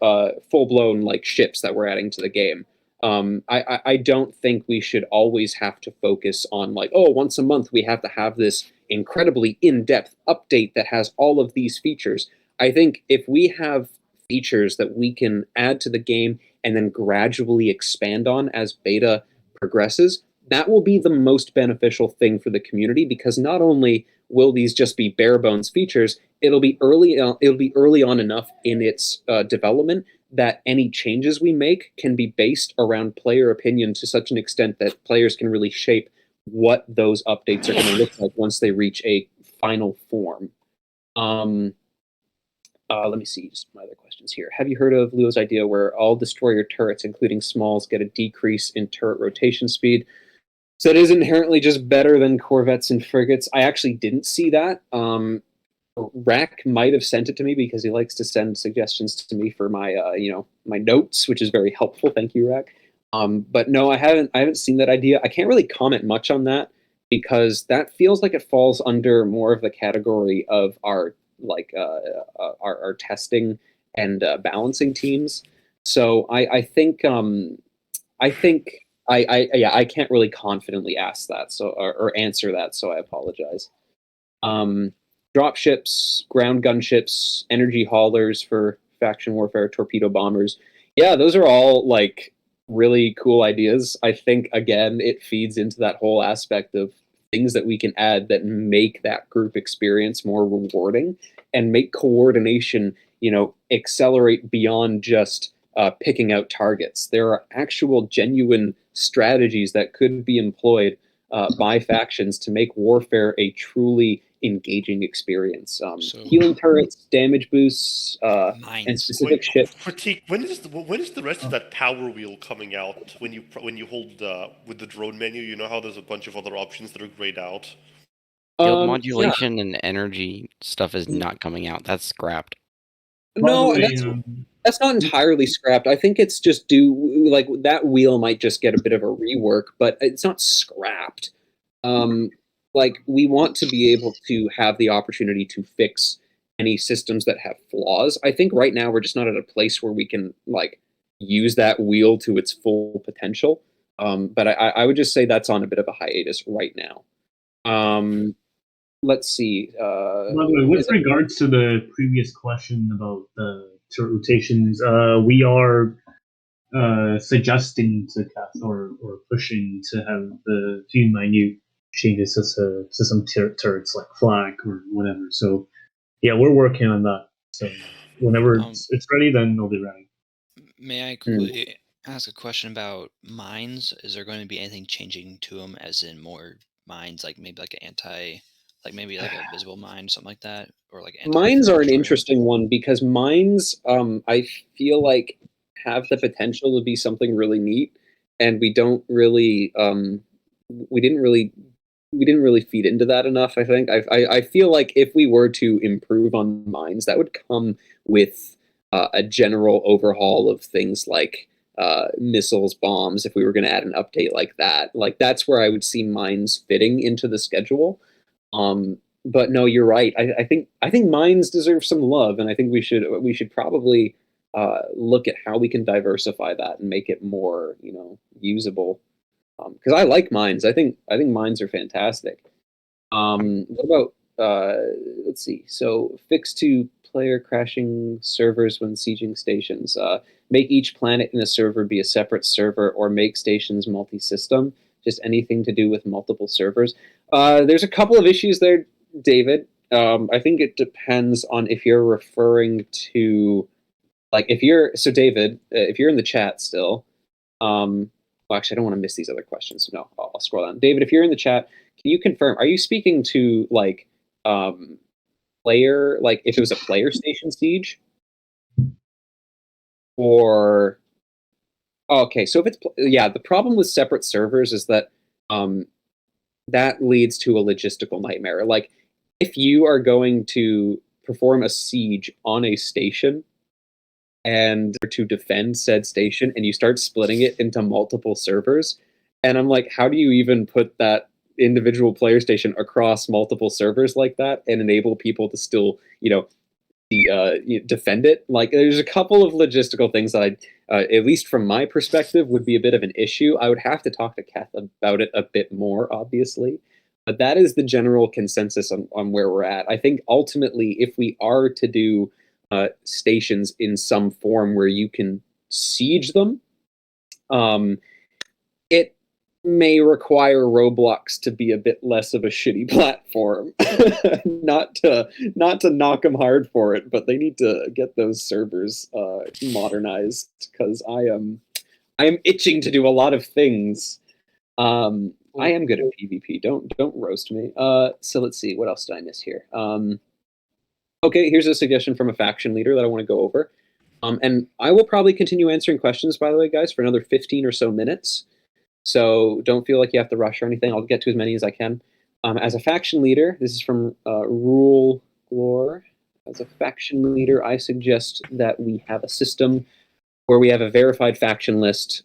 full-blown like ships that we're adding to the game. I don't think we should always have to focus on like, once a month we have to have this incredibly in-depth update that has all of these features. I think if we have features that we can add to the game and then gradually expand on as beta progresses, that will be the most beneficial thing for the community, because not only will these just be bare bones features, it'll be early on enough in its development that any changes we make can be based around player opinion to such an extent that players can really shape what those updates are going to look like once they reach a final form. Let me see just my other questions here. Have you heard of Leo's idea where all destroyer turrets, including smalls, get a decrease in turret rotation speed? So it is inherently just better than corvettes and frigates. I actually didn't see that. Rack might have sent it to me because he likes to send suggestions to me for my my notes, which is very helpful. Thank you, Rack. But no, I haven't seen that idea. I can't really comment much on that because that feels like it falls under more of the category of our testing and balancing teams. So I think I can't really confidently ask that, so or answer that. So I apologize. Dropships, ground gunships, energy haulers for faction warfare, torpedo bombers. Yeah, those are all like really cool ideas. I think again, it feeds into that whole aspect of things that we can add that make that group experience more rewarding and make coordination, accelerate beyond just picking out targets. There are actual genuine strategies that could be employed by factions to make warfare a truly engaging experience. Healing turrets, damage boosts, and specific ships. Critique. When is the rest of that power wheel coming out? When you hold with the drone menu, you know how there's a bunch of other options that are grayed out. Field modulation and energy stuff is not coming out. That's scrapped. No, that's not entirely scrapped. I think it's just like that wheel might just get a bit of a rework, but it's not scrapped. Like we want to be able to have the opportunity to fix any systems that have flaws. I think right now we're just not at a place where we can like use that wheel to its full potential. But I would just say that's on a bit of a hiatus right now. Let's see. By the way, with regards to the previous question about the turret rotations, we are suggesting to Kath or pushing to have the few minute changes to some turrets like flag or whatever. So yeah, we're working on that. So whenever it's ready, then it'll be ready. May I quickly ask a question about mines? Is there going to be anything changing to them, as in more mines, like maybe like maybe like a visible mine, something like that, or like mines are an interesting one because mines, I feel like have the potential to be something really neat, and we don't really, we didn't really feed into that enough. I think I feel like if we were to improve on mines, that would come with a general overhaul of things like missiles, bombs. If we were going to add an update like that, like that's where I would see mines fitting into the schedule. But no, you're right. I think mines deserve some love, and I think we should probably look at how we can diversify that and make it more, usable. Because I like mines. I think mines are fantastic. What about let's see. So fix to player crashing servers when sieging stations. Make each planet in a server be a separate server, or make stations multi-system. Just anything to do with multiple servers. There's a couple of issues there, David. I think it depends on if you're referring to, like, David, if you're in the chat still. Well, actually, I don't want to miss these other questions. So no, I'll scroll down. David, if you're in the chat, can you confirm? Are you speaking to like player, like if it was a player station siege, or? Okay, so if it's the problem with separate servers is that that leads to a logistical nightmare. Like if you are going to perform a siege on a station and to defend said station, and you start splitting it into multiple servers, and I'm like, how do you even put that individual player station across multiple servers like that and enable people to still, defend it? Like, there's a couple of logistical things that at least from my perspective, would be a bit of an issue. I would have to talk to Kath about it a bit more, obviously. But that is the general consensus on where we're at. I think ultimately, if we are to do stations in some form where you can siege them, it may require Roblox to be a bit less of a shitty platform. not to knock them hard for it, but they need to get those servers modernized, because I am itching to do a lot of things. I am good at PvP. Don't roast me. So let's see, what else did I miss here? Okay, here's a suggestion from a faction leader that I want to go over. And I will probably continue answering questions, by the way, guys, for another 15 or so minutes. So don't feel like you have to rush or anything. I'll get to as many as I can. As a faction leader, this is from Rule Glore. As a faction leader, I suggest that we have a system where we have a verified faction list.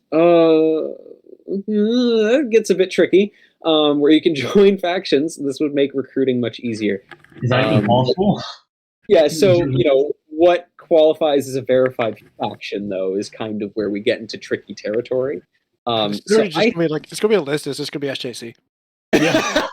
It gets a bit tricky. Where you can join factions. This would make recruiting much easier. Is that even possible? Yeah, so, what qualifies as a verified faction, though, is kind of where we get into tricky territory. It's gonna be a list. It's just gonna be SJC. Yeah.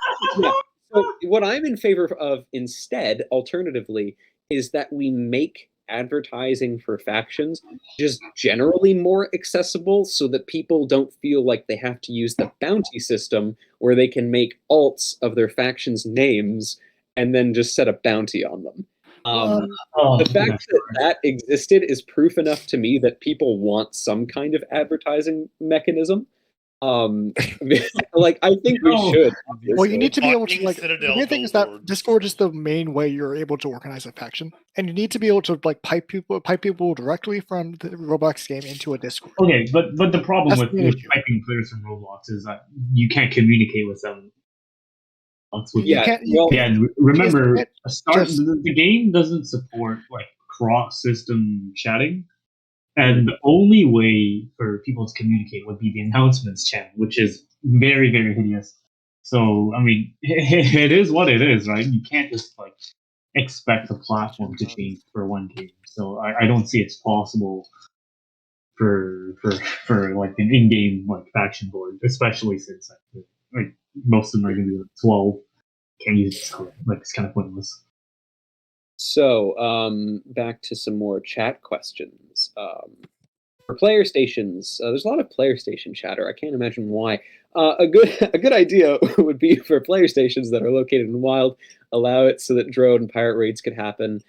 So what I'm in favor of instead, alternatively, is that we make advertising for factions just generally more accessible, so that people don't feel like they have to use the bounty system where they can make alts of their factions' names and then just set a bounty on them. The fact that existed is proof enough to me that people want some kind of advertising mechanism. Like, I think we should. Well, you need to be able to, like, the main thing is that Discord is the main way you're able to organize a faction, and you need to be able to like pipe people directly from the Roblox game into a Discord. Okay, but the problem with piping players from Roblox is that you can't communicate with them. Remember, the game doesn't support like cross-system chatting, and the only way for people to communicate would be the announcements channel, which is very, very hideous. So, I mean, it is what it is, right? You can't just like expect the platform to change for one game. So I don't see it's possible for like an in-game like faction board, especially since like most of them are going to be like 12. Can't use Discord. Like it's kind of pointless. So, back to some more chat questions. For player stations, there's a lot of player station chatter. I can't imagine why. A good idea would be for player stations that are located in wild, allow it so that drone and pirate raids could happen.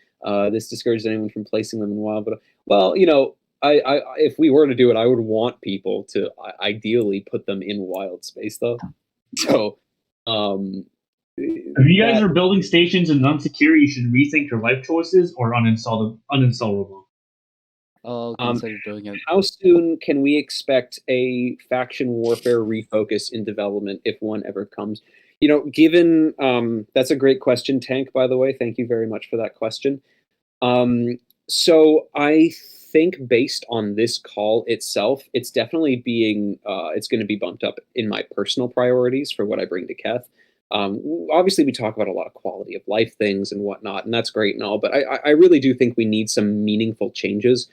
This discourages anyone from placing them in wild. But well, you know, I if we were to do it, I would want people to ideally put them in wild space though. So, if you guys are building stations and unsecure, you should rethink your life choices or uninstall them. I'll consider doing it. How soon can we expect a faction warfare refocus in development if one ever comes? You know, given that's a great question, Tank, by the way. Thank you very much for that question. So I think based on this call itself, it's definitely being it's going to be bumped up in my personal priorities for what I bring to Keth. Obviously, we talk about a lot of quality of life things and whatnot, and that's great and all, but I really do think we need some meaningful changes.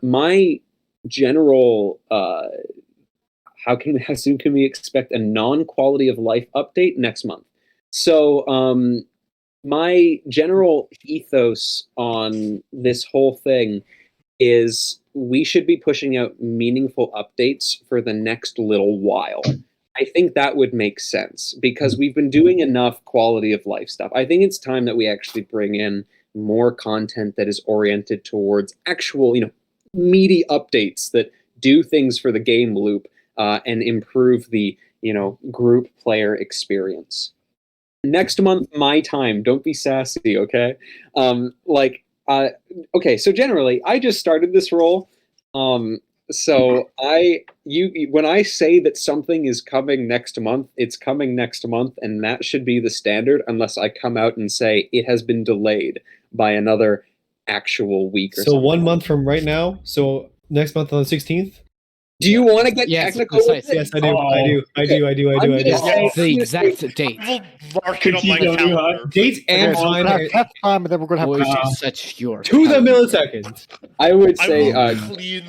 My general, how soon can we expect a non-quality of life update next month? So my general ethos on this whole thing is we should be pushing out meaningful updates for the next little while. I think that would make sense because we've been doing enough quality of life stuff. I think it's time that we actually bring in more content that is oriented towards actual, you know, meaty updates that do things for the game loop and improve the, you know, group player experience. Next month, my time. Don't be sassy, okay? Okay. So generally, I just started this role. So when I say that something is coming next month, it's coming next month, and that should be the standard unless I come out and say it has been delayed by another actual week or so something. 1 month from right now. So next month on the 16th. Do you want to get technical with it? Yes, I do. I do. It's the exact date. I will mark it on my calendar. Date and time. That time, and then we're gonna have such your to the millisecond. I would say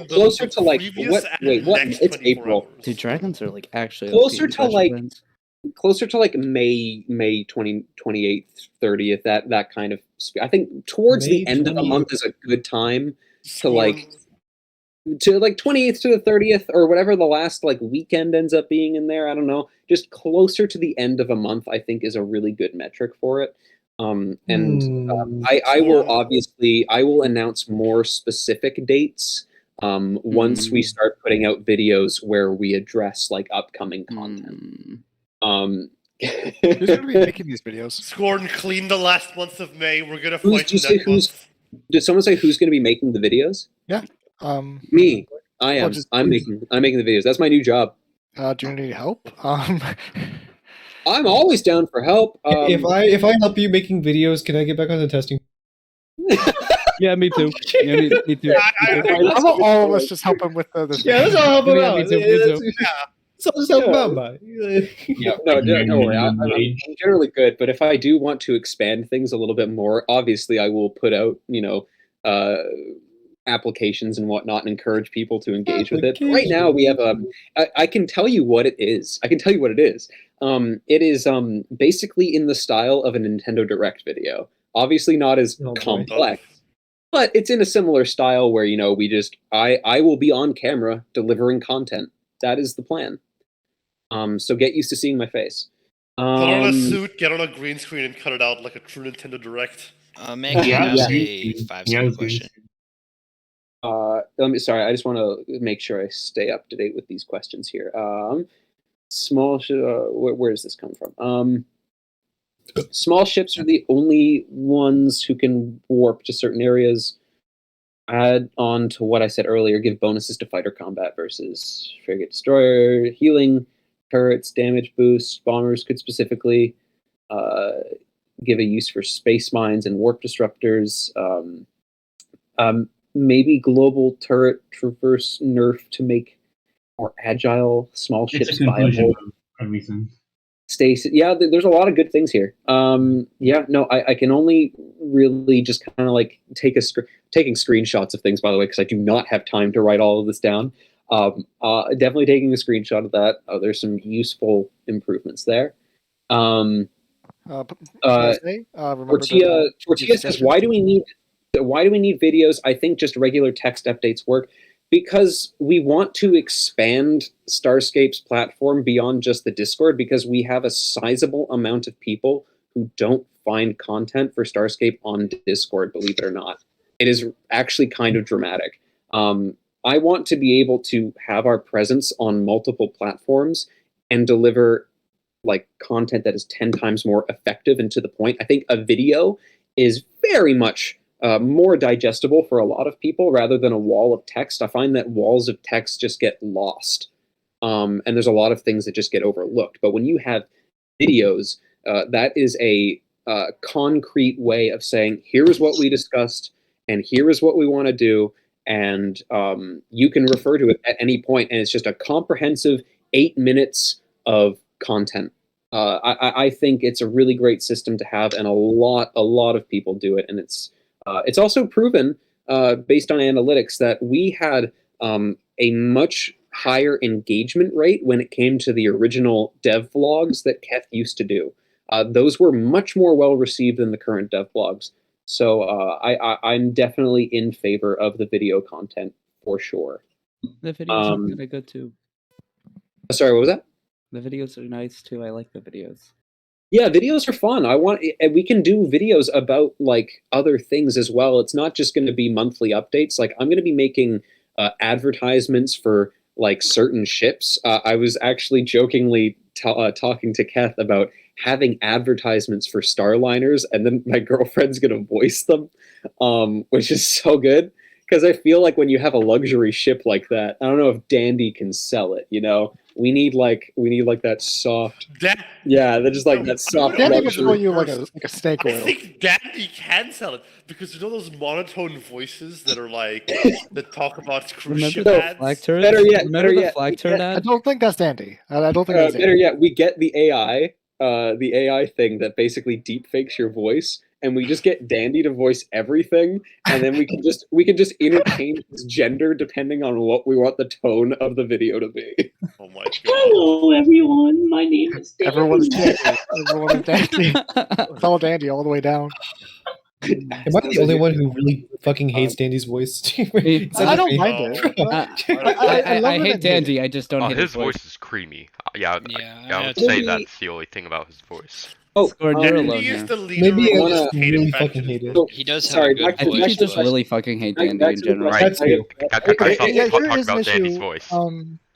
closer to like what? Wait, what? It's April. Dude, dragons are like actually Closer to like May 28th, 30th, that kind of I think towards the end of the month is a good time to like 28th to the 30th or whatever the last like weekend ends up being in there. I don't know. Just closer to the end of a month, I think, is a really good metric for it. I will announce more specific dates once we start putting out videos where we address like upcoming content. Who's gonna be making these videos? Scorn clean the last month of May. We're gonna fight Did someone say who's going to be making the videos? Yeah. Me. I am. I'm making the videos. That's my new job. Do you need help? I'm always down for help. If I help you making videos, can I get back on the testing? Yeah, me too. Yeah, me too. How about all of us just help him with the Yeah, let's all help him out. Me too. So just help him out, buddy. Don't worry. I'm generally good, but if I do want to expand things a little bit more, obviously I will put out, applications and whatnot and encourage people to engage with it. But right now we have I can tell you what it is. It is basically in the style of a Nintendo Direct video. Obviously not as complex, but it's in a similar style where, I will be on camera delivering content. That is the plan. So get used to seeing my face. Put on a suit, get on a green screen, and cut it out like a true Nintendo Direct. Meg, can I ask a 5-second question? Sorry, I just want to make sure I stay up to date with these questions here. Where does this come from? Small ships are the only ones who can warp to certain areas. Add on to what I said earlier, give bonuses to fighter combat versus frigate destroyer, healing, turrets, damage boost. Bombers could specifically give a use for space mines and warp disruptors. Maybe global turret traverse nerf to make more agile small ships it's a conclusion viable. of everything. Yeah, there's a lot of good things here. Yeah, no, I can only really just kind of like taking screenshots of things, by the way, because I do not have time to write all of this down. Definitely taking a screenshot of that. There's some useful improvements there. PSA, remember Tortilla says, why do we need videos? I think just regular text updates work because we want to expand Starscape's platform beyond just the Discord, because we have a sizable amount of people who don't find content for Starscape on Discord, believe it or not. It is actually kind of dramatic. I want to be able to have our presence on multiple platforms and deliver like content that is 10 times more effective and to the point. I think a video is very much more digestible for a lot of people rather than a wall of text. I find that walls of text just get lost. And there's a lot of things that just get overlooked. But when you have videos, that is a concrete way of saying, here's what we discussed, and here is what we want to do. And you can refer to it at any point, and it's just a comprehensive 8 minutes of content. I think it's a really great system to have, and a lot of people do it, and it's also proven based on analytics that we had a much higher engagement rate when it came to the original dev vlogs that Keth used to do. Those were much more well received than the current dev vlogs. So I'm definitely in favor of the video content for sure. The videos are kind of good too. Sorry, what was that? The videos are nice too. I like the videos. Yeah, videos are fun. We can do videos about like other things as well. It's not just going to be monthly updates. Like I'm going to be making advertisements for like certain ships. I was actually jokingly talking to Keth about having advertisements for Starliners, and then my girlfriend's going to voice them, which is so good. Because I feel like when you have a luxury ship like that, I don't know if Dandy can sell it. You know, we need like that soft. Yeah, they're just like that soft. Dandy would sell you like a snake oil. I think Dandy can sell it because you know those monotone voices that are like that talk about cruise ship ads. Flag turrets? Better yet, flag turret ad? I don't think that's Dandy. I don't think that's Dandy. Better yet, we get the AI thing that basically deep fakes your voice, and we just get Dandy to voice everything, and then we can just interchange his gender depending on what we want the tone of the video to be. Oh my god! Hello everyone, my name is Dandy. Everyone's Dandy. Everyone's Dandy. It's all Dandy all the way down. Am I the only one who really fucking hates Dandy's voice? I don't mind it. I hate Dandy. I just don't hate his voice is creamy. I would say that's the only thing about his voice. Oh, Dandy is the leader. Maybe I of just the really hated fucking hate it. So, He does have sorry, a good I think you voice. just but- really fucking hate Dandy in general. Right. That's you. Let's Yeah, not here talk is an about Dandy's issue voice.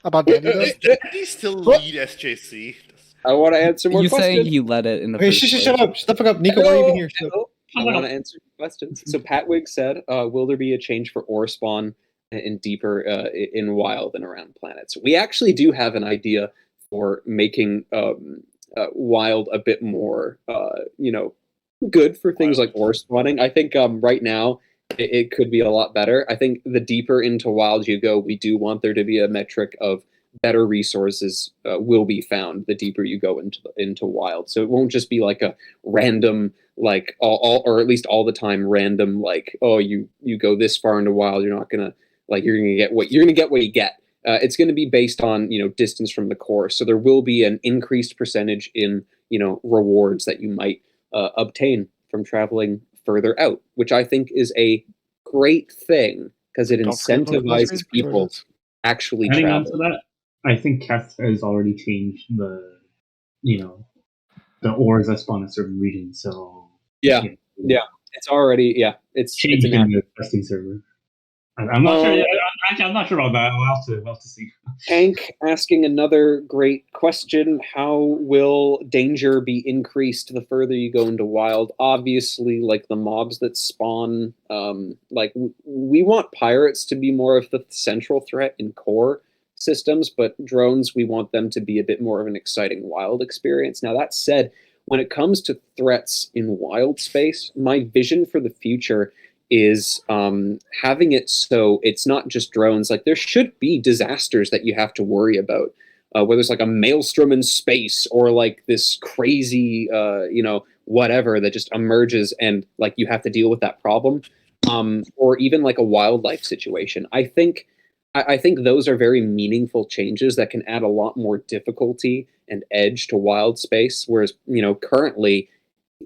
about Dandy. Does Dandy still lead SJC? I want to answer more You saying questions. he let it in the Hey, first place. shut up! Shut the fuck up, Nico. Why are you even here? Shut up. I want to answer questions. So Patwig said, will there be a change for ore spawn in deeper in wild and around planets? We actually do have an idea for making wild a bit more, good for things like ore spawning. I think right now it could be a lot better. I think the deeper into wild you go, we do want there to be a metric of better resources will be found the deeper you go into wild. So it won't just be like a random, like all or at least all the time random, like, oh, you go this far into wild, you're gonna get what you get. It's going to be based on distance from the core. So there will be an increased percentage in rewards that you might obtain from traveling further out, which I think is a great thing because it incentivizes people actually Adding on travel. to that, I think Keth has already changed the ores that spawn in certain regions. So yeah, it's already it's changed an in the testing server. I'm not sure. I'm not sure about that. We'll have to see. Hank asking another great question: how will danger be increased the further you go into wild? Obviously, like the mobs that spawn, we want pirates to be more of the central threat in core systems, but drones, we want them to be a bit more of an exciting wild experience. Now, that said, when it comes to threats in wild space, my vision for the future is having it so it's not just drones. Like there should be disasters that you have to worry about, whether it's like a maelstrom in space or like this crazy, whatever that just emerges and like you have to deal with that problem, or even like a wildlife situation. I think those are very meaningful changes that can add a lot more difficulty and edge to wild space. Whereas, currently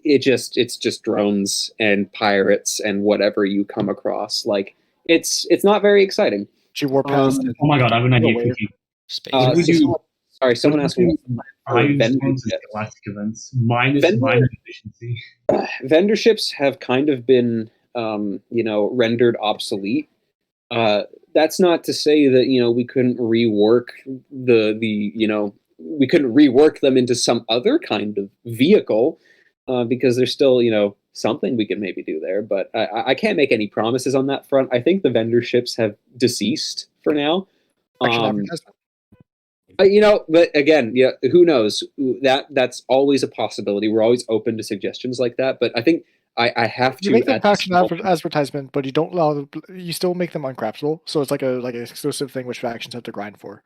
it's just drones and pirates and whatever you come across. Like it's not very exciting. Oh my god, I have an idea for you. Someone asked me galactic events minus efficiency. Vendorships have kind of been rendered obsolete. That's not to say that we couldn't rework we couldn't rework them into some other kind of vehicle, because there's still something we could maybe do there, but I can't make any promises on that front. I think the vendor ships have deceased for now. But again, who knows? That's always a possibility. We're always open to suggestions like that, but I think I have to. You make them faction advertisement, but you don't allow them. You still make them uncraftable, so it's like an exclusive thing which factions have to grind for.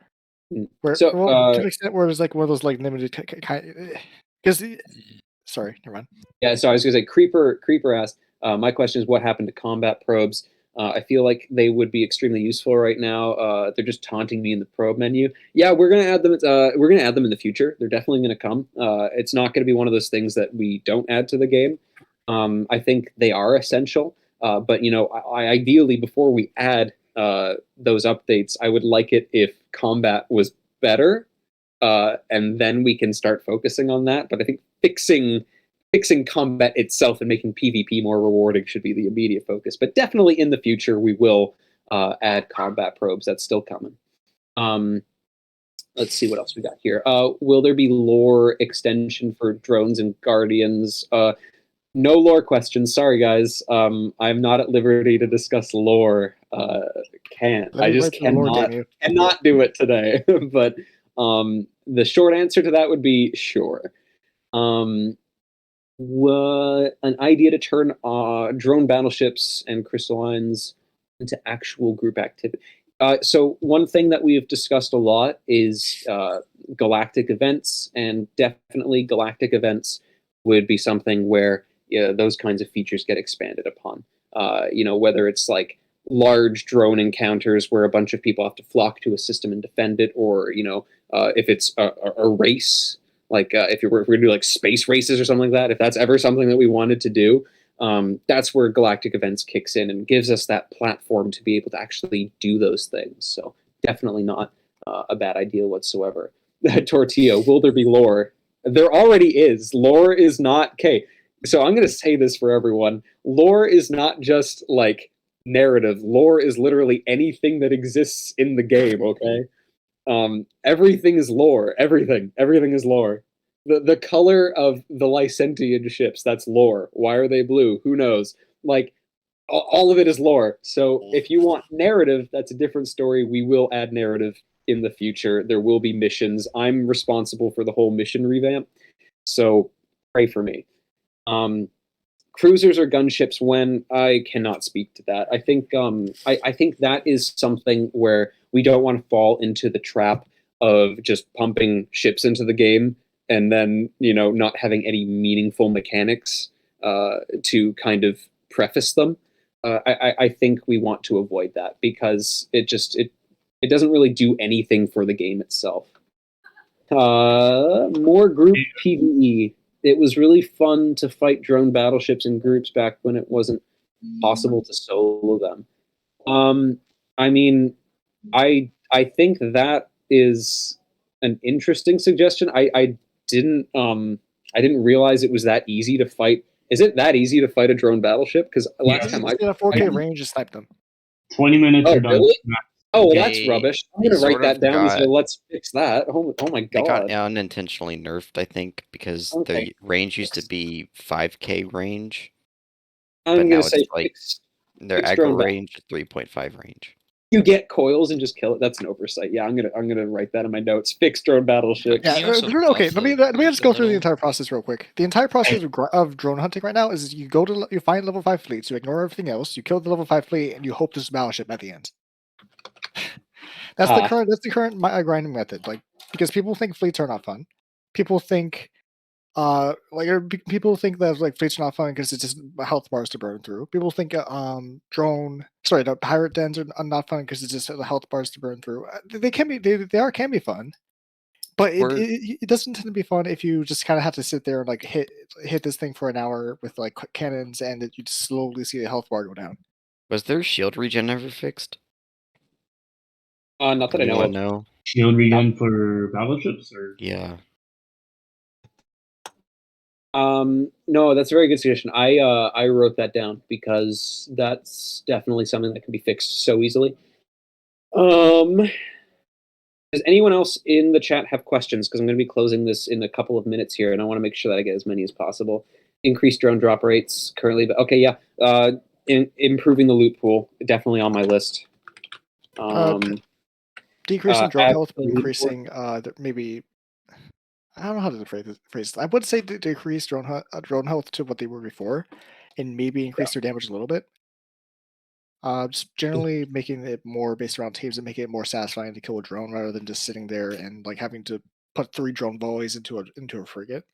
Where, to an extent, where it's like one of those like limited because. Sorry, never mind. Yeah, so I was going to say, Creeper asked, my question is, what happened to combat probes? I feel like they would be extremely useful right now. They're just taunting me in the probe menu. Yeah, we're going to add them. We're going to add them in the future. They're definitely going to come. It's not going to be one of those things that we don't add to the game. I think they are essential. But ideally, before we add those updates, I would like it if combat was better, and then we can start focusing on that. But I think fixing combat itself and making PvP more rewarding should be the immediate focus. But definitely in the future, we will add combat probes. That's still coming. Let's see what else we got here. Will there be lore extension for drones and guardians? No lore questions. Sorry, guys. I'm not at liberty to discuss lore. I just cannot do it today. But the short answer to that would be sure. An idea to turn drone battleships and crystallines into actual group activity. So one thing that we have discussed a lot is galactic events, and definitely galactic events would be something where those kinds of features get expanded upon. Whether it's like large drone encounters where a bunch of people have to flock to a system and defend it, or if it's a race, like if we're going to do like space races or something like that, if that's ever something that we wanted to do, that's where galactic events kicks in and gives us that platform to be able to actually do those things. So definitely not a bad idea whatsoever. Tortilla, will there be lore? There already is. Lore is not... Okay, so I'm going to say this for everyone. Lore is not just like narrative. Lore is literally anything that exists in the game, okay? Everything is lore. Everything is lore. The color of the Lycentian ships, that's lore. Why are they blue? Who knows? Like, all of it is lore. So if you want narrative, that's a different story. We will add narrative in the future. There will be missions. I'm responsible for the whole mission revamp, so pray for me. Cruisers or gunships, when I cannot speak to that. I think I think that is something where we don't want to fall into the trap of just pumping ships into the game and then not having any meaningful mechanics to kind of preface them. I think we want to avoid that because it doesn't really do anything for the game itself. More group PvE. It was really fun to fight drone battleships in groups back when it wasn't possible to solo them. I mean, I think that is an interesting suggestion. I didn't realize it was that easy to fight. Is it that easy to fight a drone battleship? Because last time I did a 4K range, just snipe them. 20 minutes are done. Really? Oh, well, that's rubbish. I'm going to write that down and say, let's fix that. Oh my god. They got unintentionally nerfed, I think, because the range used to be 5K range. I'm going to say like their aggro range is 3.5 range. You get coils and just kill it. That's an oversight. Yeah, I'm gonna write that in my notes. Fixed drone battleships. Yeah, okay. Let me just go through the entire process real quick. The entire process of drone hunting right now is you find level 5 fleets, you ignore everything else, you kill the level 5 fleet, and you hope there's a battleship at the end. That's the current grinding method. Like, because people think fleets are not fun. People think people think that like fleets are not fun because it's just health bars to burn through. People think the pirate dens are not fun because it's just the health bars to burn through. They can be fun, but it doesn't tend to be fun if you just kind of have to sit there and like hit this thing for an hour with like cannons, and you just slowly see the health bar go down. Was their shield regen ever fixed? Not that I know of. No. Shield regen for battleships, or yeah. No, that's a very good suggestion. I wrote that down because that's definitely something that can be fixed so easily. Does anyone else in the chat have questions? Because I'm going to be closing this in a couple of minutes here, and I want to make sure that I get as many as possible. Increased drone drop rates currently, but okay, yeah. Improving the loot pool, definitely on my list. Decreasing drone health, but increasing maybe. I don't know how to phrase it. I would say decrease drone health to what they were before, and maybe increase their damage a little bit. Just generally making it more based around teams and making it more satisfying to kill a drone rather than just sitting there and like having to put 3 drone volleys into a frigate.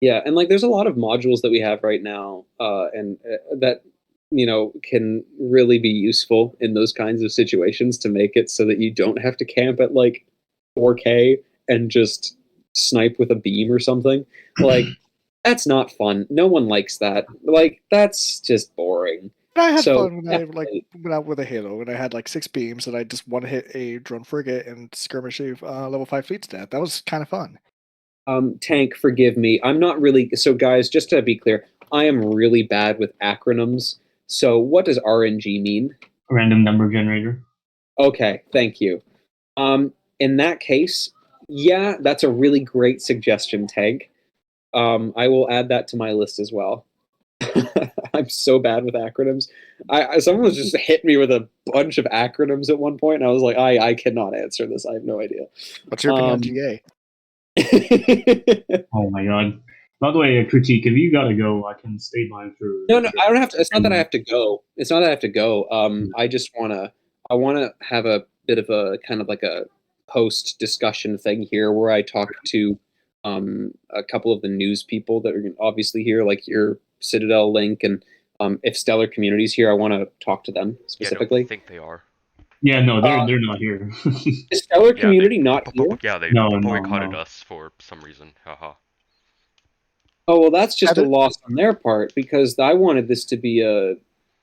Yeah, and like there's a lot of modules that we have right now, and that can really be useful in those kinds of situations to make it so that you don't have to camp at like 4K and just snipe with a beam or something. Like that's not fun. No one likes that. Like that's just boring. I had fun when I went out with a Halo and I had like 6 beams and I just one hit a drone frigate and skirmish a level 5 fleet to death. That was kind of fun. Tank, forgive me. I'm not really so guys, just to be clear, I am really bad with acronyms. So what does RNG mean? Random number generator. Okay, thank you. In that case, yeah, that's a really great suggestion, Tank. I will add that to my list as well. I'm so bad with acronyms. Someone was just hit me with a bunch of acronyms at one point, and I was like, I cannot answer this. I have no idea. What's your opinion on GA? Oh my god. By the way, a critique, if you gotta go, I can stay by for... No, I don't have to. It's not that I have to go. I just wanna have a bit of a kind of like a post discussion thing here where I talk to a couple of the news people that are obviously here, like your Citadel link, and if Stellar Community's here, I want to talk to them specifically. I don't think they are. Yeah, no, they're not here. Is Stellar Community not here? Yeah, they boycotted us for some reason. Haha. Oh, well, that's just a loss on their part, because I wanted this to be a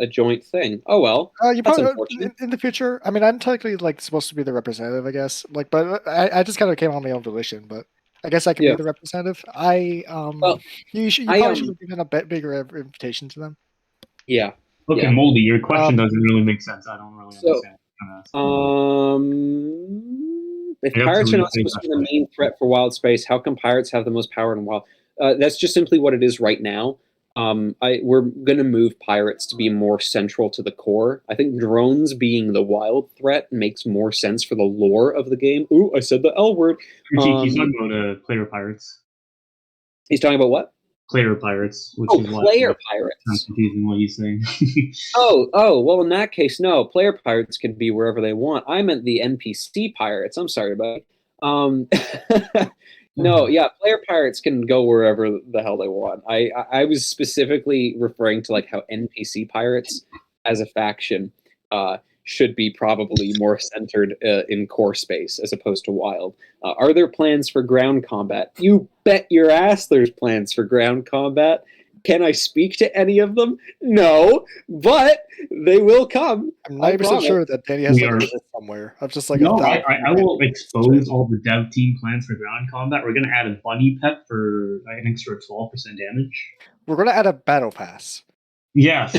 joint thing. Oh, well, you that's probably, unfortunate. in the future, I mean, I'm technically like supposed to be the representative, I guess. Like, but I just kind of came on my own volition, but I guess I can be the representative. You probably should have given a bigger invitation to them. Yeah. Okay, Moldy, your question doesn't really make sense. I don't really understand. If pirates are not supposed to be the main threat for wild space, how come pirates have the most power in wild? That's just simply what it is right now. We're going to move pirates to be more central to the core. I think drones being the wild threat makes more sense for the lore of the game. Ooh, I said the L word. He's talking about player pirates. He's talking about what? Player pirates. Which is player pirates. I'm confusing what he's saying. Well, in that case, no. Player pirates can be wherever they want. I meant the NPC pirates. I'm sorry, buddy. No, yeah, player pirates can go wherever the hell they want. I was specifically referring to like how NPC pirates as a faction should be probably more centered in core space as opposed to wild. Are there plans for ground combat? You bet your ass there's plans for ground combat. Can I speak to any of them? No, but they will come. I'm 90% sure that Danny has a list somewhere. I'm just like, no, I will expose all the dev team plans for ground combat. We're going to add a bunny pet for an extra 12% damage. We're going to add a battle pass. Yes.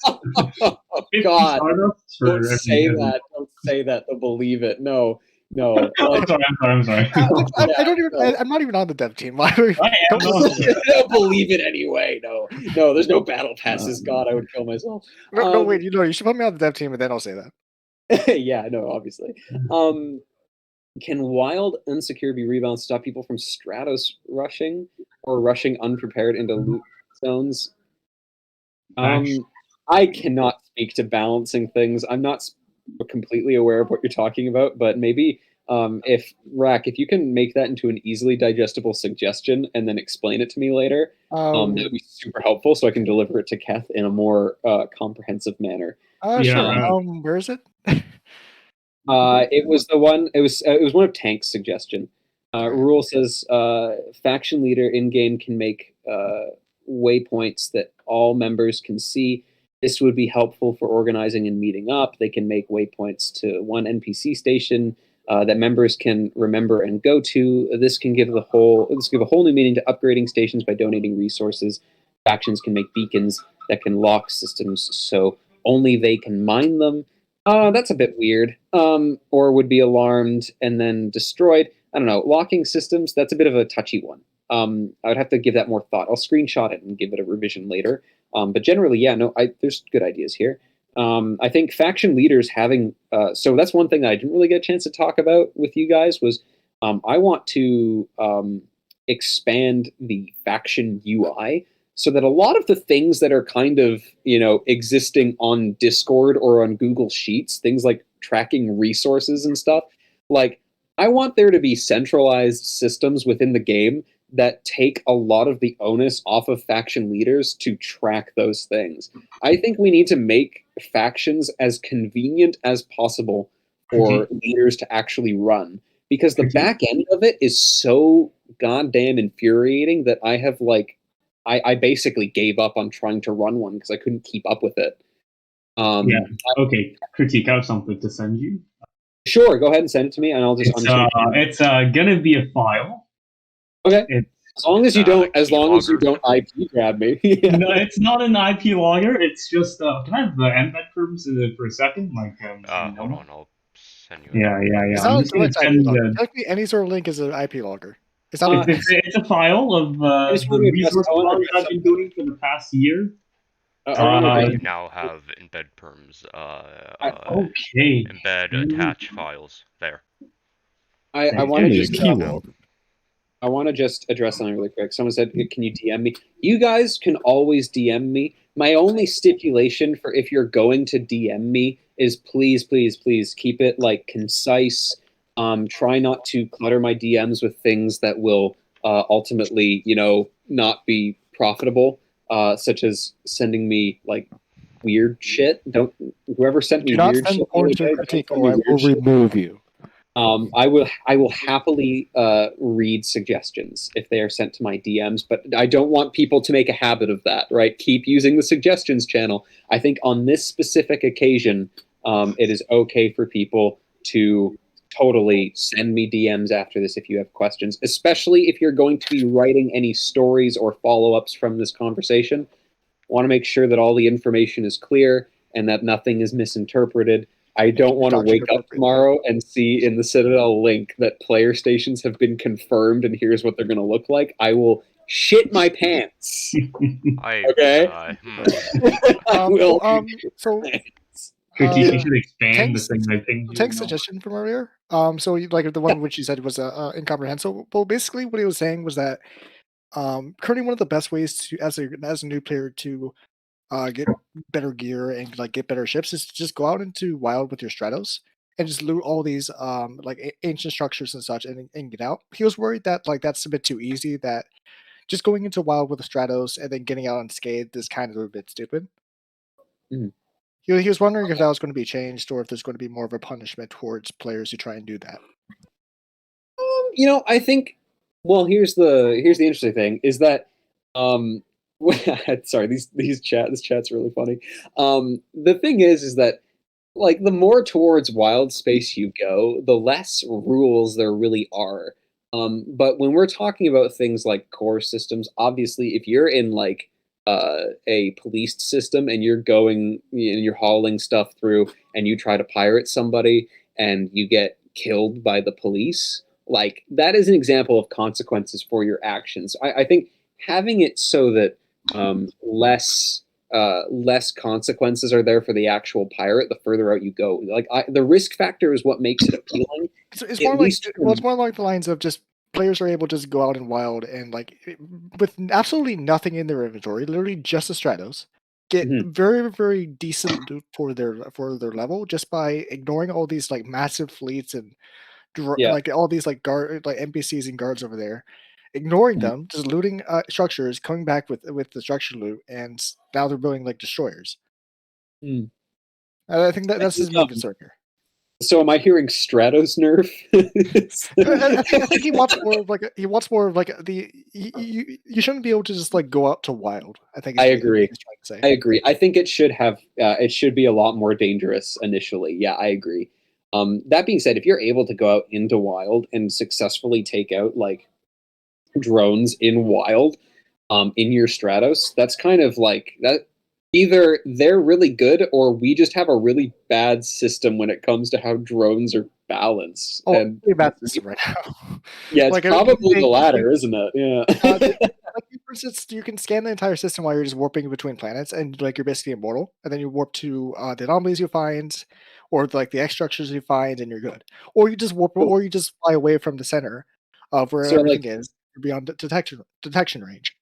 Oh, God. Don't say that. Don't say that. They'll believe it. No. I'm sorry. I'm not even on the dev team. Why are don't believe it anyway. No, there's no battle passes. God, I would kill myself. No, wait. You should put me on the dev team, and then I'll say that. Yeah, no, obviously. Can wild unsecure be rebounds stop people from Stratos rushing or rushing unprepared into loot zones? I cannot speak to balancing things. I'm not completely aware of what you're talking about, but maybe if Rack, if you can make that into an easily digestible suggestion and then explain it to me later, that would be super helpful, so I can deliver it to Keth in a more comprehensive manner. Sure. Where is it? It was the one. It was one of Tank's suggestion. Rule says faction leader in game can make waypoints that all members can see. This would be helpful for organizing and meeting up. They can make waypoints to one NPC station that members can remember and go to. This can give a whole new meaning to upgrading stations by donating resources. Factions can make beacons that can lock systems so only they can mine them. That's a bit weird. Or would be alarmed and then destroyed. I don't know. Locking systems, that's a bit of a touchy one. I would have to give that more thought. I'll screenshot it and give it a revision later. But generally, yeah, no, there's good ideas here. I think faction leaders having so that's one thing that I didn't really get a chance to talk about with you guys was I want to expand the faction UI so that a lot of the things that are kind of, existing on Discord or on Google Sheets, things like tracking resources and stuff, like I want there to be centralized systems within the game that take a lot of the onus off of faction leaders to track those things. I think we need to make factions as convenient as possible for leaders to actually run, because the back end of it is so goddamn infuriating that I have I basically gave up on trying to run one because I couldn't keep up with it. Okay, Critique, I have something to send you. Sure, go ahead and send it to me, and I'll just. It's gonna be a file. Okay. As long as you don't IP grab me. Yeah. No, it's not an IP logger. It's just. Can I have the embed terms for a second? Hold on, I'll send you. Yeah. It's not a direct IP logger. Technically, any sort of link is an IP logger. It's not. It's a file of the resource logs I've been doing for the past year. You now have embed perms. Okay. Embed attach files there. I want to just I want to just address something really quick. Someone said, "Can you DM me?" You guys can always DM me. My only stipulation for if you're going to DM me is please keep it concise. Try not to clutter my DMs with things that will ultimately, not be profitable, such as sending me weird shit. Whoever sent me weird shit. Critique, or I will remove you. I will happily read suggestions if they are sent to my DMs, but I don't want people to make a habit of that, right? Keep using the suggestions channel. I think on this specific occasion, it is okay for people to totally send me DMs after this if you have questions, especially if you're going to be writing any stories or follow-ups from this conversation. I want to make sure that all the information is clear and that nothing is misinterpreted. I don't want to wake up tomorrow and see in the Citadel link that player stations have been confirmed and here's what they're going to look like. I will shit my pants. Okay? I will. So, Critique, you should expand the thing. I think. Tank's suggestion from earlier. So the one which you said was incomprehensible. Well, basically, what he was saying was that currently one of the best ways to as a new player to get better gear and get better ships is to just go out into wild with your Stratos and just loot all these ancient structures and such and get out. He was worried that that's a bit too easy, that just going into wild with the Stratos and then getting out unscathed is kind of a bit stupid. He was wondering if that was going to be changed or if there's going to be more of a punishment towards players who try and do that. I think here's the interesting thing is that sorry, this chat's really funny. The thing is that the more towards wild space you go, the less rules there really are. But when we're talking about things like core systems, obviously if you're in a policed system and you're going and you're hauling stuff through and you try to pirate somebody and you get killed by the police, that is an example of consequences for your actions. I think having it so that less less consequences are there for the actual pirate the further out you go. Like the risk factor is what makes it appealing. It's more like the lines of just players are able to just go out in wild and like with absolutely nothing in their inventory, literally just the Stratos, get very, very decent loot for their level just by ignoring all these like massive fleets and like all these like NPCs and guards over there, ignoring them, just looting structures, coming back with the structure loot, and now they're building like destroyers. I think that's his main concern here. So am I hearing Stratos nerf? I think he wants more of like you shouldn't be able to just like go out to wild. I think I agree. He's trying to say. I agree. I think it should have it should be a lot more dangerous initially. Yeah, I agree. That being said, if you're able to go out into wild and successfully take out like drones in wild in your Stratos, that's kind of like that. Either they're really good or we just have a really bad system when it comes to how drones are balanced. Oh, and really bad system right now. Yeah, it's probably the latter, isn't it? Yeah. Like for instance, you can scan the entire system while you're just warping between planets, and like you're basically immortal. And then you warp to the anomalies you find, or like the X structures you find, and you're good. Or you just warp, or you just fly away from the center of where everything is. You're beyond detection range.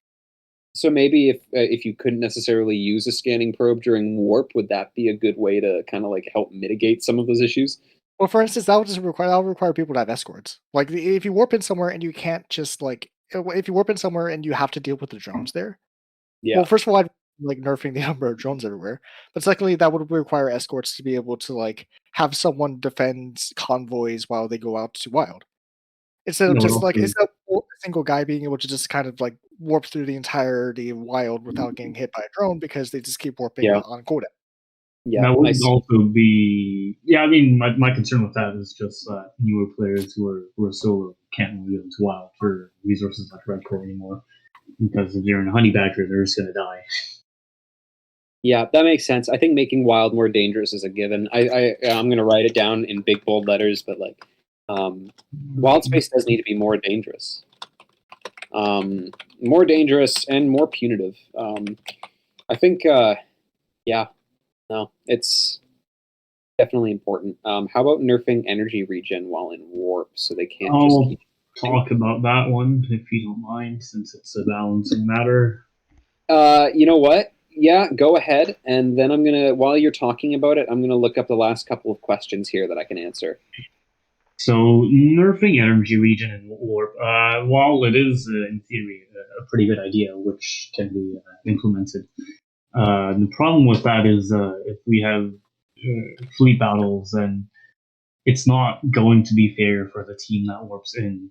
So maybe if you couldn't necessarily use a scanning probe during warp, would that be a good way to kind of like help mitigate some of those issues? Well, for instance, that would require people to have escorts. Like if you warp in somewhere and you can't just like if you warp in somewhere and you have to deal with the drones there. Yeah. Well, first of all, I'd like nerfing the number of drones everywhere, but secondly, that would require escorts to be able to like have someone defend convoys while they go out to wild. Instead of just like instead of a single guy being able to just kind of like warp through the entirety of wild without getting hit by a drone because they just keep warping on cooldown. Yeah, that would also be. Yeah, I mean, my concern with that is just that newer players who are solo can't really go into wild for resources like Red Core anymore, because if you're in a Honey Badger, they're just gonna die. Yeah, that makes sense. I think making wild more dangerous is a given. I'm gonna write it down in big bold letters, but like, wild space does need to be more dangerous, more dangerous and more punitive. I think, yeah. No, it's definitely important. How about nerfing energy regen while in warp so they can't just keep... talk about that one if you don't mind, since it's a balancing matter. You know what? Yeah, go ahead, and then I'm gonna, while you're talking about it, I'm gonna look up the last couple of questions here that I can answer. So nerfing energy regen in warp, while it is in theory a pretty good idea, which can be implemented. The problem with that is if we have fleet battles, then it's not going to be fair for the team that warps in.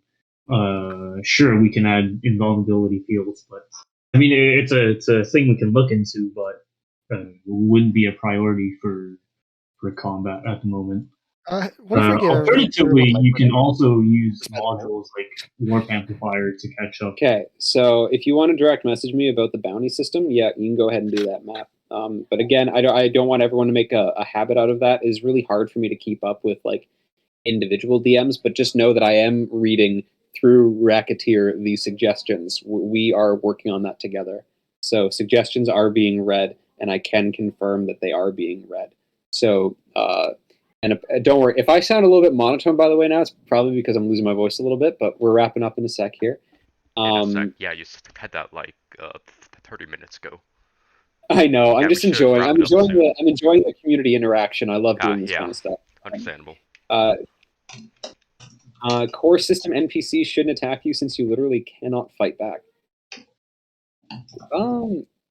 Sure, we can add invulnerability fields, but I mean it's a thing we can look into, but wouldn't be a priority for combat at the moment. Alternatively, you can also use modules like Warp Amplifier to catch up. Okay, so if you want to direct message me about the bounty system, yeah, you can go ahead and do that, Matt. But again, I don't want everyone to make a habit out of that. It's really hard for me to keep up with like individual DMs, but just know that I am reading through Racketeer these suggestions. We are working on that together. So suggestions are being read, and I can confirm that they are being read. So, and don't worry, if I sound a little bit monotone, by the way, now, it's probably because I'm losing my voice a little bit, but we're wrapping up in a sec here. Yeah, you had that like 30 minutes ago. I know. I'm just enjoying. I'm enjoying the community interaction. I love doing this kind of stuff. Understandable. Core system NPCs shouldn't attack you since you literally cannot fight back.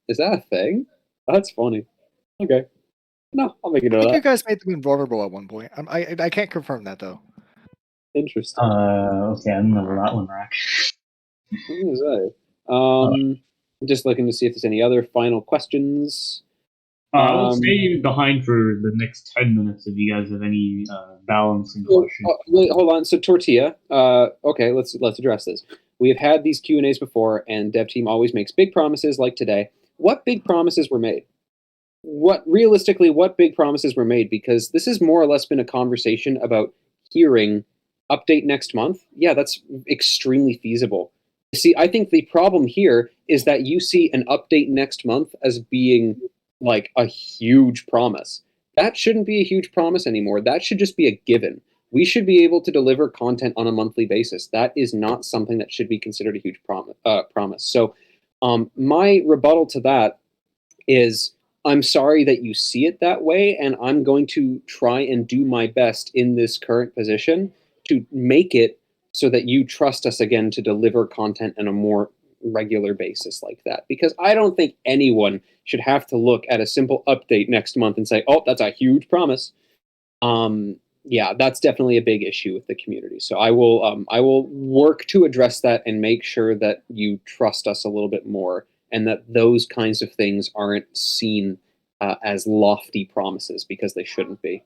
Is that a thing? That's funny. Okay. No, I'll make it. I think you guys made them invulnerable at one point. I can't confirm that though. Interesting. Okay, I remember that one, Rack. Just looking to see if there's any other final questions. I'll stay behind for the next 10 minutes if you guys have any balancing questions. Wait, hold on. So Tortilla, okay, let's address this. We have had these Q&As before, and Dev Team always makes big promises like today. What big promises were made? What big promises were made? Because this has more or less been a conversation about hearing update next month. Yeah, that's extremely feasible. See, I think the problem here is that you see an update next month as being like a huge promise. That shouldn't be a huge promise anymore. That should just be a given. We should be able to deliver content on a monthly basis. That is not something that should be considered a huge promise. So, my rebuttal to that is, I'm sorry that you see it that way, and I'm going to try and do my best in this current position to make it so that you trust us again to deliver content on a more regular basis like that. Because I don't think anyone should have to look at a simple update next month and say, oh, that's a huge promise. Yeah, that's definitely a big issue with the community. So I will work to address that and make sure that you trust us a little bit more, and that those kinds of things aren't seen as lofty promises, because they shouldn't be.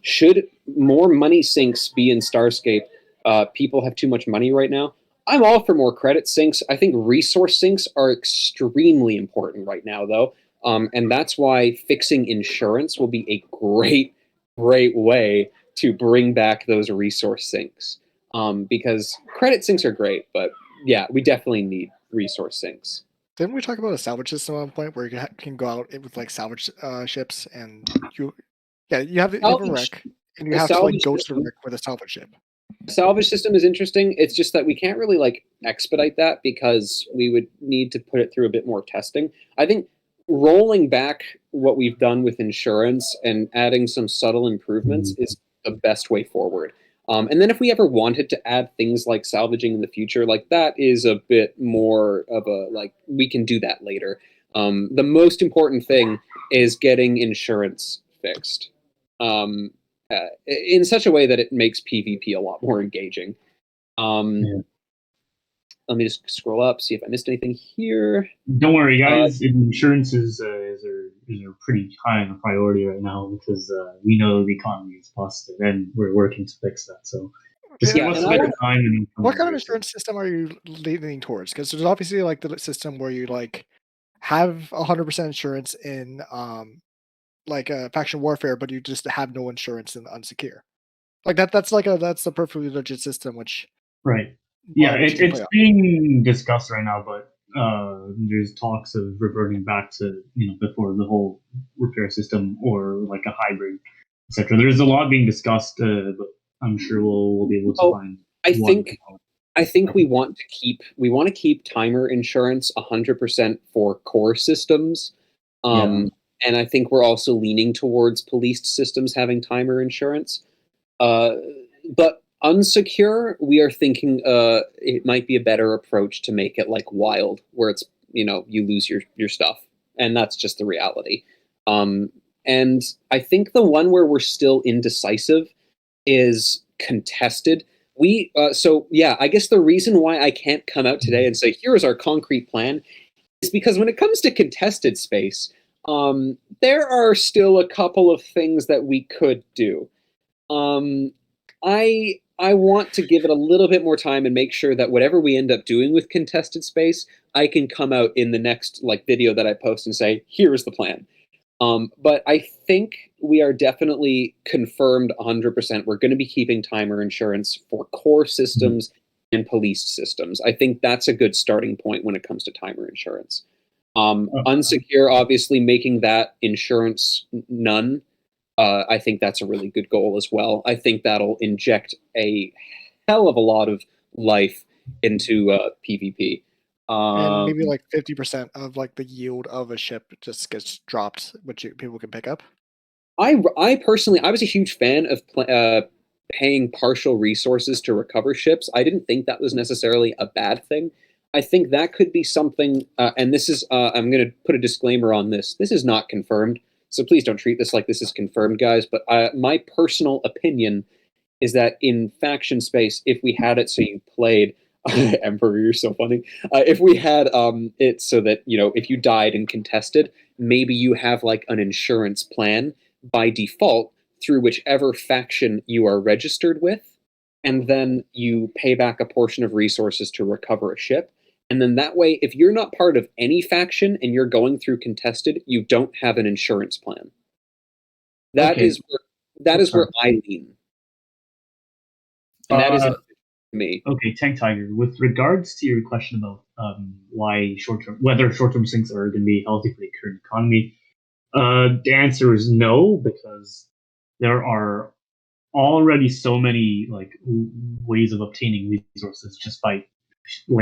Should more money sinks be in Starscape? People have too much money right now. I'm all for more credit sinks. I think resource sinks are extremely important right now, though. And that's why fixing insurance will be a great way to bring back those resource sinks. Because credit sinks are great, but yeah, we definitely need resource sinks. Didn't we talk about a salvage system at one point where you can go out with like salvage ships, and you have a wreck, and you have to like go to the wreck with a salvage ship. Salvage system is interesting. It's just that we can't really like expedite that because we would need to put it through a bit more testing. I think rolling back what we've done with insurance and adding some subtle improvements is the best way forward. And then if we ever wanted to add things like salvaging in the future, like that is a bit more of a, like, we can do that later. The most important thing is getting insurance fixed. In such a way that it makes PvP a lot more engaging. Let me just scroll up, see if I missed anything here. Don't worry, guys. Insurance is pretty high on the priority right now, because we know the economy is busted, and we're working to fix that. So just give us a bit of time. And what kind of insurance system are you leaning towards? Because there's obviously like the system where you like have 100% insurance in like a faction warfare, but you just have no insurance in the unsecure. Like that's a perfectly legit system, which right. Yeah, it's being discussed right now, but there's talks of reverting back to before the whole repair system, or like a hybrid, etc. There's a lot being discussed, but I'm sure we'll be able to find. I think we want to keep timer insurance 100% for core systems. And I think we're also leaning towards policed systems having timer insurance. But unsecure, we are thinking it might be a better approach to make it like wild, where it's you lose your stuff, and that's just the reality. And I think the one where we're still indecisive is contested. I guess the reason why I can't come out today and say here is our concrete plan is because when it comes to contested space, there are still a couple of things that we could do. I want to give it a little bit more time and make sure that whatever we end up doing with contested space, I can come out in the next video that I post and say, here is the plan. But I think we are definitely confirmed 100%. We're going to be keeping timer insurance for core systems and policed systems. I think that's a good starting point when it comes to timer insurance. Unsecure, obviously, making that insurance none. I think that's a really good goal as well. I think that'll inject a hell of a lot of life into PvP. And maybe like 50% of like the yield of a ship just gets dropped, which people can pick up. I personally, I was a huge fan of paying partial resources to recover ships. I didn't think that was necessarily a bad thing. I think that could be something, and this is, I'm going to put a disclaimer on this. This is not confirmed. So please don't treat this like this is confirmed, guys. But my personal opinion is that in faction space, if we had it so you played, Emperor, you're so funny. If we had it so that, if you died and contested, maybe you have like an insurance plan by default through whichever faction you are registered with. And then you pay back a portion of resources to recover a ship. And then that way, if you're not part of any faction and you're going through contested, you don't have an insurance plan. That is where I lean. And that is me. Okay, Tank Tiger. With regards to your question about whether short-term sinks are going to be healthy for the current economy, The answer is no, because there are already so many ways of obtaining resources just by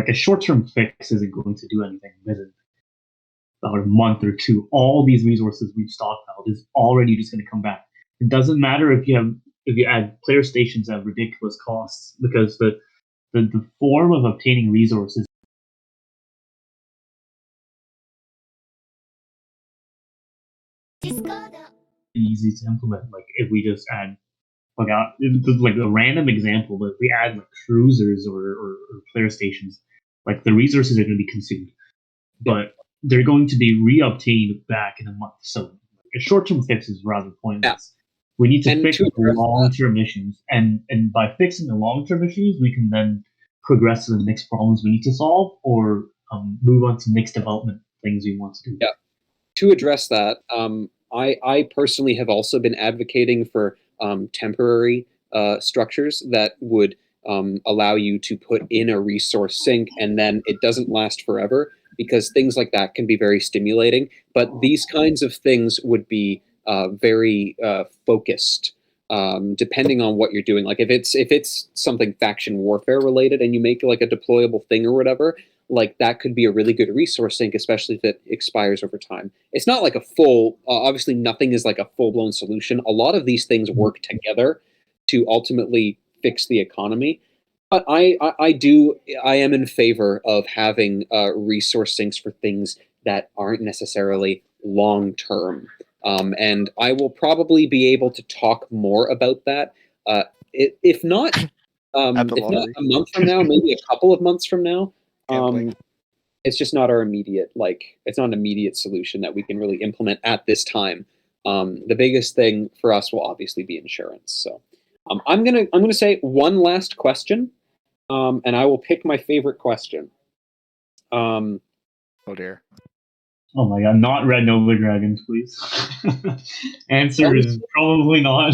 a short-term fix isn't going to do anything within about a month or two. All these resources we've stockpiled is already just going to come back. It doesn't matter if you add player stations at ridiculous costs, because the form of obtaining resources easy to implement. Like if we just add like a random example, but if we add cruisers or player stations, the resources are going to be consumed, but they're going to be reobtained back in a month. So a short-term fix is rather pointless. We need to fix the long-term issues, and by fixing the long-term issues, we can then progress to the next problems we need to solve, or move on to next development things we want to do. Yeah. To address that, I personally have also been advocating for temporary structures that would allow you to put in a resource sink, and then it doesn't last forever, because things like that can be very stimulating. But these kinds of things would be very focused, depending on what you're doing. Like if it's something faction warfare related, and you make a deployable thing or whatever, that could be a really good resource sink, especially if it expires over time. It's not like a full, obviously nothing is like a full-blown solution. A lot of these things work together to ultimately fix the economy. But I am in favor of having resource sinks for things that aren't necessarily long-term. And I will probably be able to talk more about that, if not a month from now, maybe a couple of months from now. It's just not our immediate, it's not an immediate solution that we can really implement at this time. The biggest thing for us will obviously be insurance. So I'm gonna say one last question, and I will pick my favorite question. Oh dear. Oh my god, not Red Nova Dragons, please. Answer is probably not.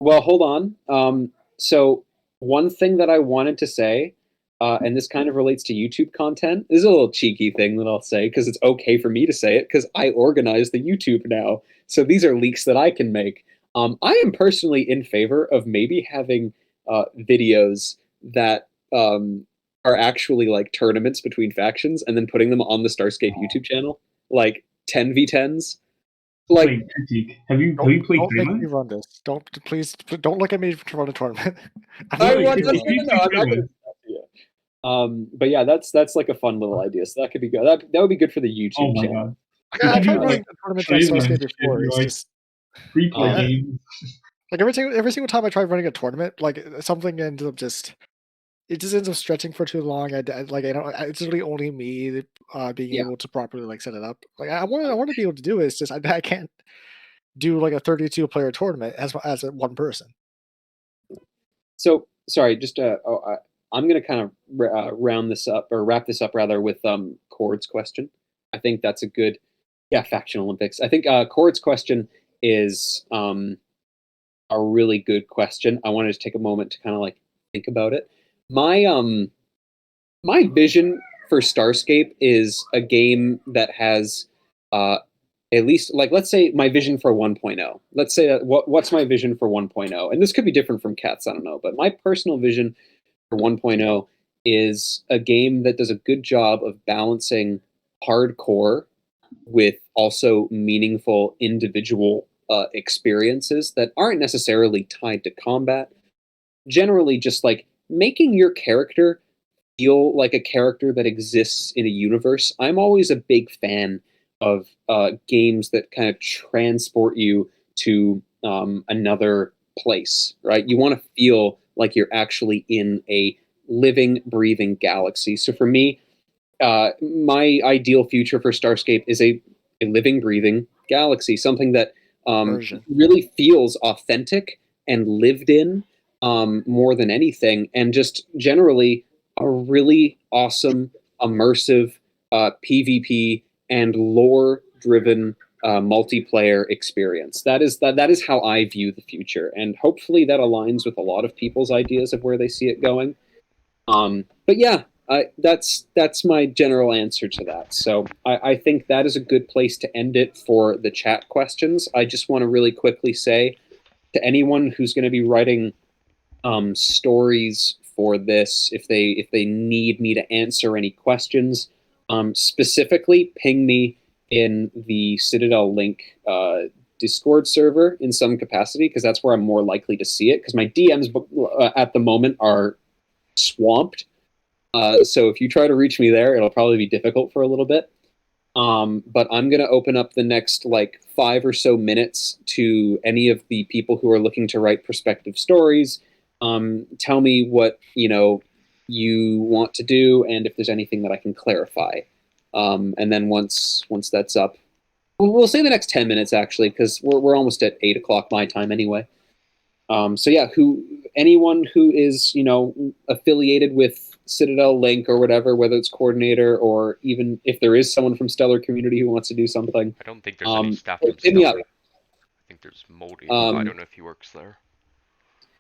Well, hold on. So one thing that I wanted to say, and this kind of relates to YouTube content. This is a little cheeky thing that I'll say, because it's okay for me to say it, because I organize the YouTube now. So these are leaks that I can make. I am personally in favor of maybe having videos that are actually tournaments between factions, and then putting them on the Starscape YouTube channel, 10v10s. Wait, critique. Have you played Don't make tournament? me run this. Please don't look at me to run a tournament. I'm not gonna do that to you. But yeah, that's a fun little idea. So that could be good. That would be good for the YouTube channel. Yeah, I've tried running a tournament on Starscape before. It's just free play game. Every single time I try running a tournament, something ends up it just ends up stretching for too long. It's really only me being able to properly set it up. I want to be able to do it. It's just I can't do a 32 player tournament as one person. So sorry, just I'm gonna kind of round this up, or wrap this up rather, with Cord's question. I think that's a good, Faction Olympics. I think Cord's question is a really good question. I wanted to take a moment to kind of think about it. My vision for Starscape is a game that has at least, let's say my vision for 1.0. Let's say that what's my vision for 1.0? And this could be different from Kat's, I don't know, but my personal vision for 1.0 is a game that does a good job of balancing hardcore with also meaningful individual experiences that aren't necessarily tied to combat. Generally, just making your character feel like a character that exists in a universe. I'm always a big fan of games that kind of transport you to another place, right? You want to feel like you're actually in a living, breathing galaxy. So for me, my ideal future for Starscape is a living, breathing galaxy, something that really feels authentic and lived in, more than anything, and just generally a really awesome, immersive PvP and lore-driven multiplayer experience. That is how I view the future, and hopefully that aligns with a lot of people's ideas of where they see it going. But yeah, That's my general answer to that. So I think that is a good place to end it for the chat questions. I just want to really quickly say to anyone who's going to be writing stories for this, if they need me to answer any questions, specifically ping me in the Citadel link Discord server in some capacity, because that's where I'm more likely to see it, because my DMs at the moment are swamped. So if you try to reach me there, it'll probably be difficult for a little bit. But I'm going to open up the next like 5 or so minutes to any of the people who are looking to write perspective stories. Tell me what you want to do, and if there's anything that I can clarify. And then once that's up, we'll say the next 10 minutes actually, because we're almost at 8 o'clock my time anyway. So yeah, anyone who is affiliated with Citadel Link or whatever, whether it's coordinator or even if there is someone from Stellar Community who wants to do something. I don't think there's any staff from hit me up. Stellar. I think there's Moldy. I don't know if he works there.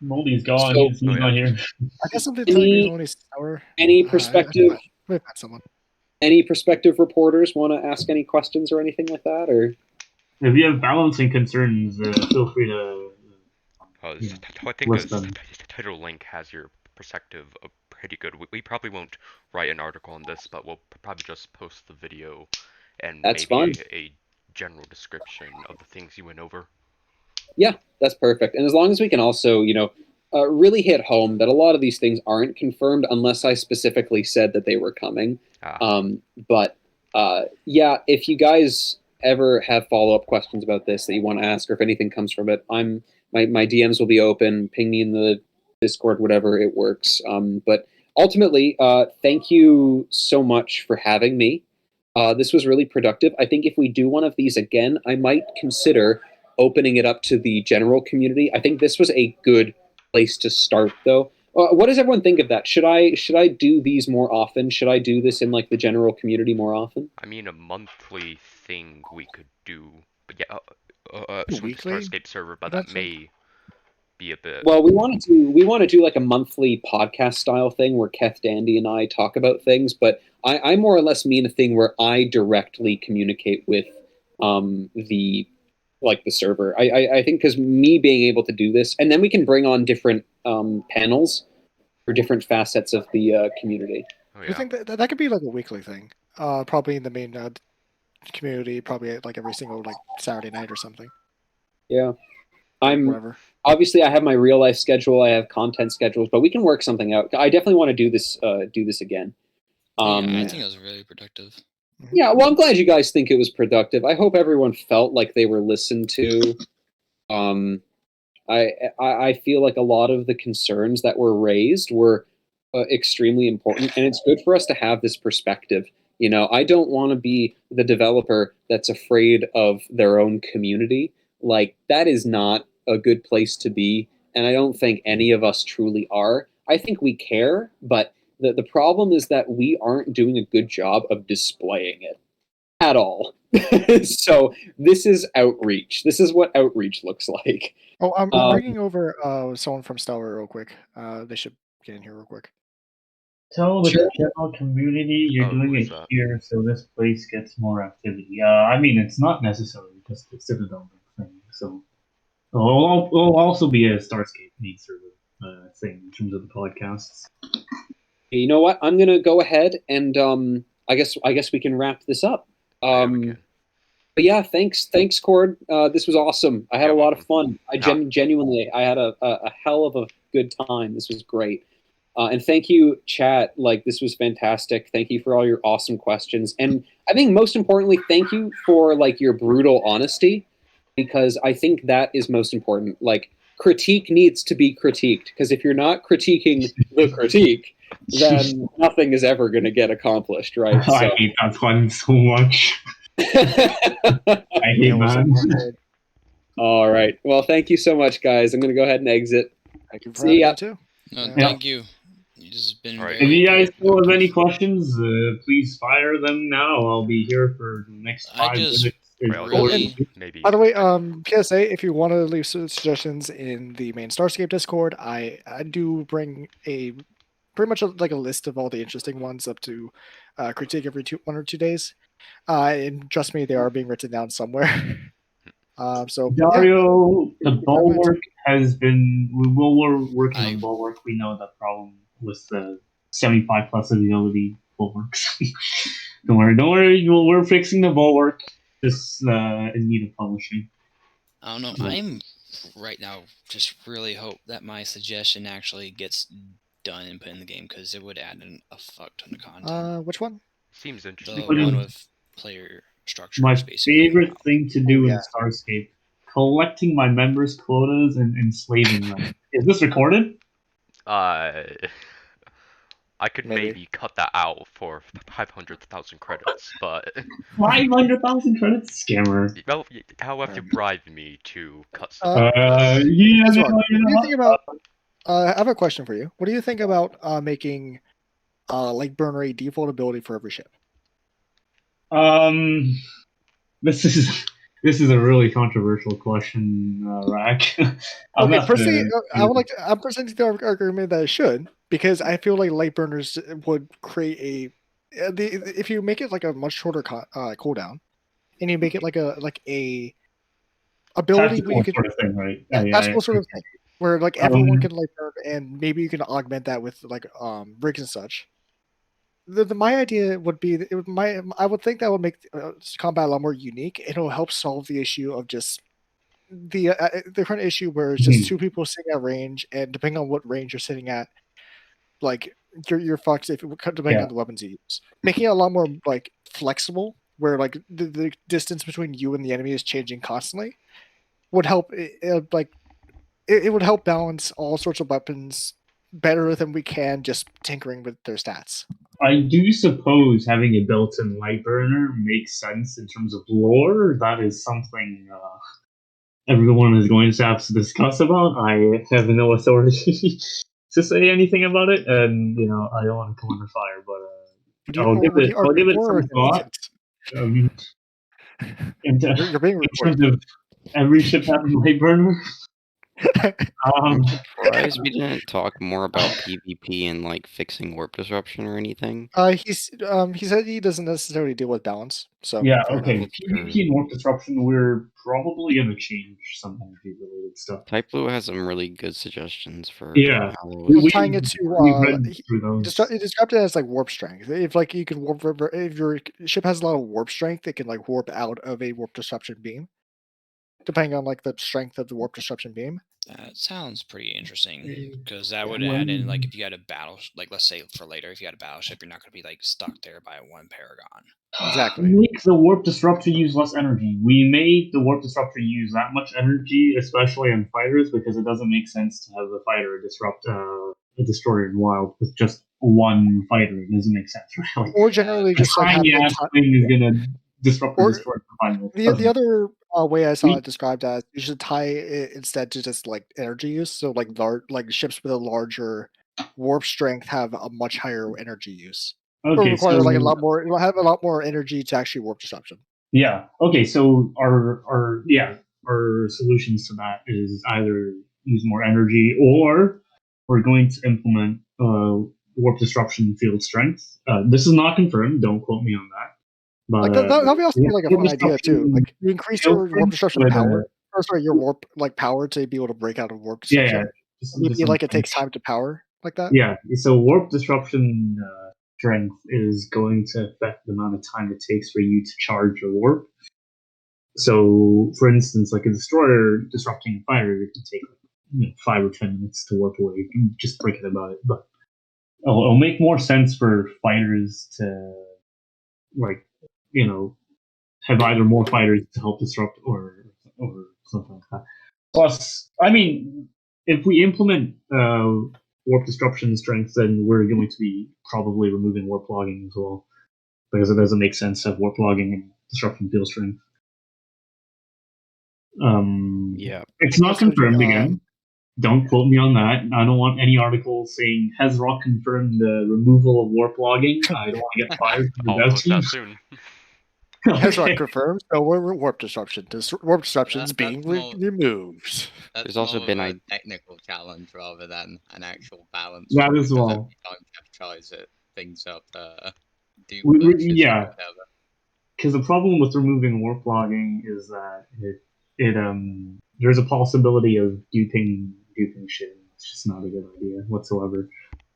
Moldy's gone. So- he's not here. I guess something technically only Sour. Any perspective? We've had someone. Any prospective reporters want to ask any questions or anything like that, or? If you have balancing concerns, feel free to. I think list them. Title Link has your perspective pretty good. We probably won't write an article on this, but we'll probably just post the video and That's maybe fine. a general description of the things you went over. Yeah, that's perfect. And as long as we can also, really hit home that a lot of these things aren't confirmed unless I specifically said that they were coming. But yeah, if you guys ever have follow-up questions about this that you want to ask, or if anything comes from it, my DMs will be open. Ping me in the Discord, whatever it works. But ultimately, thank you so much for having me. This was really productive. I think if we do one of these again, I might consider opening it up to the general community. I think this was a good place to start, though. What does everyone think of that? Should I do these more often? Should I do this in like the general community more often? I mean, a monthly thing we could do, but yeah, some Weekly? Starscape server, but that may be a bit. Well, we want to do like a monthly podcast style thing where Keth, Dandy, and I talk about things, but I more or less mean a thing where I directly communicate with the server. I think because me being able to do this, and then we can bring on different panels for different facets of the community. I think that could be like a weekly thing. Probably in the main community, probably like every single like Saturday night or something. Yeah, Whatever. Obviously I have my real life schedule. I have content schedules, but we can work something out. I definitely want to do this again. I think it was really productive. Yeah, well, I'm glad you guys think it was productive. I hope everyone felt like they were listened to. I feel like a lot of the concerns that were raised were extremely important, and it's good for us to have this perspective. I don't want to be the developer that's afraid of their own community. Like, that is not a good place to be, and I don't think any of us truly are. I think we care, but the problem is that we aren't doing a good job of displaying it at all. So this is outreach. This is what outreach looks like. Oh, I'm bringing over someone from Stellar real quick. They should get in here real quick. Tell the general community you're doing it here so this place gets more activity. I mean, it's not necessarily just the Citadel thing. So it'll also be a Starscape main server thing in terms of the podcasts. You know what? I'm gonna go ahead and I guess we can wrap this up. But yeah, thanks, Cord. This was awesome. I had a lot of fun. I genuinely, I had a hell of a good time. This was great. And thank you, chat. Like, this was fantastic. Thank you for all your awesome questions. And I think most importantly, thank you for like your brutal honesty, because I think that is most important. Like, critique needs to be critiqued, because if you're not critiquing the critique, then nothing is ever going to get accomplished, right? I hate that one so much. I hate that. All right. Well, thank you so much, guys. I'm going to go ahead and exit. Thank you for See ya. too. No, thank you. This has been very If you guys still have any questions, please fire them now. I'll be here for the next 5 minutes. By the way, PSA, if you want to leave suggestions in the main Starscape Discord, I do bring a pretty much like a list of all the interesting ones up to critique every 1 or 2 days. And trust me, they are being written down somewhere. So Dario, the bulwark has been. While we're working on bulwark, we know the problem with the 75 plus ability bulwarks. Don't worry. We're fixing the bulwark. Just in need of publishing. I don't know. I'm right now just really hope that my suggestion actually gets done and put in the game, because it would add a fuck ton of content. Which one? Seems interesting. The one with player structure. My favorite thing to do in Starscape: collecting my members' quotas and enslaving them. Is this recorded? I could maybe cut that out for 500,000 credits, but 500,000 credits, scammer. Well, how have you bribed me to cut stuff? What do you think about? I have a question for you. What do you think about making like burner a default ability for every ship? This is a really controversial question, Rack. Personally, I'm presenting the argument that it should, because I feel like light burners would create if you make it like a much shorter cooldown, and you make it like a ability where you could sort of thing, right? Tactical sort of thing, where like everyone can light burn, and maybe you can augment that with like rigs and such. My idea would be I would think that would make combat a lot more unique. It'll help solve the issue of just the current issue where it's just two people sitting at range, and depending on what range you're sitting at, like you're fucked depending on the weapons you use. Making it a lot more like flexible, where like the distance between you and the enemy is changing constantly, would help. It would help balance all sorts of weapons better than we can just tinkering with their stats. I do suppose having a built-in light burner makes sense in terms of lore. That is something everyone is going to have to discuss about. I have no authority to say anything about it, and I don't want to come under fire, but I'll give it some thought. You're being in terms of every ship having light burner. I'm surprised we didn't talk more about PvP and like fixing warp disruption or anything. He said he doesn't necessarily deal with balance. So yeah, okay. PvP and warp disruption, we're probably gonna change some energy related stuff. Type Blue has some really good suggestions for tying it to he described it as like warp strength. If like you can warp, if your ship has a lot of warp strength, it can like warp out of a warp disruption beam, depending on like the strength of the warp disruption beam. That sounds pretty interesting, because that would add in, like, if you had a battle, like let's say for later, if you had a battleship, you're not going to be like stuck there by one paragon. Exactly. Make the warp disruptor use less energy. We made the warp disruptor use that much energy, especially on fighters, because it doesn't make sense to have a fighter disrupt a destroyer in wild with just one fighter. It doesn't make sense, right? Like, or generally just like tiny ass thing is gonna disrupt the destroyer. The other way I saw it described as you should tie it instead to just like energy use. So like ships with a larger warp strength have a much higher energy use. Okay, require like a lot more. It'll have a lot more energy to actually warp disruption. Yeah. Okay. So our solutions to that is either use more energy, or we're going to implement warp disruption field strength. This is not confirmed. Don't quote me on that. But that'll be also like a fun idea too. Like you increase your warp disruption power, or sorry, your warp like power to be able to break out of warp disruption. Maybe like it takes time to power like that. Yeah. So warp disruption strength is going to affect the amount of time it takes for you to charge your warp. So, for instance, like a destroyer disrupting a fighter, it can take 5 or 10 minutes to warp away. You can just break it about it, but it'll make more sense for fighters to have either more fighters to help disrupt or something like that. Plus, I mean, if we implement warp disruption strength, then we're going to be probably removing warp logging as well, because it doesn't make sense to have warp logging and disruption field strength. Yeah, it's not confirmed again. Don't quote me on that. I don't want any articles saying has Rock confirmed the removal of warp logging. I don't want to get fired from the dev team. Soon. Hezrock confirms no more warp disruption. Warp disruptions being removed. There's also been a technical challenge rather than an actual balance. That as well. Every time Jeff tries it, things up yeah. Because the problem with removing warp logging is that there's a possibility of duping shit. It's just not a good idea whatsoever.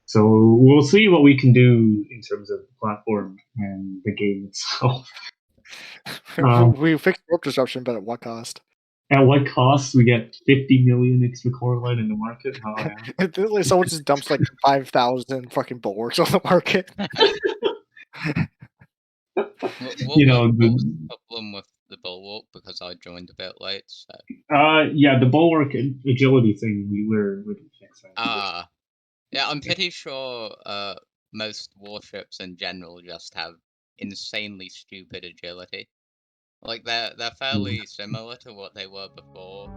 So we'll see what we can do in terms of the platform and the game itself. We fixed warp disruption, but at what cost? At what cost? We get 50 million extra core light in the market. Oh, yeah. Someone just dumps like 5,000 fucking bulwarks on the market. What was the problem with the bulwark? Because I joined a bit late. So. Yeah, the bulwark agility thing we didn't fix. Yeah, I'm pretty sure most warships in general just have insanely stupid agility. Like they're fairly similar to what they were before,